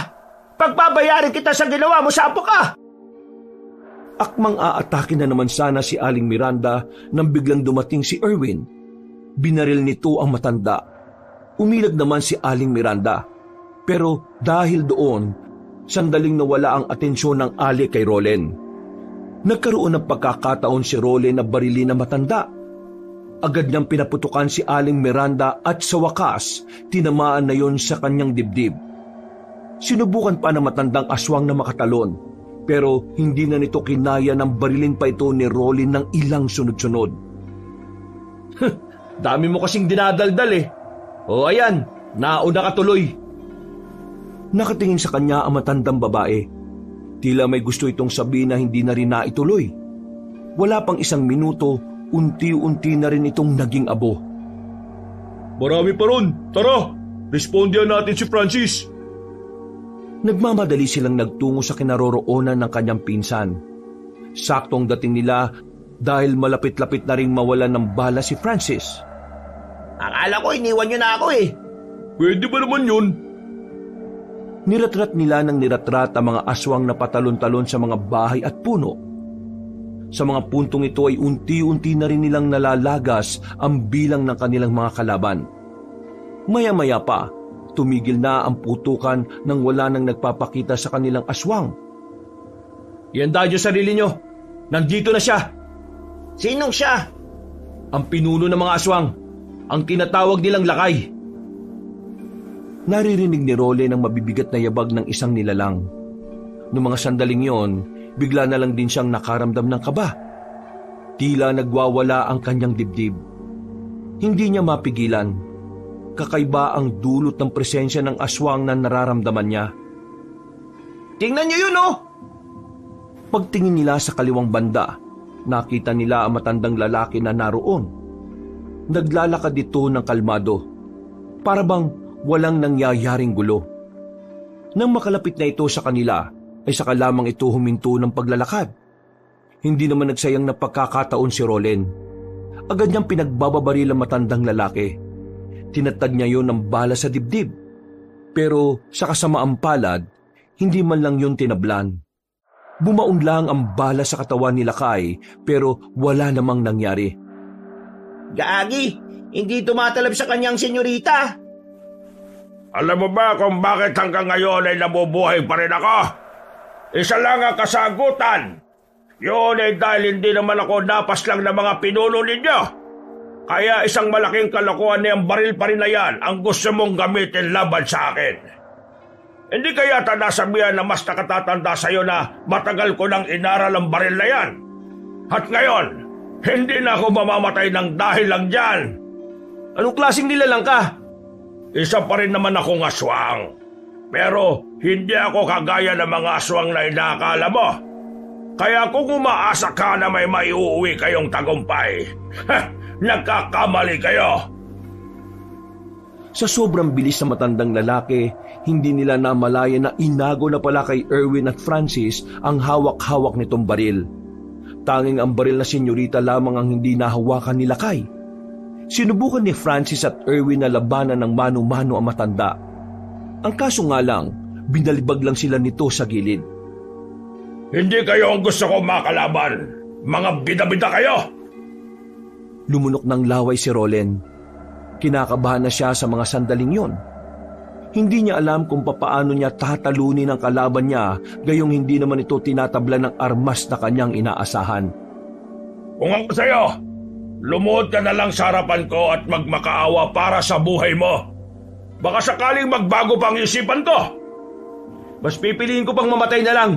Pagbabayarin kita sa ginawa mo sa apo ka. Akmang aatake na naman sana si Aling Miranda nang biglang dumating si Erwin. Binaril nito ang matanda. Umilag naman si Aling Miranda. Pero dahil doon, sandaling nawala ang atensyon ng Ali kay Rolen. Nagkaroon ng pagkakataon si Rolen na barilin na matanda. Agad niyang pinaputukan si Aling Miranda at sa wakas, tinamaan na yon sa kanyang dibdib. Sinubukan pa ng matandang aswang na makatalon, pero hindi na nito kinaya ng barilin pa ito ni Rolen ng ilang sunod-sunod. Dami mo kasing dinadaldal eh. O ayan, nauna ka tuloy. Nakatingin sa kanya ang matandang babae. Tila may gusto itong sabihin na hindi na rin naituloy. Wala pang isang minuto, unti-unti na rin itong naging abo. Marami pa ron. Tara, respondihan natin si Francis. Nagmamadali silang nagtungo sa kinaroroonan ng kanyang pinsan. Saktong dating nila dahil malapit-lapit na ring mawalan ng bala si Francis. Akala ko iniwan niyo na ako eh. Pwede ba naman yun? Niratrat nila ng niratrat ang mga aswang na patalon-talon sa mga bahay at puno. Sa mga puntong ito ay unti-unti na rin nilang nalalagas ang bilang ng kanilang mga kalaban. Maya-maya pa, tumigil na ang putukan nang wala nang nagpapakita sa kanilang aswang. Iandaan niyo sarili niyo. Nandito na siya. Sinong siya? Ang pinuno ng mga aswang. Ang tinatawag nilang lakay. Naririnig ni Rolen ang mabibigat na yabag ng isang nilalang. Noong mga sandaling yon, bigla na lang din siyang nakaramdam ng kaba. Tila nagwawala ang kanyang dibdib. Hindi niya mapigilan. Kakaiba ang dulot ng presensya ng aswang na nararamdaman niya. Tingnan niyo yun oh! Pagtingin nila sa kaliwang banda, nakita nila ang matandang lalaki na naroon. Naglalakad ito ng kalmado. Para bang walang nangyayaring gulo. Nang makalapit na ito sa kanila, ay saka lamang ito huminto ng paglalakad. Hindi naman nagsayang na pagkakataon si Rolen. Agad niyang pinagbababaril ang matandang lalaki. Tinatag niya yon ng bala sa dibdib. Pero sa kasamaang palad, hindi man lang yun tinablan. Bumaon lang ang bala sa katawan ni Lakay pero wala namang nangyari. Gaagi, hindi tumatalab sa kanyang senyorita. Alam mo ba kung bakit hanggang ngayon ay nabubuhay pa rin ako? Isa lang ang kasagutan. Yun ay dahil hindi naman ako napaslang ng mga pinuno ninyo. Kaya isang malaking kalokohan niyang baril pa rin na yan ang gusto mong gamitin laban sa akin. Hindi kaya nasabihan na mas nakatatanda sa'yo na matagal ko nang inaral ang baril na yan. At ngayon, hindi na ako mamamatay ng dahil lang dyan. Anong klaseng nilalang ka? Isa pa rin naman akong aswang. Pero hindi ako kagaya ng mga aswang na inaakala mo. Kaya kung umaasa ka na may maiuwi kayong tagumpay, nagkakamali kayo. Sa sobrang bilis ng matandang lalaki, hindi nila namalaya na inago na pala kay Erwin at Francis ang hawak-hawak nitong baril. Tanging ang baril na senyorita lamang ang hindi nahawakan ni Lakay. Sinubukan ni Francis at Erwin na labanan ng mano-mano ang matanda. Ang kaso nga lang, binalibag lang sila nito sa gilid. Hindi kayo ang gusto kong makalaban. Mga bida-bida kayo! Lumunok ng laway si Rolen. Kinakabahan na siya sa mga sandaling yon. Hindi niya alam kung papaano niya tatalunin ang kalaban niya, gayong hindi naman ito tinatabla ng armas na kanyang inaasahan. Kung ako sa'yo, lumuhod ka na lang sa harapan ko at magmakaawa para sa buhay mo. Baka sakaling magbago pang isipan ko. Mas pipiliin ko pang mamatay na lang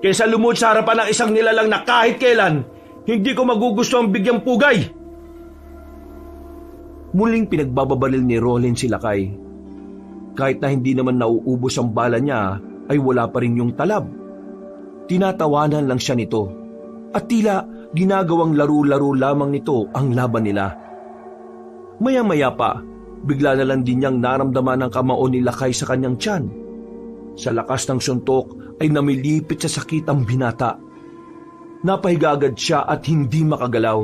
kaysa lumuhod sa harapan ng isang nilalang na kahit kailan hindi ko magugusto ang bigyang pugay. Muling pinagbababaril ni Rolen si Lakay. Kahit na hindi naman nauubos ang bala niya, ay wala pa rin yung talab. Tinatawanan lang siya nito. At tila ginagawang laro-laro lamang nito ang laban nila. Maya-maya pa, bigla na lang din niyang naramdaman ang kamao ni Lakay sa kanyang tiyan. Sa lakas ng suntok ay namilipit sa sakit ang binata. Napahiga agad siya at hindi makagalaw.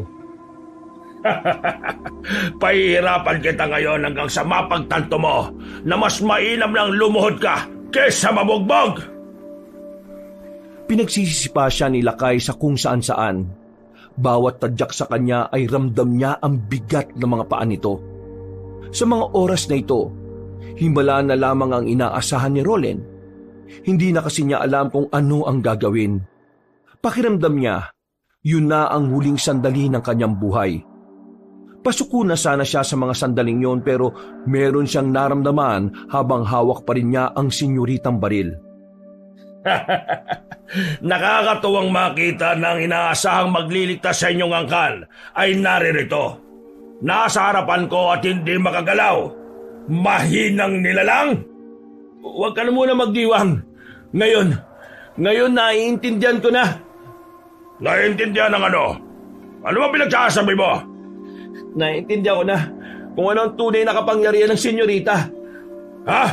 Pahihirapan kita ngayon hanggang sa mapagtanto mo na mas mainam lang lumuhod ka kesa mabugbog. Pinagsisisipa siya ni Lakay sa kung saan-saan. Bawat tadyak sa kanya ay ramdam niya ang bigat ng mga paa nito. Sa mga oras na ito, himala na lamang ang inaasahan ni Rolen. Hindi na kasi niya alam kung ano ang gagawin. Pakiramdam niya, yun na ang huling sandali ng kanyang buhay. Pasuko na sana siya sa mga sandaling yon pero meron siyang naramdaman habang hawak pa rin niya ang senyoritang baril. Nakakatuwang makita na ang inaasahang magliligtas sa inyong angkal ay naririto. Nasa harapan ko at hindi makagalaw. Mahinang nilalang. Huwag ka na muna magdiwang. Ngayon naiintindihan ko na. Naiintindihan ng ano? Ano ba pinagsasabi mo? Naiintindihan ko na kung ano ang tunay na kapangyarihan ng senyorita. Ha?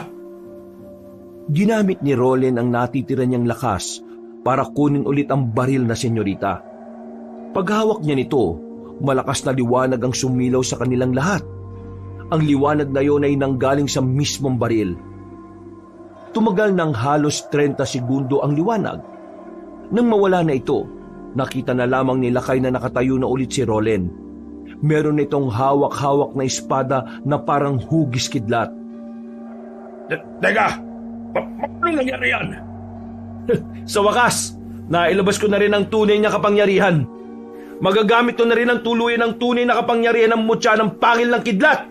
Ginamit ni Rolen ang natitira niyang lakas para kunin ulit ang baril na senyorita. Paghawak niya nito, malakas na liwanag ang sumilaw sa kanilang lahat. Ang liwanag na yon ay nanggaling sa mismong baril. Tumagal ng halos 30 segundo ang liwanag. Nang mawala na ito, nakita na lamang ni Lakay na nakatayo na ulit si Rolen. Meron itong hawak-hawak na espada na parang hugis kidlat. Teka! Paano nangyari yan? Sa wakas, nailabas ko na rin ang tunay niya kapangyarihan. Magagamit ko na rin ang tuluyan ng tunay na kapangyarihan ng mutya ng pangil ng kidlat.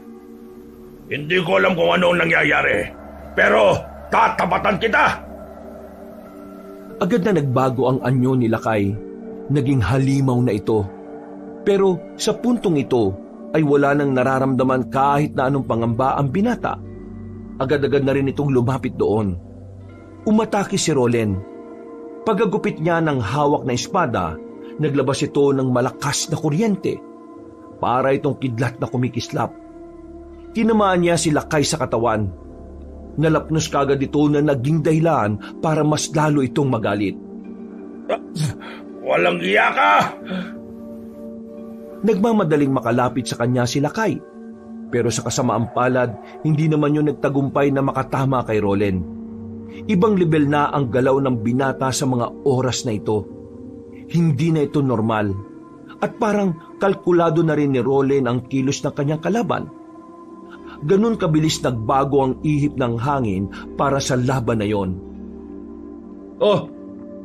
Hindi ko alam kung ano ang nangyayari, pero tatapatan kita! Agad na nagbago ang anyo ni Lakay. Naging halimaw na ito. Pero sa puntong ito ay wala nang nararamdaman kahit na anong pangamba ang binata. Agad-agad na rin itong lumapit doon. Umatake si Rolen. Pagagupit niya ng hawak na espada, naglabas ito ng malakas na kuryente. Para itong kidlat na kumikislap. Tinamaan niya si Lakay sa katawan. Nalapnos kagad ito na naging dahilan para mas lalo itong magalit. Walang iya ka! Nagmamadaling makalapit sa kanya si Lakay. Pero sa kasamaang palad, hindi naman yun nagtagumpay na makatama kay Rolen. Ibang level na ang galaw ng binata sa mga oras na ito. Hindi na ito normal. At parang kalkulado na rin ni Rolen ang kilos ng kanyang kalaban. Ganun kabilis nagbago ang ihip ng hangin para sa laban na yon. Oh,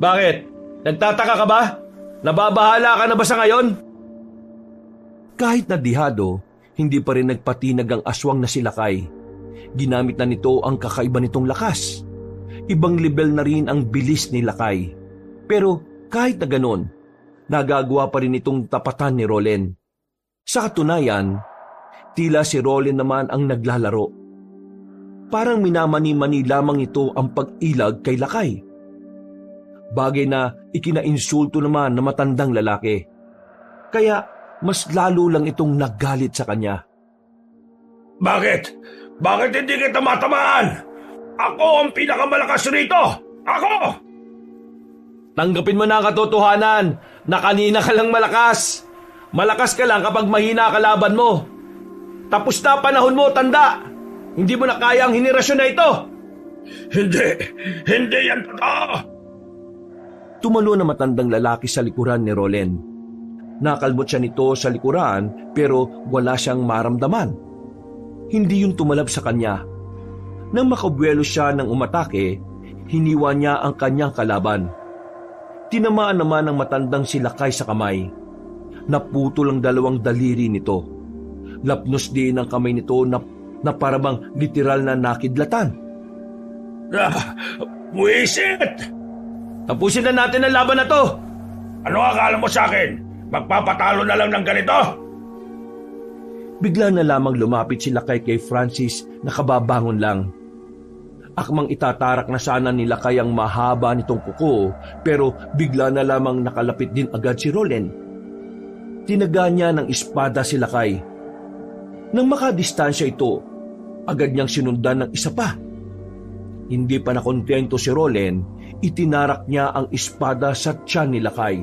bakit? Nagtataka ka ba? Nababahala ka na ba sa ngayon? Kahit na dihado, hindi pa rin nagpatinag ang aswang na si Lakay. Ginamit na nito ang kakaiba nitong lakas. Ibang level na rin ang bilis ni Lakay. Pero kahit na ganon, nagagawa pa rin itong tapatan ni Rolen. Sa katunayan, tila si Rolen naman ang naglalaro. Parang minamani-mani lamang ito ang pag-ilag kay Lakay. Bagay na ikinainsulto naman na matandang lalaki. Kaya mas lalo lang itong naggalit sa kanya. Bakit? Bakit hindi kita matamaan? Ako ang pinakamalakas rito! Ako! Tanggapin mo na ang katotohanan na kanina ka lang malakas. Malakas ka lang kapag mahina ang kalaban mo. Tapos na panahon mo, tanda! Hindi mo na kaya ang henerasyon na ito! Hindi yan totoo! Tumalo na matandang lalaki sa likuran ni Rolen. Nakalmot siya nito sa likuran pero wala siyang maramdaman. Hindi yun tumalab sa kanya. Nang makabuelo siya ng umatake, hiniwa niya ang kanyang kalaban. Tinamaan naman ng matandang si Lakay sa kamay. Naputol ang dalawang daliri nito. Lapnos din ang kamay nito na parabang literal na nakidlatan. Buwisit! Tapusin na natin ang laban na to! Ano akala mo sa akin? Magpapatalo na lang ng ganito? Bigla na lamang lumapit si Lakay kay Francis na kababangon lang. Akmang itatarak na sana ni Lakay ang mahaba nitong kuko pero bigla na lamang nakalapit din agad si Rolen. Tinaga niya ng espada si Lakay. Nang makadistansya ito, agad niyang sinundan ng isa pa. Hindi pa nakontento si Rolen, itinarak niya ang espada sa tiyan ni Lakay.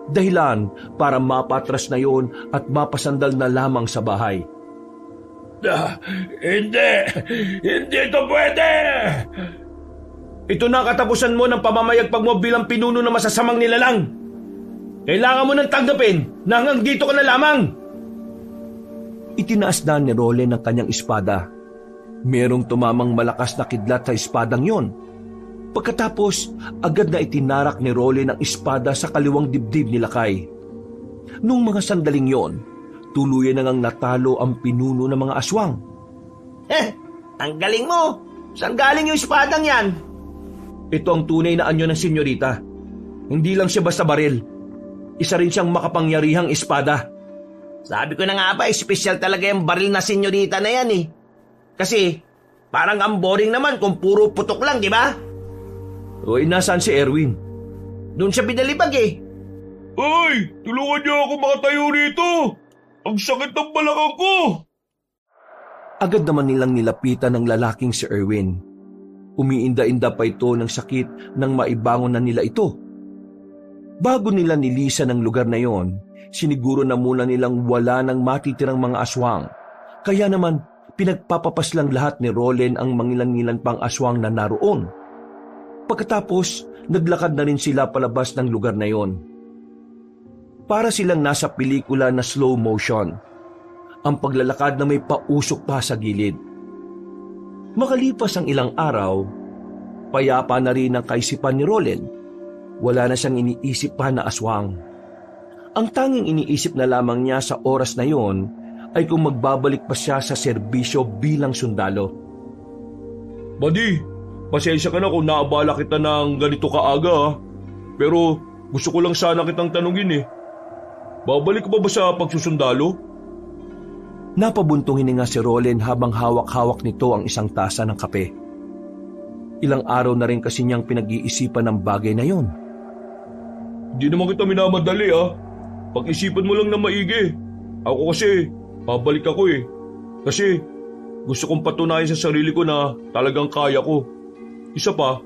Dahilan para mapatras na yon at mapasandal na lamang sa bahay. Hindi ito pwede! Ito na katapusan mo ng pamamayagpag mo bilang pinuno ng masasamang nilalang. Kailangan mo nang tanggapin na hanggang dito ka na lamang. Itinaas na ni Rolen ang kanyang espada. Merong tumamang malakas na kidlat sa espadang yon. Pagkatapos, agad na itinarak ni Rolen ang espada sa kaliwang dibdib ni Lakay. Nung mga sandaling yon, tuluyan na ngang natalo ang pinuno ng mga aswang. Ang galing mo! Saan galing yung espadang yan? Ito ang tunay na anyo ng senyorita. Hindi lang siya basta baril. Isa rin siyang makapangyarihang espada. Sabi ko na nga ba, espesyal talaga yung baril na senyorita na yan eh. Kasi parang ang boring naman kung puro putok lang, di ba? O nasaan si Erwin? Doon siya pinalibag eh. Ay! Tulungan niyo ako makatayo rito! Ang sakit ng balakang ko! Agad naman nilang nilapitan ng lalaking si Erwin. Umiinda-inda pa ito ng sakit nang maibangon na nila ito. Bago nila nilisan ang lugar na yon, siniguro na muna nilang wala nang matitirang mga aswang. Kaya naman, pinagpapapaslang lahat ni Rolen ang mangilan-ngilan pang aswang na naroon. Pagkatapos, naglakad na rin sila palabas ng lugar na yon. Para silang nasa pelikula na slow motion. Ang paglalakad na may pausok pa sa gilid. Makalipas ang ilang araw, payapa na rin ang kaisipan ni Rolen. Wala na siyang iniisip pa na aswang. Ang tanging iniisip na lamang niya sa oras na yon ay kung magbabalik pa siya sa serbisyo bilang sundalo. Buddy, pasensya ka na kung naabala kita ng ganito kaaga. Pero gusto ko lang sana kitang tanungin eh. Babalik ka ba sa pagsusundalo? Napabuntong hininga si Rolen habang hawak-hawak nito ang isang tasa ng kape. Ilang araw na rin kasi niyang pinag-iisipan ng bagay na yon. Hindi naman kita minamadali ah. Pag-isipan mo lang na maigi. Ako kasi, babalik ako eh. Kasi gusto kong patunayan sa sarili ko na talagang kaya ko. Isa pa,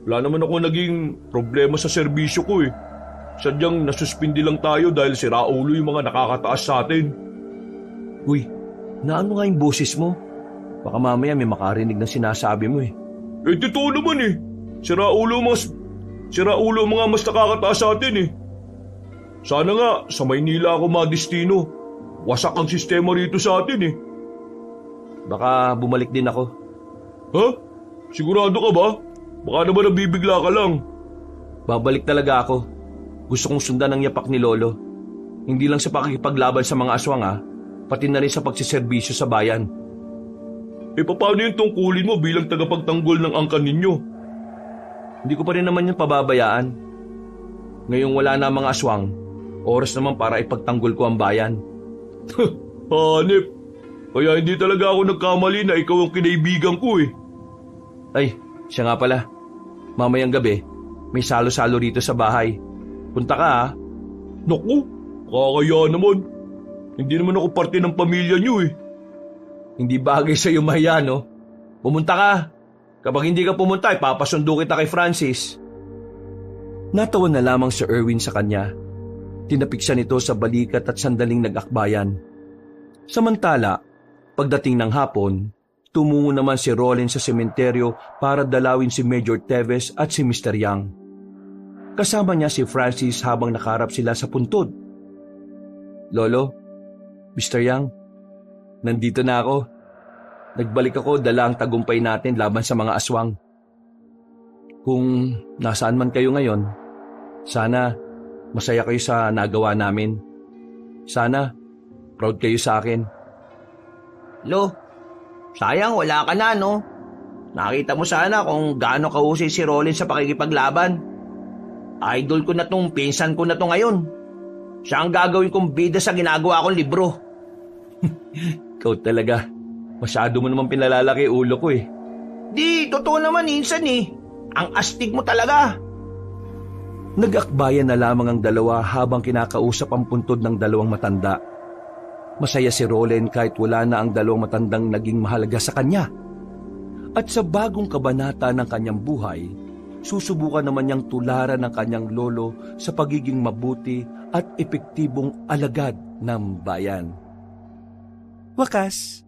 wala naman ako naging problema sa serbisyo ko eh. Sadyang nasuspindi lang tayo dahil si Raulo yung mga nakakataas sa atin. Uy, naano nga yung boses mo? Baka mamaya may makarinig ng sinasabi mo eh. Eh, totoo naman eh. Si Raulo mga mas nakakataas sa atin eh. Sana nga sa Maynila ako madestino. Wasak ang sistema rito sa atin eh. Baka bumalik din ako. Ha? Sigurado ka ba? Baka naman nabibigla ka lang. Babalik talaga ako. Gusto kong sundan ang yapak ni Lolo. Hindi lang sa pakikipaglaban sa mga aswang pati na rin sa pagsiservisyo sa bayan. Eh paano yung tungkulin mo bilang tagapagtanggol ng angkan ninyo? Hindi ko pa rin naman yung pababayaan. Ngayong wala na mga aswang, oras naman para ipagtanggol ko ang bayan. Hanip, kaya hindi talaga ako nagkamali na ikaw ang kinaibigan ko eh. Ay, siya nga pala. Mamayang gabi, may salo-salo rito sa bahay. Punta ka Naku, kakaya naman. Hindi naman ako parte ng pamilya niyo eh. Hindi bagay sa'yo mahiya, no? Pumunta ka. Kapag hindi ka pumunta, papasundo kita kay Francis. Natawa na lamang si Erwin sa kanya. Tinapik siya nito sa balikat at sandaling nag-akbayan. Samantala, pagdating ng hapon, tumungo naman si Rolen sa sementeryo para dalawin si Major Teves at si Mr. Yang. Kasama niya si Francis habang nakaharap sila sa puntod. Lolo, Mr. Yang, nandito na ako. Nagbalik ako dala ang tagumpay natin laban sa mga aswang. Kung nasaan man kayo ngayon, sana masaya kayo sa nagawa namin. Sana proud kayo sa akin. Lo, sayang wala ka na no? Nakita mo sana kung gaano kahusay si Rolen sa pakikipaglaban. Idol ko na tong pinsan ko na to ngayon. Siya ang gagawin kong bida sa ginagawa kong libro. Ikaw talaga. Masyado mo naman pinalalaki ulo ko eh. Di, totoo naman insan eh. Ang astig mo talaga. Nag-akbayan na lamang ang dalawa habang kinakausap ang puntod ng dalawang matanda. Masaya si Rolen kahit wala na ang dalawang matandang naging mahalaga sa kanya. At sa bagong kabanata ng kanyang buhay, susubukan naman niyang tularan ng kanyang lolo sa pagiging mabuti at epektibong alagad ng bayan. Wakas,